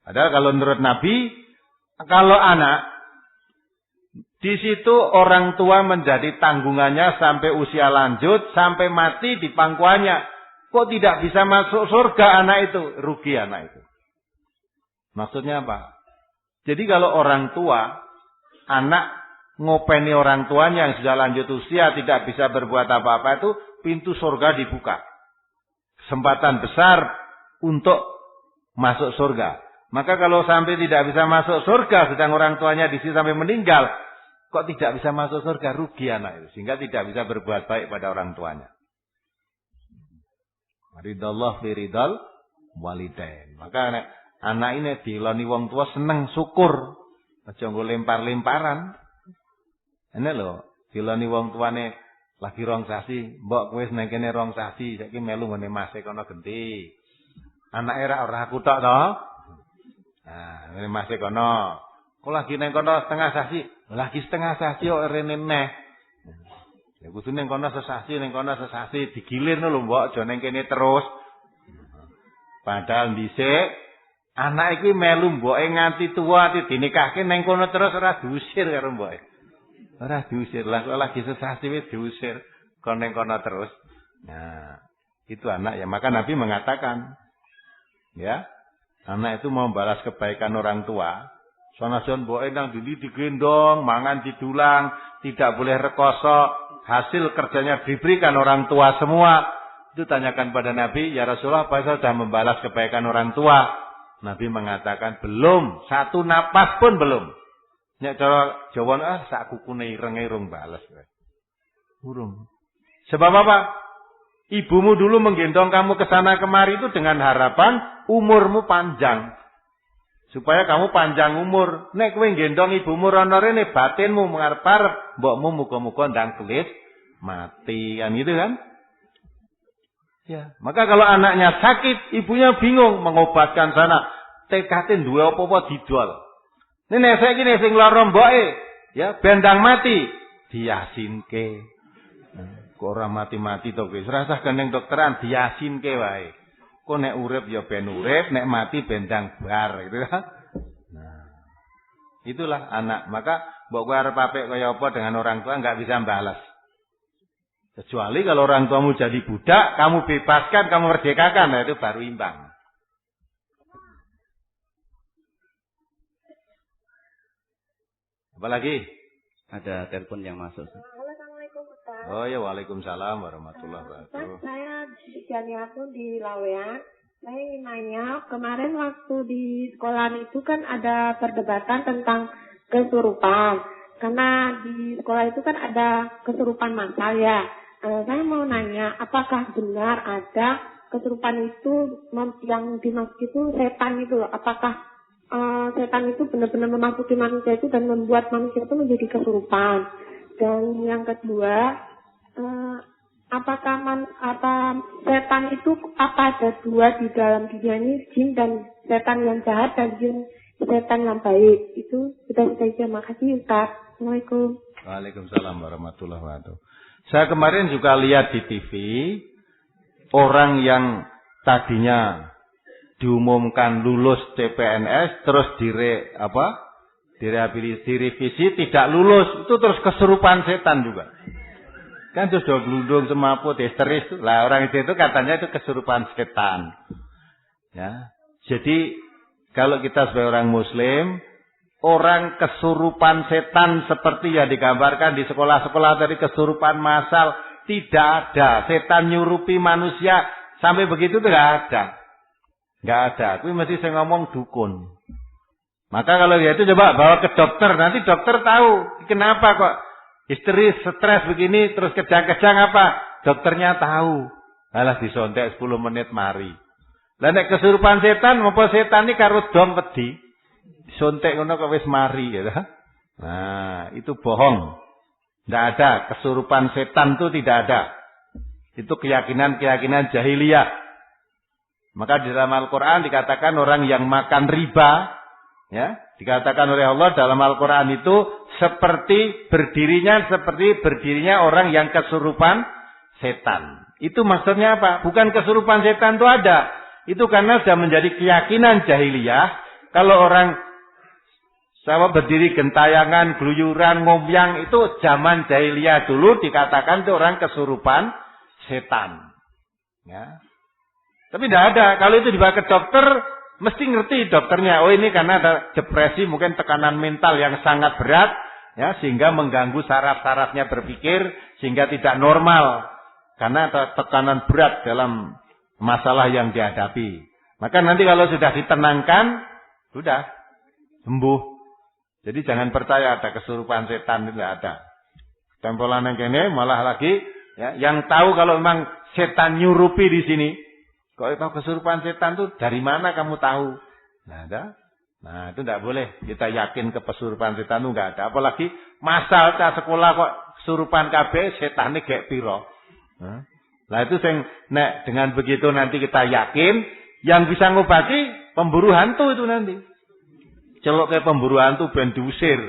B: Padahal kalau menurut Nabi, kalau anak di situ orang tua menjadi tanggungannya sampai usia lanjut, sampai mati di pangkuannya. Kok tidak bisa masuk surga anak itu? Rugi anak itu. Maksudnya apa? Jadi kalau orang tua, anak ngopeni orang tuanya yang sudah lanjut usia tidak bisa berbuat apa-apa itu pintu surga dibuka. Kesempatan besar untuk masuk surga. Maka kalau sampai tidak bisa masuk surga sedang orang tuanya di sini sampai meninggal, kok tidak bisa masuk surga, rugi anak itu sehingga tidak bisa berbuat baik pada orang tuanya. Ridallah fi ridal walidain. Maka anak ini diloni wong tua seneng syukur. Aja nggo lempar-lemparan. Ini lho, diloni wong tuane lagi rong sasi, mbok kowe nang kene rong sasi, saiki melu ngene Mas kono genti. Anake ora aku tok to. Nah, ngene Mas kono. Kok lagi nang kono setengah sasi, lagi setengah sasi kok rene neh. Ya kudu nang kono sesasi, nang kono sesasi, digilir lho mbok, aja nang kene terus. Padahal dhisik anak iki melu mboke nganti tua dinikahke nang kono terus ora diusir karo mboke. Ora diusir, lagi sesasi wis diusir kon nang kono terus. Nah, itu anak ya. Maka Nabi mengatakan, ya, anak itu mau balas kebaikan orang tua. Sonajan mboke nang dindi digendong, mangan didulang, tidak boleh rekoso, hasil kerjanya diberikan orang tua semua. Itu tanyakan pada Nabi, ya Rasulullah, apa saya sudah membalas kebaikan orang tua? Nabi mengatakan belum, satu napas pun belum. Nek cara Jawa sak kukune ireng-ireng balas. Urung. Sebab apa? Ibumu dulu menggendong kamu ke sana kemari itu dengan harapan umurmu panjang. Supaya kamu panjang umur. Nek kowe gendong ibumu rono rene batinmu ngarep-arep mbokmu muga-muga ndang kelis mati kan gitu kan? Ya, maka kalau anaknya sakit, ibunya bingung mengobatkan sana. Tekatin duwe apa-apa didol. Nek saiki nek sing lara mboke, ya bendang mati, diyasinke. Kok ora mati-mati to kowe? Rasah ning dokteran diyasinke wae. Kok nek urip ya ben urip, nek mati bendang bar gitu kan. Nah, itulah anak. Maka mbok kowe arep apik kaya apa dengan orang tua enggak bisa balas. Kecuali kalau orang tuamu jadi budak, kamu bebaskan, kamu merdekakan, nah itu baru imbang. Apalagi?
C: Ada telepon yang masuk.
E: Assalamualaikum Ustaz.
B: Oh ya, waalaikumsalam warahmatullahi wabarakatuh.
E: Saya Janiatun di Lawean. Saya ingin nanya, kemarin waktu di sekolah itu kan ada perdebatan tentang kesurupan. Karena di sekolah itu kan ada kesurupan massal ya. Saya mau nanya, apakah benar ada kesurupan itu yang dimaksud itu setan itu loh? Apakah setan itu benar-benar memasuki manusia itu dan membuat manusia itu menjadi kesurupan? Dan yang kedua, apakah setan itu apa ada dua di dalam dunia ini, jin dan setan yang jahat dan jin setan yang baik? Itu sudah saja. Makasih Ustaz. Assalamualaikum.
B: Waalaikumsalam warahmatullahi wabarakatuh. Saya kemarin juga lihat di TV orang yang tadinya diumumkan lulus CPNS terus direvisi tidak lulus, itu terus kesurupan setan juga. Kan terus udah gelundung semaput histeris lah, orang itu katanya itu kesurupan setan. Ya. Jadi kalau kita sebagai orang muslim, orang kesurupan setan seperti yang digambarkan di sekolah-sekolah tadi, kesurupan massal, tidak ada. Setan nyurupi manusia sampai begitu tuh enggak ada. Enggak ada. Tapi mesti saya ngomong dukun. Maka kalau dia itu coba bawa ke dokter, nanti dokter tahu kenapa kok histeris, stres begini, terus kejang-kejang apa? Dokternya tahu. Alah disontek 10 menit mari. Lah nek kesurupan setan, apa setan ini karo dom wedi. Disontek ngono kok wis mari gitu. Nah, itu bohong. Tidak ada kesurupan setan, itu tidak ada. Itu keyakinan-keyakinan jahiliyah. Maka di dalam Al-Qur'an dikatakan orang yang makan riba, ya, dikatakan oleh Allah dalam Al-Qur'an itu seperti berdirinya orang yang kesurupan setan. Itu maksudnya apa? Bukan kesurupan setan itu ada. Itu karena sudah menjadi keyakinan jahiliyah. Kalau orang berdiri gentayangan, geluyuran, ngomyang, itu zaman jahiliyah dulu dikatakan itu orang kesurupan setan. Ya. Tapi tidak ada. Kalau itu dibawa ke dokter, mesti ngerti dokternya. Oh ini karena ada depresi, mungkin tekanan mental yang sangat berat, ya, sehingga mengganggu saraf-sarafnya berpikir, sehingga tidak normal. Karena ada tekanan berat dalam masalah yang dihadapi. Maka nanti kalau sudah ditenangkan, sudah sembuh. Jadi jangan percaya ada kesurupan setan, tidak ada. Tempolan yang kene malah lagi, ya, yang tahu kalau memang setan nyurupi di sini. Kalau tahu kesurupan setan itu dari mana kamu tahu? Nah, ada. Nah, itu tidak boleh. Kita yakin kesurupan setan itu enggak ada. Apalagi masal cah sekolah kok kesurupan KB, setan ini kayak piro. Nah, itu nek dengan begitu nanti kita yakin yang bisa ngobati pemburu hantu itu nanti. Celok kayak pemburu hantu ben diusir.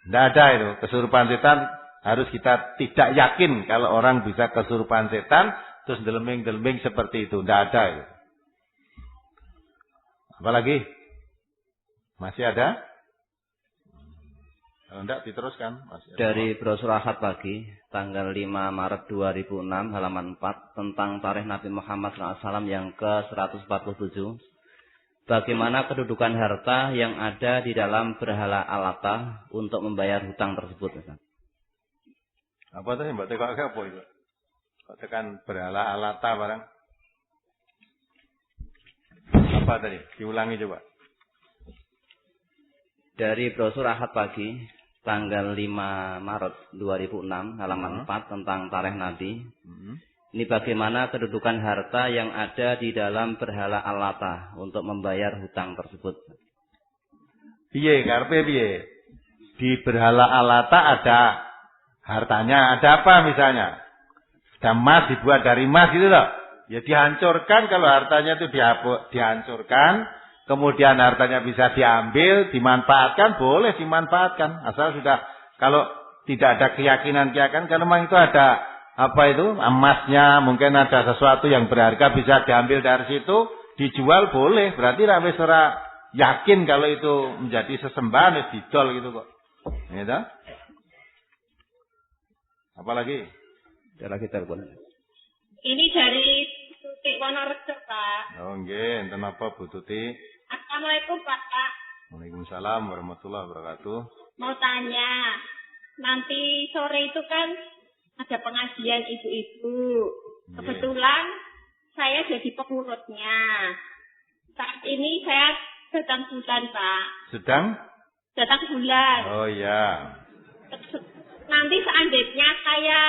B: Tidak ada itu. Kesurupan setan harus kita tidak yakin kalau orang bisa kesurupan setan terus delembing-delembing seperti itu. Tidak ada itu. Apalagi? Masih ada? Kalau tidak diteruskan. Masih ada.
C: Dari brosur Ahad Pagi, tanggal 5 Maret 2006, halaman 4, tentang tarikh Nabi Muhammad SAW yang ke-147. Bagaimana kedudukan harta yang ada di dalam berhala alata untuk membayar hutang tersebut?
B: Apa tadi Mbak Teko apa itu? Kok tekan berhala alata barang? Apa tadi? Diulangi coba.
C: Dari brosur Ahad Pagi, tanggal 5 Maret 2006, halaman 4, tentang tarikh Nabi. Ini bagaimana kedudukan harta yang ada di dalam berhala alata untuk membayar hutang tersebut.
B: Piye karepe piye? Di berhala alata ada hartanya, ada apa misalnya? Ada emas, dibuat dari emas gitu loh. Ya dihancurkan, kalau hartanya itu dihancurkan, kemudian hartanya bisa diambil, dimanfaatkan, boleh dimanfaatkan. Asal sudah, kalau tidak ada keyakinan-keyakinan, kalau memang itu ada apa itu, emasnya, mungkin ada sesuatu yang berharga bisa diambil dari situ, dijual boleh. Berarti wis ora yakin kalau itu menjadi sesembahan, wis didol gitu kok. Gitu. Apalagi?
C: Ada lagi telepon.
E: Ini dari Tuti Wonorejo, Pak.
B: Oh nggih, enten apa Bu Tuti?
E: Assalamualaikum, Pak.
B: Waalaikumsalam warahmatullahi wabarakatuh.
E: Mau tanya, nanti sore itu kan ada pengajian ibu-ibu. Kebetulan saya jadi pengurusnya. Saat ini saya sedang bulan, Pak. Sedang bulan.
B: Oh iya.
E: Nanti seandainya saya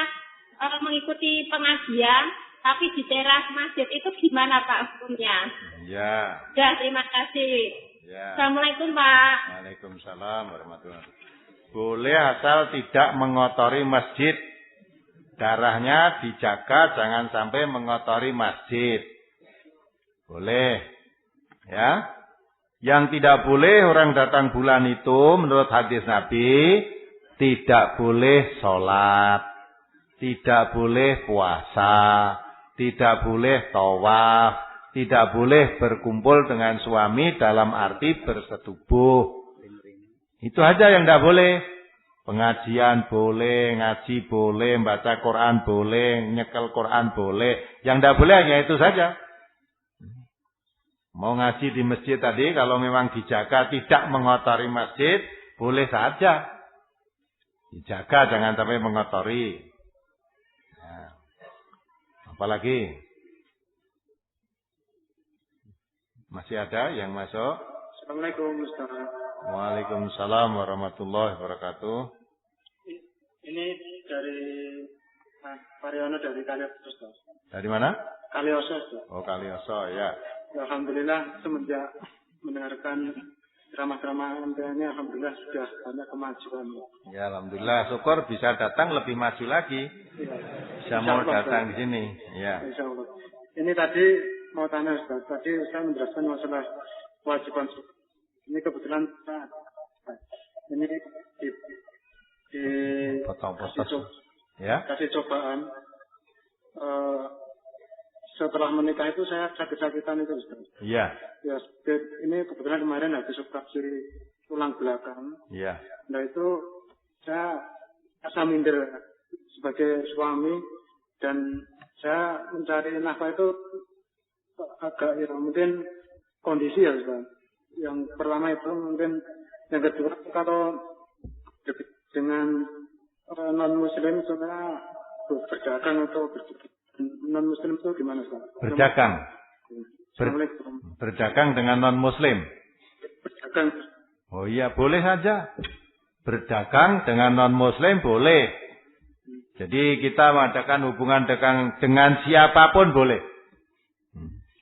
E: mengikuti pengajian, tapi di teras masjid itu gimana Pak hukumnya?
B: Ya.
E: Ya, terima kasih.
B: Ya.
E: Assalamualaikum Pak.
B: Waalaikumsalam warahmatullahi wabarakatuh. Boleh asal tidak mengotori masjid. darahnya dijaga jangan sampai mengotori masjid. Boleh. Ya. Yang tidak boleh orang datang bulan itu menurut hadis Nabi tidak boleh sholat, tidak boleh puasa, tidak boleh tawaf, tidak boleh berkumpul dengan suami dalam arti bersetubuh. Itu aja yang tidak boleh. Pengajian boleh, ngaji boleh, baca Quran boleh, nyekel Quran boleh. Yang tidak boleh hanya itu saja. Mau ngaji di masjid tadi, kalau memang dijaga tidak mengotori masjid, boleh saja. Dijaga, jangan sampai mengotori. Nah, apalagi? Masih ada yang masuk?
F: Assalamualaikum Ustaz.
B: Waalaikumsalam warahmatullahi wabarakatuh.
F: Ini dari Pak Riono dari Kalioso Ustaz.
B: Dari mana?
F: Kalioso Ustaz.
B: Oh, Kalioso, ya.
F: Alhamdulillah semenjak mendengarkan drama-drama MTN, alhamdulillah sudah banyak kemajuan.
B: Ya, alhamdulillah. Syukur bisa datang lebih maju lagi.
F: Ya.
B: Bisa mau datang di sini. Ya.
F: Insyaallah. Ini tadi mau tanya Ustaz. Tadi Ustaz menjelaskan masalah kewajiban. Ini kebetulan ini kasih cobaan. Setelah menikah itu saya sakit-sakitan itu Ustaz.
B: Iya.
F: Ya, ini kebetulan kemarin habis operasi tulang belakang.
B: Iya.
F: Nah itu saya asa minder sebagai suami dan saya mencari nafkah itu agak ya mungkin kondisi ya Ustaz. Yang pertama itu mungkin, yang kedua kalau dengan non muslim sebenarnya berdagang atau non muslim itu gimana Ustaz?
B: Berdagang. Berdagang dengan non muslim.
F: Berdagang.
B: Oh iya, boleh saja. Berdagang dengan non muslim boleh. Jadi kita mengadakan hubungan dengan siapapun boleh.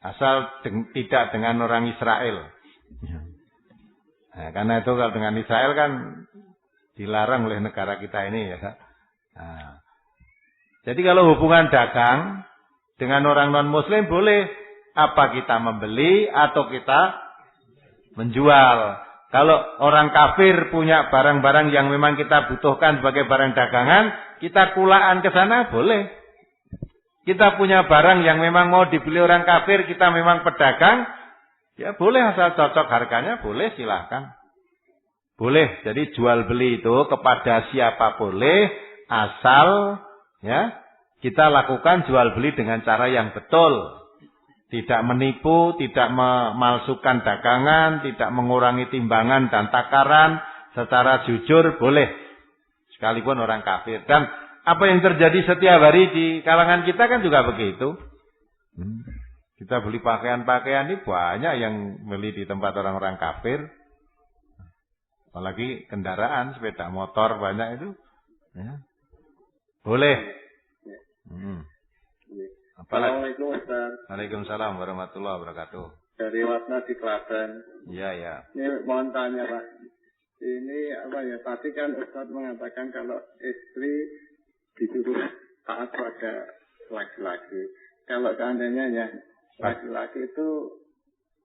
B: Asal tidak dengan orang Israel. Nah, karena itu kalau dengan Israel kan dilarang oleh negara kita ini ya. Nah, jadi kalau hubungan dagang dengan orang non-muslim boleh. Apa kita membeli atau kita menjual. Kalau orang kafir punya barang-barang yang memang kita butuhkan sebagai barang dagangan, kita kulaan ke sana boleh. Kita punya barang yang memang mau dibeli orang kafir, kita memang pedagang, ya boleh asal cocok harganya, boleh silahkan. Boleh, jadi jual beli itu kepada siapa boleh, asal ya kita lakukan jual beli dengan cara yang betul. Tidak menipu, tidak memalsukan dagangan, tidak mengurangi timbangan dan takaran, secara jujur boleh. Sekalipun orang kafir. Dan apa yang terjadi setiap hari di kalangan kita kan juga begitu. Kita beli pakaian-pakaian ini banyak yang beli di tempat orang-orang kafir. Apalagi kendaraan, sepeda motor banyak itu. Ya. Boleh.
F: Assalamualaikum Ustaz.
B: Waalaikumsalam warahmatullahi wabarakatuh.
F: Dari Watna di Klaten.
B: Iya, ya.
F: Ini mohon tanya Pak. Ini apa ya? Tadi kan Ustaz mengatakan kalau istri disuruh taat pada laki-laki. Kalau seandainya ya laki-laki itu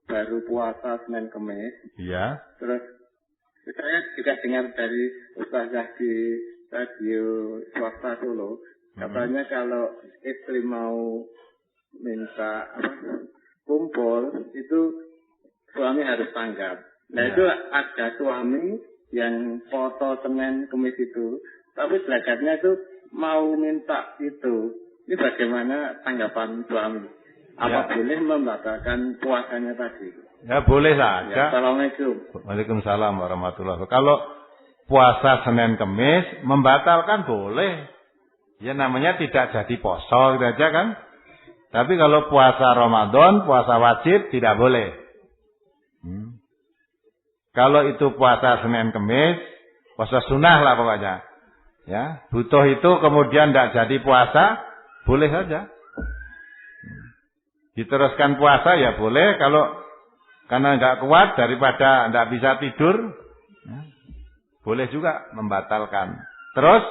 F: baru puasa Senin Kemis.
B: Iya.
F: Terus saya juga dengar dari Ustazah di radio swasta Solo. Katanya kalau istri mau minta kumpul itu suami harus tanggap. Nah itu ada suami yang foto Senin Kemis itu, tapi belajarnya itu mau minta itu. Ini bagaimana tanggapan suami? Apa boleh membatalkan puasanya tadi?
B: Ya boleh saja.
F: Ya, Assalamualaikum.
B: Waalaikumsalam warahmatullahi wabarakatuh. Kalau puasa Senin Kemis membatalkan boleh. Ya namanya tidak jadi poso gitu aja kan. Tapi kalau puasa Ramadan, puasa wajib tidak boleh. Kalau itu puasa Senin Kemis, puasa sunnah lah pokoknya. Ya, butuh itu kemudian tidak jadi puasa, boleh saja. Diteruskan puasa ya boleh, kalau karena nggak kuat daripada nggak bisa tidur, ya, boleh juga membatalkan. Terus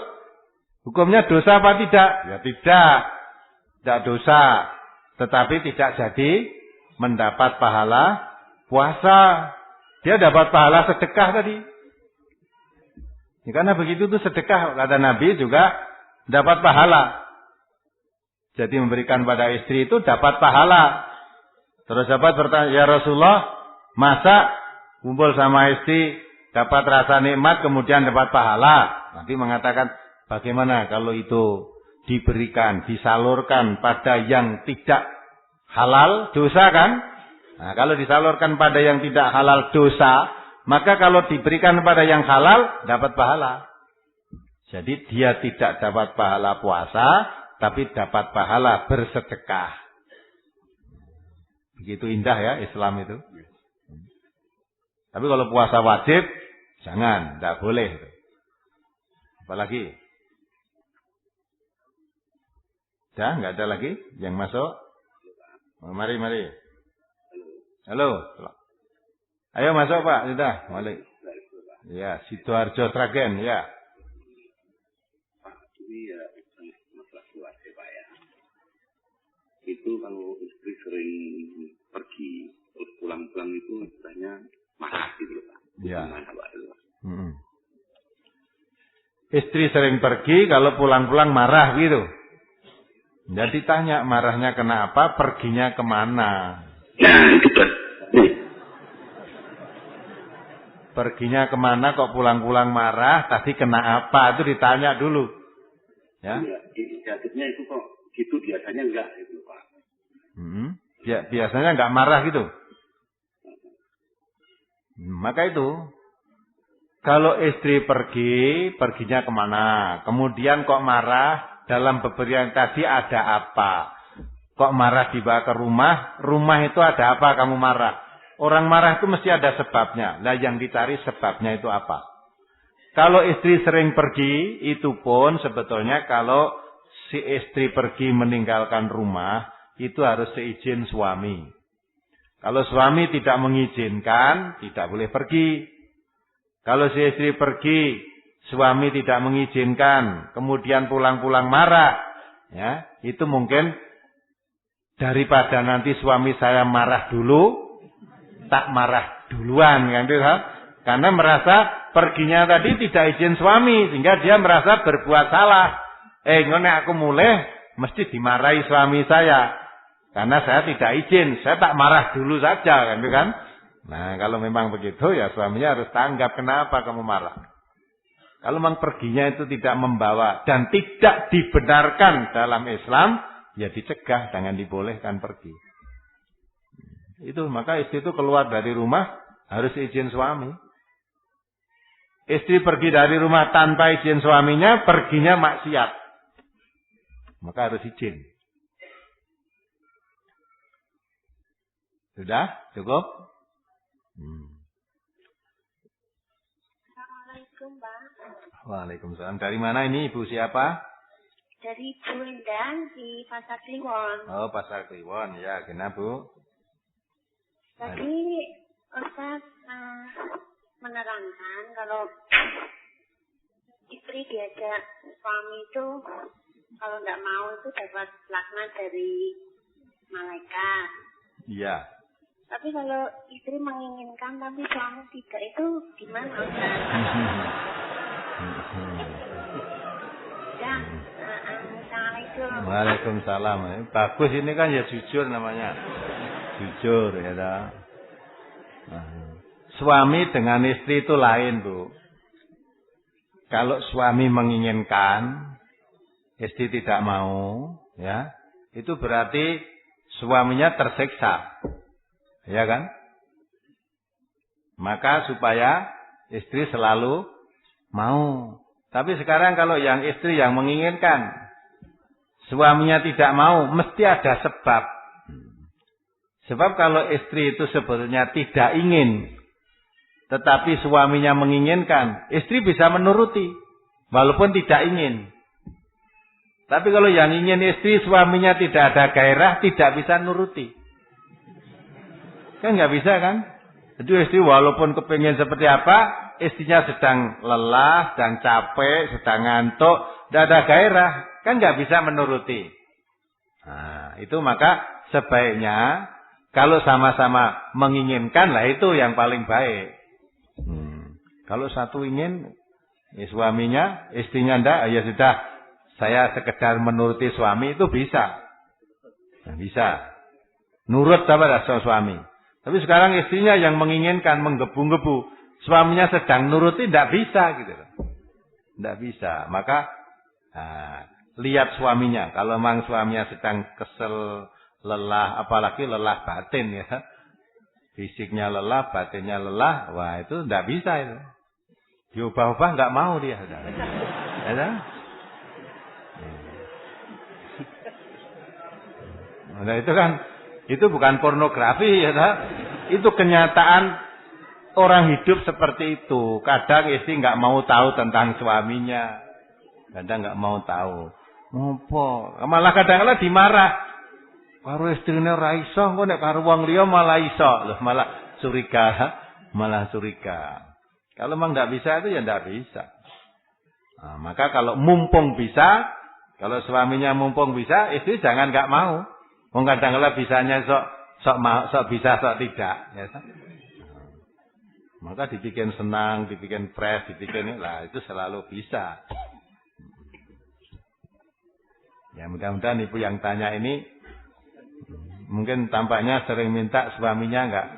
B: Hukumnya dosa apa tidak? Ya tidak. Tidak dosa. Tetapi tidak jadi mendapat pahala puasa. Dia dapat pahala sedekah tadi. Ya, karena begitu itu sedekah. Kata Nabi juga dapat pahala. Jadi memberikan pada istri itu dapat pahala. Terus sahabat bertanya, ya Rasulullah, masa kumpul sama istri dapat rasa nikmat kemudian dapat pahala? Nabi mengatakan, bagaimana kalau itu diberikan, disalurkan pada yang tidak halal, dosa kan? Nah, kalau disalurkan pada yang tidak halal, dosa. Maka kalau diberikan pada yang halal, dapat pahala. Jadi dia tidak dapat pahala puasa, tapi dapat pahala bersedekah. Begitu indah ya Islam itu. Tapi kalau puasa wajib, jangan, tidak boleh. Apalagi? Dah, nggak ada lagi yang masuk? Mari. Halo. Ayo masuk Pak, sudah. Balik. Ya, Sidoarjo Sragen, ya.
G: Pak, ini ya masalah keluarga Pak ya. Itu kalau istri sering pergi, terus pulang-pulang itu istilahnya marah gitu loh Pak.
B: Ya.
G: Gimana Pak itu Pak?
B: Istri sering pergi, kalau pulang-pulang marah gitu. Jadi tanya marahnya kenapa, perginya kemana?
G: Gitu.
B: Perginya kemana kok pulang-pulang marah, tadi kena apa, itu ditanya dulu. Ya.
G: Inisiatifnya itu kok gitu, biasanya enggak gitu Pak.
B: Biasanya enggak marah gitu. Maka itu, kalau istri pergi, perginya kemana? Kemudian kok marah, dalam beberapa tadi ada apa? Kok marah dibawa ke rumah? Rumah itu ada apa kamu marah? Orang marah itu mesti ada sebabnya. Lah yang dicari sebabnya itu apa? Kalau istri sering pergi, itu pun sebetulnya kalau si istri pergi meninggalkan rumah, itu harus seizin suami. Kalau suami tidak mengizinkan, tidak boleh pergi. Kalau si istri pergi, suami tidak mengizinkan, kemudian pulang-pulang marah, ya, itu mungkin daripada nanti suami saya marah dulu, tak marah duluan kan itu, karena merasa perginya tadi tidak izin suami sehingga dia merasa berbuat salah. Ngene aku mulai mesti dimarahi suami saya karena saya tidak izin, saya tak marah dulu saja kan itu kan. Nah, kalau memang begitu ya suaminya harus tanggap, kenapa kamu marah? Kalau memang perginya itu tidak membawa dan tidak dibenarkan dalam Islam, ya dicegah, jangan dibolehkan pergi. Itu maka istri itu keluar dari rumah harus izin suami. Istri pergi dari rumah tanpa izin suaminya, perginya maksiat. Maka harus izin. Sudah? Cukup?
E: Assalamualaikum, Pak.
B: Waalaikumsalam. Dari mana ini Ibu siapa?
E: Dari Bu Endang di Pasar Kliwon.
B: Oh, Pasar Kliwon. Ya, kenapa Bu?
E: Tadi Ustaz menerangkan kalau istri diajak suami itu kalau tidak mau itu dapat laknat dari malaikat.
B: Iya.
E: Tapi kalau istri menginginkan tapi suami tidak, itu gimana Ustaz? Ya, Assalamualaikum.
B: Waalaikumsalam. Bagus ini kan ya jujur namanya. Jujur ya dah. Suami dengan istri itu lain, Bu. Kalau suami menginginkan, istri tidak mau, ya, itu berarti suaminya tersiksa. Ya kan? Maka supaya istri selalu mau. Tapi sekarang kalau yang istri yang menginginkan, suaminya tidak mau, mesti ada sebab. Sebab kalau istri itu sebetulnya tidak ingin, tetapi suaminya menginginkan, istri bisa menuruti, walaupun tidak ingin. Tapi kalau yang ingin istri, suaminya tidak ada gairah, tidak bisa nuruti. Kan nggak bisa kan? Jadi istri walaupun kepingin seperti apa, istrinya sedang lelah, sedang capek, sedang ngantuk, tidak ada gairah, kan nggak bisa menuruti. Nah, itu maka sebaiknya kalau sama-sama menginginkan lah itu yang paling baik. Kalau satu ingin, suaminya, istrinya ndak, ya sudah, saya sekedar menuruti suami itu bisa. Nah, bisa. Nurut pada suami. Tapi sekarang istrinya yang menginginkan, menggebu-gebu. Suaminya sedang nuruti, tidak bisa gitu. Tidak bisa. Maka lihat suaminya. Kalau memang suaminya sedang kesel, lelah, apalagi lelah batin ya. Fisiknya lelah, batinnya lelah, wah itu tidak bisa itu. Diubah-ubah nggak mau dia. Ya, nah itu bukan pornografi ya. Itu kenyataan orang hidup seperti itu. Kadang istri nggak mau tahu tentang suaminya. Kadang nggak mau tahu. Ngopo? Malah kadang-kadang dimarah. Karo istrine ora iso, engko nek karo wong liya malah iso. Loh, malah curiga. Kalau memang enggak bisa itu ya enggak bisa. Nah, maka kalau mumpung bisa, kalau suaminya mumpung bisa, istri jangan enggak mau. Wong kadang-kadang bisanya sok bisa sok tidak, ya. Maka dibikin senang, dibikin fresh, dibikin lah itu selalu bisa. Ya mudah-mudahan ibu yang tanya ini mungkin tampaknya sering minta suaminya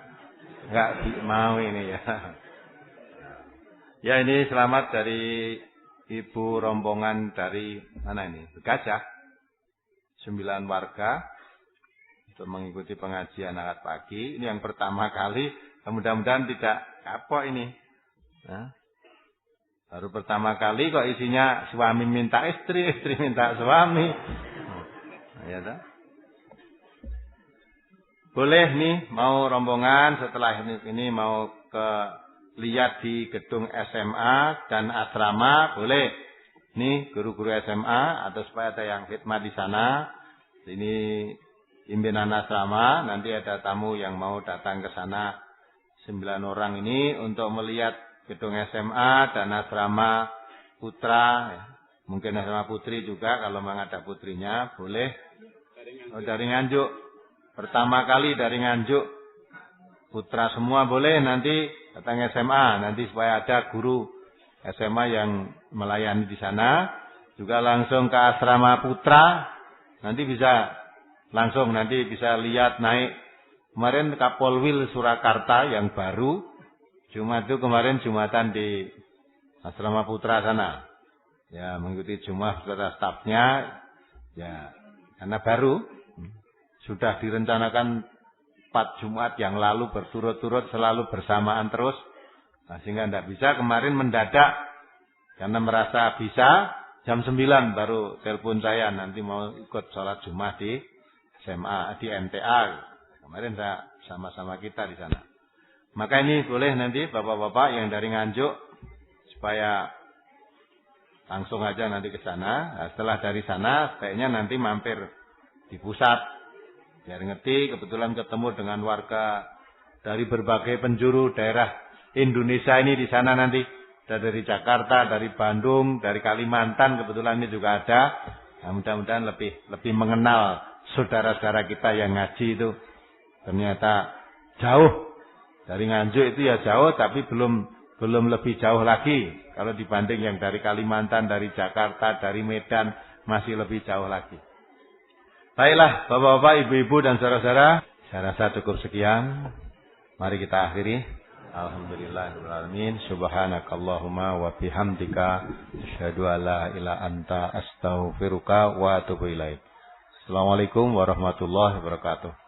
B: enggak mau ini ya. Ya ini selamat dari ibu rombongan dari mana ini? Bekajah. 9 warga untuk mengikuti pengajian akad pagi. Ini yang pertama kali. Mudah-mudahan tidak kapok ini. Nah, baru pertama kali kok isinya suami minta istri, istri minta suami. Nah, ya toh? Boleh nih mau rombongan setelah ini mau lihat di gedung SMA dan asrama, boleh. Nih guru-guru SMA atau supaya ada yang khidmat di sana. Ini pimpinan asrama, nanti ada tamu yang mau datang ke sana 9 orang ini untuk melihat gedung SMA dan asrama putra, mungkin asrama putri juga kalau memang ada putrinya, boleh. Oh, dari Nganjuk. Pertama kali dari Nganjuk, putra semua boleh nanti datang SMA, nanti supaya ada guru SMA yang melayani di sana, juga langsung ke asrama putra, nanti bisa langsung nanti bisa lihat naik. Kemarin Kapolwil Surakarta yang baru, Jumat itu kemarin Jumatan di asrama putra sana, ya mengikuti Jumat beserta stafnya, ya karena baru. Sudah direncanakan 4 Jumat yang lalu berturut-turut selalu bersamaan terus. Nah, sehingga tidak bisa. Kemarin mendadak. Karena merasa bisa. Jam 9 baru telepon saya. Nanti mau ikut sholat Jumat di SMA, di MTA. Kemarin saya sama-sama kita di sana. Maka ini boleh nanti bapak-bapak yang dari Nganjuk. Supaya langsung aja nanti ke sana. Nah, setelah dari sana sebaiknya nanti mampir di pusat. Biar ngerti, kebetulan ketemu dengan warga dari berbagai penjuru daerah Indonesia ini di sana nanti. Dari Jakarta, dari Bandung, dari Kalimantan, kebetulan ini juga ada. Nah, mudah-mudahan lebih mengenal saudara-saudara kita yang ngaji itu. Ternyata jauh. Dari Nganjuk itu ya jauh, tapi belum lebih jauh lagi. Kalau dibanding yang dari Kalimantan, dari Jakarta, dari Medan, masih lebih jauh lagi. Baiklah, bapak-bapak, ibu-ibu dan saudara-saudara, saya rasa cukup sekian. Mari kita akhiri. Alhamdulillahirrahmanirrahim. Subhanakallahumma wa bihamdika asyhadu an la ilaha anta astaghfiruka wa atubu ilaik. Assalamualaikum warahmatullahi wabarakatuh.